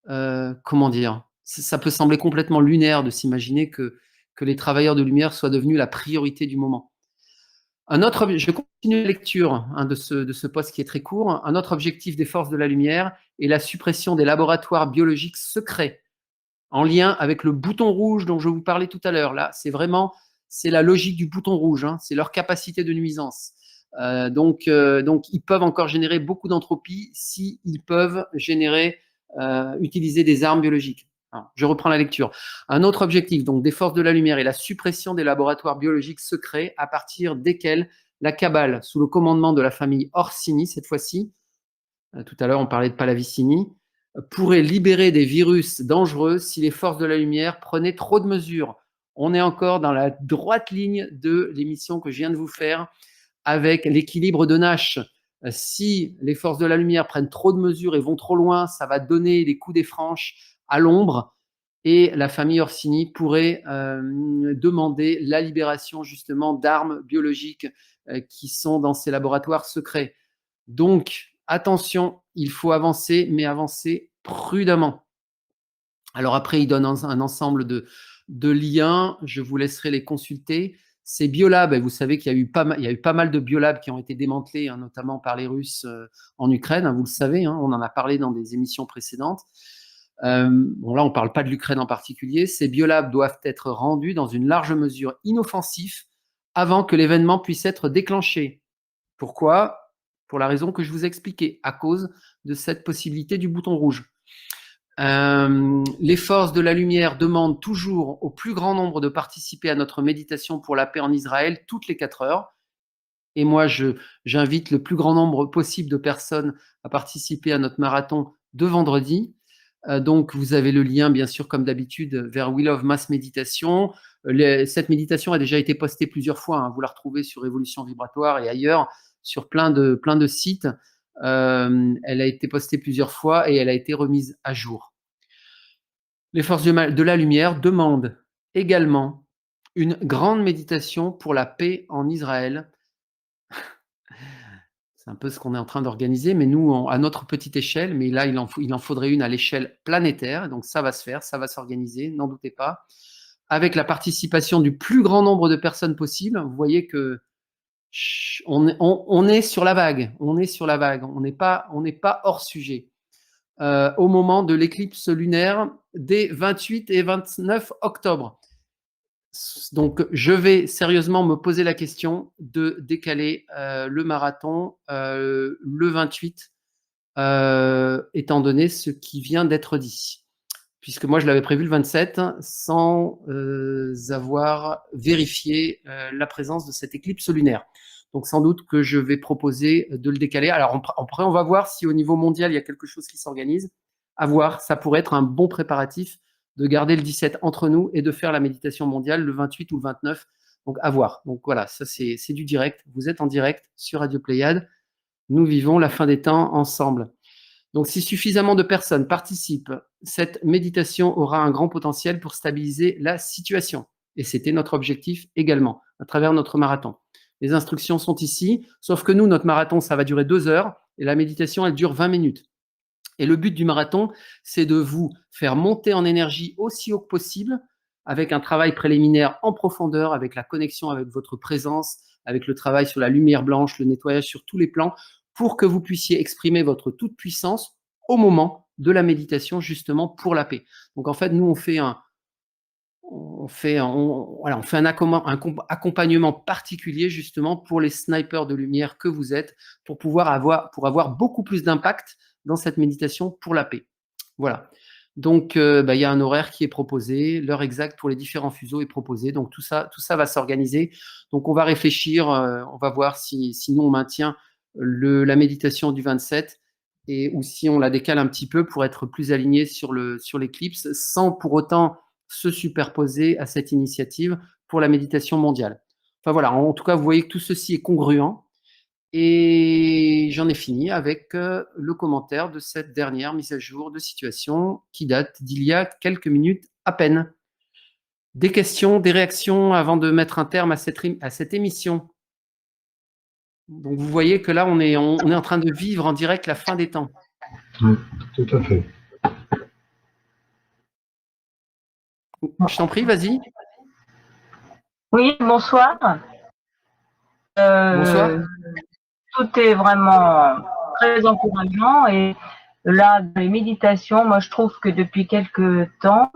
comment dire, ça peut sembler complètement lunaire de s'imaginer que les travailleurs de lumière soient devenus la priorité du moment. Je continue la lecture de ce post qui est très court. Un autre objectif des forces de la lumière est la suppression des laboratoires biologiques secrets en lien avec le bouton rouge dont je vous parlais tout à l'heure. Là, c'est la logique du bouton rouge, hein, c'est leur capacité de nuisance. Donc, ils peuvent encore générer beaucoup d'entropie s'ils peuvent utiliser des armes biologiques. Alors, je reprends la lecture. Un autre objectif donc, des forces de la lumière est la suppression des laboratoires biologiques secrets à partir desquels la cabale, sous le commandement de la famille Orsini, cette fois-ci, tout à l'heure on parlait de Pallavicini, pourrait libérer des virus dangereux si les forces de la lumière prenaient trop de mesures. On est encore dans la droite ligne de l'émission que je viens de vous faire avec l'équilibre de Nash. Si les forces de la lumière prennent trop de mesures et vont trop loin, ça va donner des coups des franches à l'ombre et la famille Orsini pourrait demander la libération justement d'armes biologiques qui sont dans ces laboratoires secrets. Donc, attention, il faut avancer, mais avancer prudemment. Alors après, il donne un ensemble de liens, je vous laisserai les consulter. Ces biolabs, vous savez qu'il y a eu pas mal de biolabs qui ont été démantelés, hein, notamment par les Russes en Ukraine, hein, vous le savez, hein, on en a parlé dans des émissions précédentes. Bon, là, on ne parle pas de l'Ukraine en particulier. Ces biolabs doivent être rendus dans une large mesure inoffensifs avant que l'événement puisse être déclenché. Pourquoi? Pour la raison que je vous ai expliquée, à cause de cette possibilité du bouton rouge. Les forces de la lumière demandent toujours au plus grand nombre de participer à notre méditation pour la paix en Israël toutes les 4 heures. Et moi, j'invite le plus grand nombre possible de personnes à participer à notre marathon de vendredi. Donc, vous avez le lien, bien sûr, comme d'habitude, vers We Love Mass Méditation. Cette méditation a déjà été postée plusieurs fois. Hein. Vous la retrouvez sur Évolution Vibratoire et ailleurs, sur plein de sites. Elle a été postée plusieurs fois et elle a été remise à jour. Les forces de la lumière demandent également une grande méditation pour la paix en Israël. C'est un peu ce qu'on est en train d'organiser, mais nous, à notre petite échelle, mais là, il en faudrait une à l'échelle planétaire. Donc, ça va se faire, ça va s'organiser, n'en doutez pas. Avec la participation du plus grand nombre de personnes possible. Vous voyez que on est sur la vague. On est sur la vague. On n'est pas hors sujet. Au moment de l'éclipse lunaire des 28 et 29 octobre. Donc, je vais sérieusement me poser la question de décaler le marathon le 28, étant donné ce qui vient d'être dit. Puisque moi, je l'avais prévu le 27, sans avoir vérifié la présence de cette éclipse lunaire. Donc, sans doute que je vais proposer de le décaler. Alors, après, on va voir si au niveau mondial, il y a quelque chose qui s'organise. À voir, ça pourrait être un bon préparatif de garder le 17 entre nous et de faire la méditation mondiale le 28 ou le 29. Donc, à voir. Donc, voilà, ça, c'est du direct. Vous êtes en direct sur Radio Pléiade. Nous vivons la fin des temps ensemble. Donc, si suffisamment de personnes participent, cette méditation aura un grand potentiel pour stabiliser la situation. Et c'était notre objectif également, à travers notre marathon. Les instructions sont ici, sauf que nous, notre marathon, ça va durer 2 heures, et la méditation, elle dure 20 minutes. Et le but du marathon, c'est de vous faire monter en énergie aussi haut que possible, avec un travail préliminaire en profondeur, avec la connexion avec votre présence, avec le travail sur la lumière blanche, le nettoyage sur tous les plans, pour que vous puissiez exprimer votre toute puissance au moment de la méditation justement pour la paix. Donc en fait, nous, on fait un accompagnement particulier justement pour les snipers de lumière que vous êtes, pour avoir beaucoup plus d'impact dans cette méditation pour la paix. Voilà. Donc, il y a un horaire qui est proposé, l'heure exacte pour les différents fuseaux est proposée. Donc, tout ça va s'organiser. Donc, on va réfléchir, on va voir si nous, on maintient la méditation du 27 ou si on la décale un petit peu pour être plus aligné sur l'éclipse, sans pour autant se superposer à cette initiative pour la méditation mondiale. Enfin voilà, en tout cas, vous voyez que tout ceci est congruent. Et j'en ai fini avec le commentaire de cette dernière mise à jour de situation qui date d'il y a quelques minutes à peine. Des questions, des réactions avant de mettre un terme à cette émission. Donc vous voyez que là, on est en train de vivre en direct la fin des temps. Oui, tout à fait. Je t'en prie, vas-y. Oui, bonsoir. Bonsoir. Tout est vraiment très encourageant et là, dans les méditations, moi je trouve que depuis quelques temps,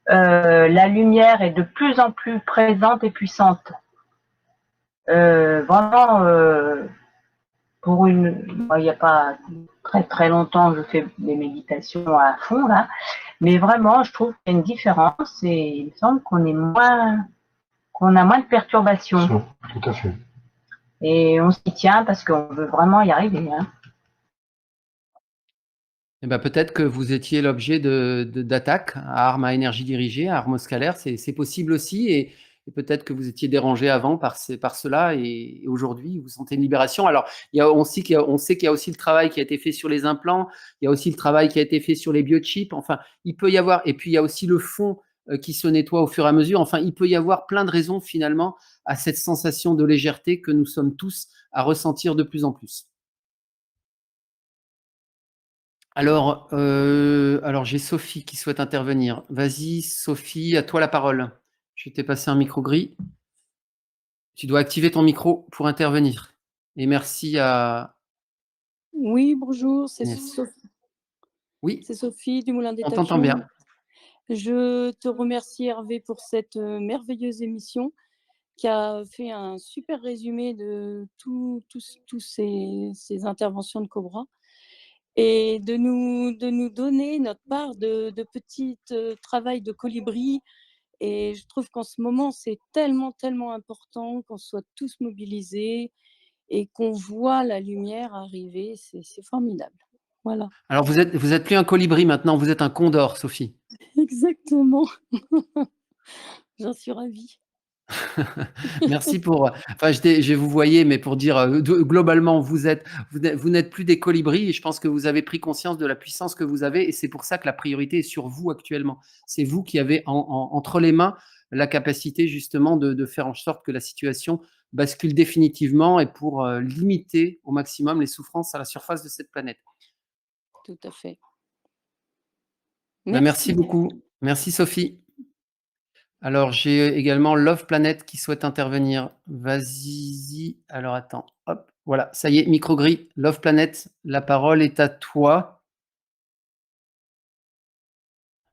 la lumière est de plus en plus présente et puissante. Vraiment, il n'y a pas très très longtemps, je fais des méditations à fond là, mais vraiment, je trouve qu'il y a une différence et il me semble qu'on a moins de perturbations. Tout à fait. Et on s'y tient parce qu'on veut vraiment y arriver. Hein. Eh ben, peut-être que vous étiez l'objet d'attaques à armes à énergie dirigée, à armes scalaires, c'est possible aussi, et peut-être que vous étiez dérangé avant par cela, et aujourd'hui vous sentez une libération. Alors, on sait qu'il y a aussi le travail qui a été fait sur les implants, il y a aussi le travail qui a été fait sur les biochips, enfin, il peut y avoir, et puis il y a aussi le fond qui se nettoie au fur et à mesure, enfin, il peut y avoir plein de raisons finalement à cette sensation de légèreté que nous sommes tous à ressentir de plus en plus. Alors j'ai Sophie qui souhaite intervenir. Vas-y, Sophie, à toi la parole. Je t'ai passé un micro gris. Tu dois activer ton micro pour intervenir. Et merci à Oui, bonjour, c'est Agnès. Sophie. Oui, C'est Sophie du Moulin des on t'entend Tactions. bien. Je te remercie, Hervé, pour cette merveilleuse émission qui a fait un super résumé de tous ces interventions de Cobra et de nous donner notre part de petit travail de colibri. Et je trouve qu'en ce moment, c'est tellement, tellement important qu'on soit tous mobilisés et qu'on voit la lumière arriver. C'est formidable. Voilà. Alors vous êtes plus un colibri maintenant, vous êtes un condor, Sophie. Exactement. J'en suis ravie. Merci pour. Enfin, je vous voyais, mais pour dire globalement, vous n'êtes plus des colibris, et je pense que vous avez pris conscience de la puissance que vous avez, et c'est pour ça que la priorité est sur vous actuellement. C'est vous qui avez entre les mains la capacité justement de faire en sorte que la situation bascule définitivement, et pour limiter au maximum les souffrances à la surface de cette planète. Tout à fait. Merci beaucoup. Merci Sophie. Alors, j'ai également Love Planet qui souhaite intervenir. Vas-y. Alors, attends. Hop. Voilà. Ça y est, micro gris. Love Planet, la parole est à toi.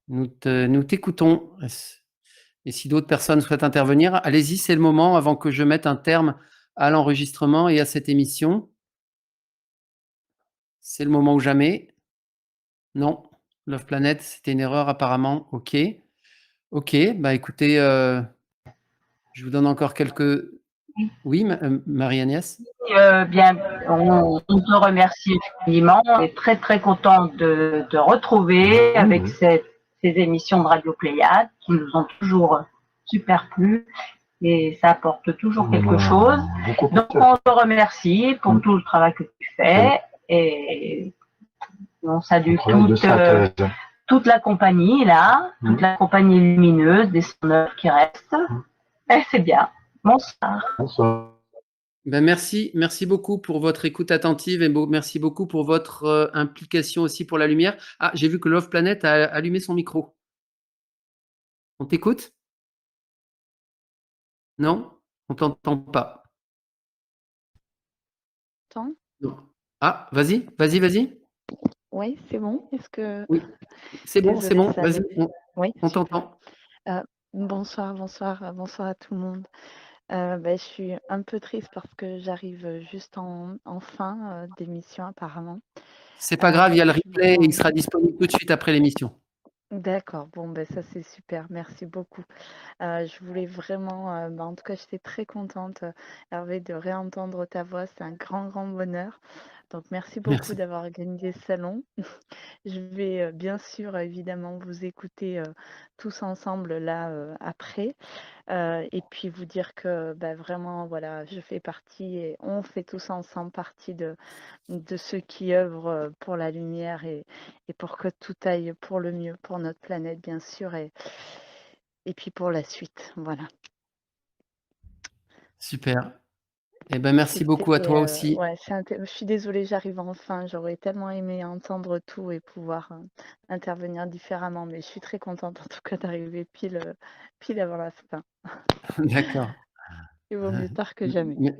Nous t'écoutons. Et si d'autres personnes souhaitent intervenir, allez-y, c'est le moment avant que je mette un terme à l'enregistrement et à cette émission. C'est le moment ou jamais. Non. Love Planet, c'était une erreur apparemment. OK. OK. Bah écoutez, je vous donne encore quelques. Oui, Marie-Agnès. Bien, on te remercie infiniment. On est très très content de te retrouver avec ces émissions de Radio Pléiade qui nous ont toujours super plu et ça apporte toujours quelque chose. Donc on te remercie pour tout le travail que tu fais et on salue toute la compagnie là, toute la compagnie lumineuse des 109 qui restent. Et c'est bien. Bonsoir. Bonsoir. Ben merci beaucoup pour votre écoute attentive et merci beaucoup pour votre implication aussi pour la lumière. Ah, j'ai vu que Love Planet a allumé son micro. On t'écoute? Non? On t'entend pas. Attends. Non. Ah, vas-y. Oui, c'est bon? Est-ce que Oui, c'est bon, désolée, ça vas-y, allait oui, on super. t'entend. Bonsoir, bonsoir, bonsoir à tout le monde. Je suis un peu triste parce que j'arrive, juste en fin, d'émission apparemment. C'est pas grave, il y a le Je replay, voulais il sera disponible tout de suite après l'émission. d'accord, bon, ça c'est super, merci beaucoup. Je voulais vraiment, en tout cas, j'étais très contente, Hervé, de réentendre ta voix. C'est un grand, grand bonheur. Donc merci beaucoup Merci. d'avoir organisé ce salon. Je vais, bien sûr, évidemment, vous écouter, tous ensemble là, après. Et puis vous dire que, vraiment, voilà, je fais partie et on fait tous ensemble partie de ceux qui œuvrent, pour la lumière et pour que tout aille pour le mieux, pour notre planète, bien sûr et puis pour la suite, voilà. Super. Eh ben, merci C'était, beaucoup à toi aussi. ouais, je suis désolée, j'arrive enfin. J'aurais tellement aimé entendre tout et pouvoir, intervenir différemment, mais je suis très contente en tout cas d'arriver pile avant la fin. D'accord. Il vaut mieux tard que jamais. Me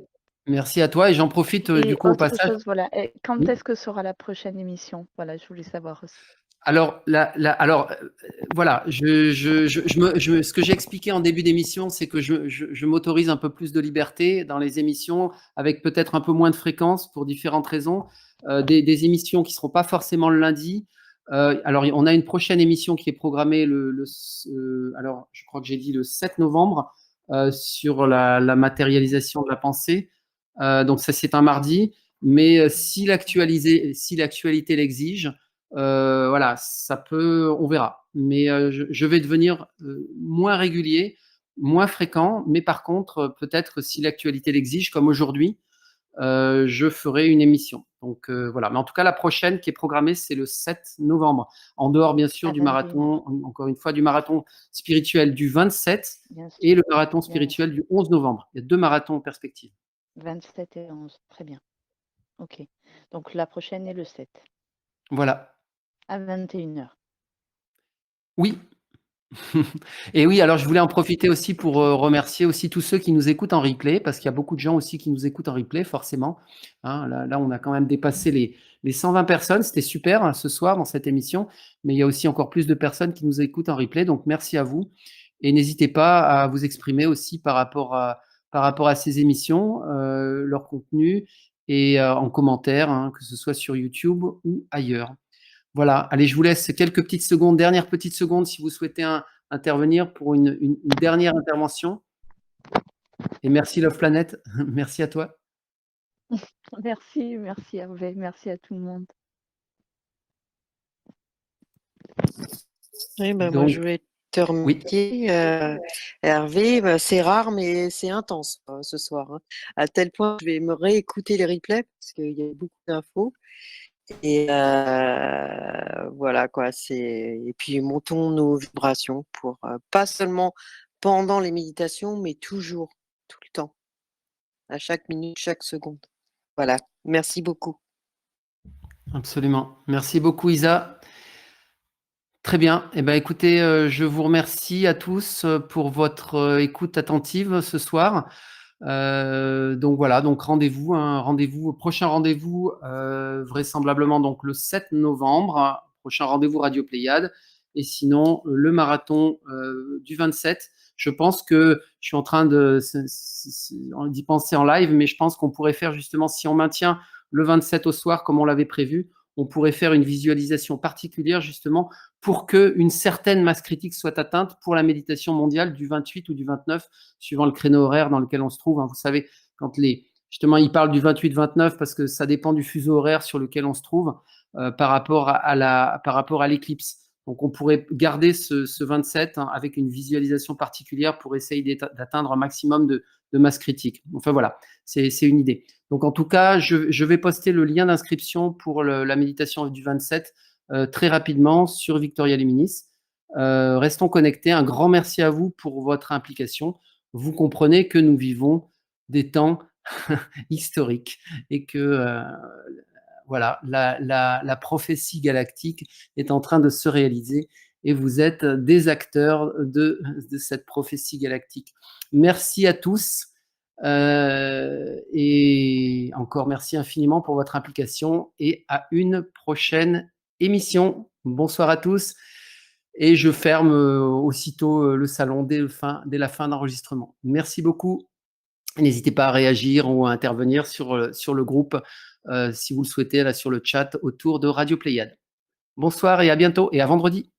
merci à toi et j'en profite, du Et coup, au autre passage. chose, voilà, quand Oui? est-ce que sera la prochaine émission? Voilà, je voulais savoir aussi. Alors, voilà, ce que j'ai expliqué en début d'émission, c'est que je m'autorise un peu plus de liberté dans les émissions, avec peut-être un peu moins de fréquence pour différentes raisons. Des émissions qui ne seront pas forcément le lundi. Alors, on a une prochaine émission qui est programmée alors, je crois que j'ai dit le 7 novembre, sur la matérialisation de la pensée. Donc, ça, c'est un mardi. Mais si l'actualité l'exige, voilà, ça peut, on verra. Mais je vais devenir moins régulier, moins fréquent, mais par contre, peut-être si l'actualité l'exige, comme aujourd'hui, je ferai une émission. Donc voilà. Mais en tout cas, la prochaine qui est programmée, c'est le 7 novembre. En dehors, bien sûr, À du 21h. marathon, encore une fois, du marathon spirituel du 27 Bien sûr, et le marathon bien sûr. spirituel du 11 novembre. Il y a 2 marathons en perspective. 27 et 11, très bien. OK. Donc la prochaine est le 7 Voilà. à 21h. Oui. Et oui, alors je voulais en profiter aussi pour remercier aussi tous ceux qui nous écoutent en replay, parce qu'il y a beaucoup de gens aussi qui nous écoutent en replay, forcément. Hein, là, on a quand même dépassé les 120 personnes. C'était super, hein, ce soir dans cette émission, mais il y a aussi encore plus de personnes qui nous écoutent en replay. Donc merci à vous. Et n'hésitez pas à vous exprimer aussi par rapport à ces émissions, leur contenu, et en commentaire, hein, que ce soit sur YouTube ou ailleurs. Voilà, allez, je vous laisse quelques petites secondes, dernières petites secondes, si vous souhaitez intervenir pour une dernière intervention. Et merci Love Planet, merci à toi. Merci, merci Hervé, merci à tout le monde. Oui, moi Donc, je voulais te oui, remercier, Hervé. C'est rare, mais c'est intense ce soir, hein. À tel point que je vais me réécouter les replays parce qu'il y a beaucoup d'infos. Et voilà quoi, et puis montons nos vibrations pour pas seulement pendant les méditations, mais toujours, tout le temps, à chaque minute, chaque seconde. Voilà, merci beaucoup. absolument. Merci beaucoup Isa. Très bien. Eh ben, écoutez, je vous remercie à tous pour votre écoute attentive ce soir. Donc voilà, donc prochain rendez-vous, vraisemblablement donc le 7 novembre, prochain rendez-vous Radio Pléiade, et sinon le marathon du 27. Je pense que je suis en train d'y penser en live, mais je pense qu'on pourrait faire justement, si on maintient le 27 au soir comme on l'avait prévu, on pourrait faire une visualisation particulière justement pour qu'une certaine masse critique soit atteinte pour la méditation mondiale du 28 ou du 29, suivant le créneau horaire dans lequel on se trouve. Hein. Vous savez, quand justement, ils parlent du 28-29 parce que ça dépend du fuseau horaire sur lequel on se trouve par rapport à l'éclipse. Donc, on pourrait garder ce 27 hein, avec une visualisation particulière pour essayer d'atteindre un maximum de masse critique. Enfin, voilà, c'est une idée. Donc, en tout cas, je vais poster le lien d'inscription pour la méditation du 27 très rapidement sur Victoria Luminis. Restons connectés. Un grand merci à vous pour votre implication. Vous comprenez que nous vivons des temps historiques et que voilà, la prophétie galactique est en train de se réaliser et vous êtes des acteurs de cette prophétie galactique. Merci à tous et encore merci infiniment pour votre implication et à une prochaine émission. Bonsoir à tous. Et je ferme aussitôt le salon dès la fin d'enregistrement. Merci beaucoup. N'hésitez pas à réagir ou à intervenir sur le groupe si vous le souhaitez, là sur le chat autour de Radio Pléiade. Bonsoir et à bientôt et à vendredi.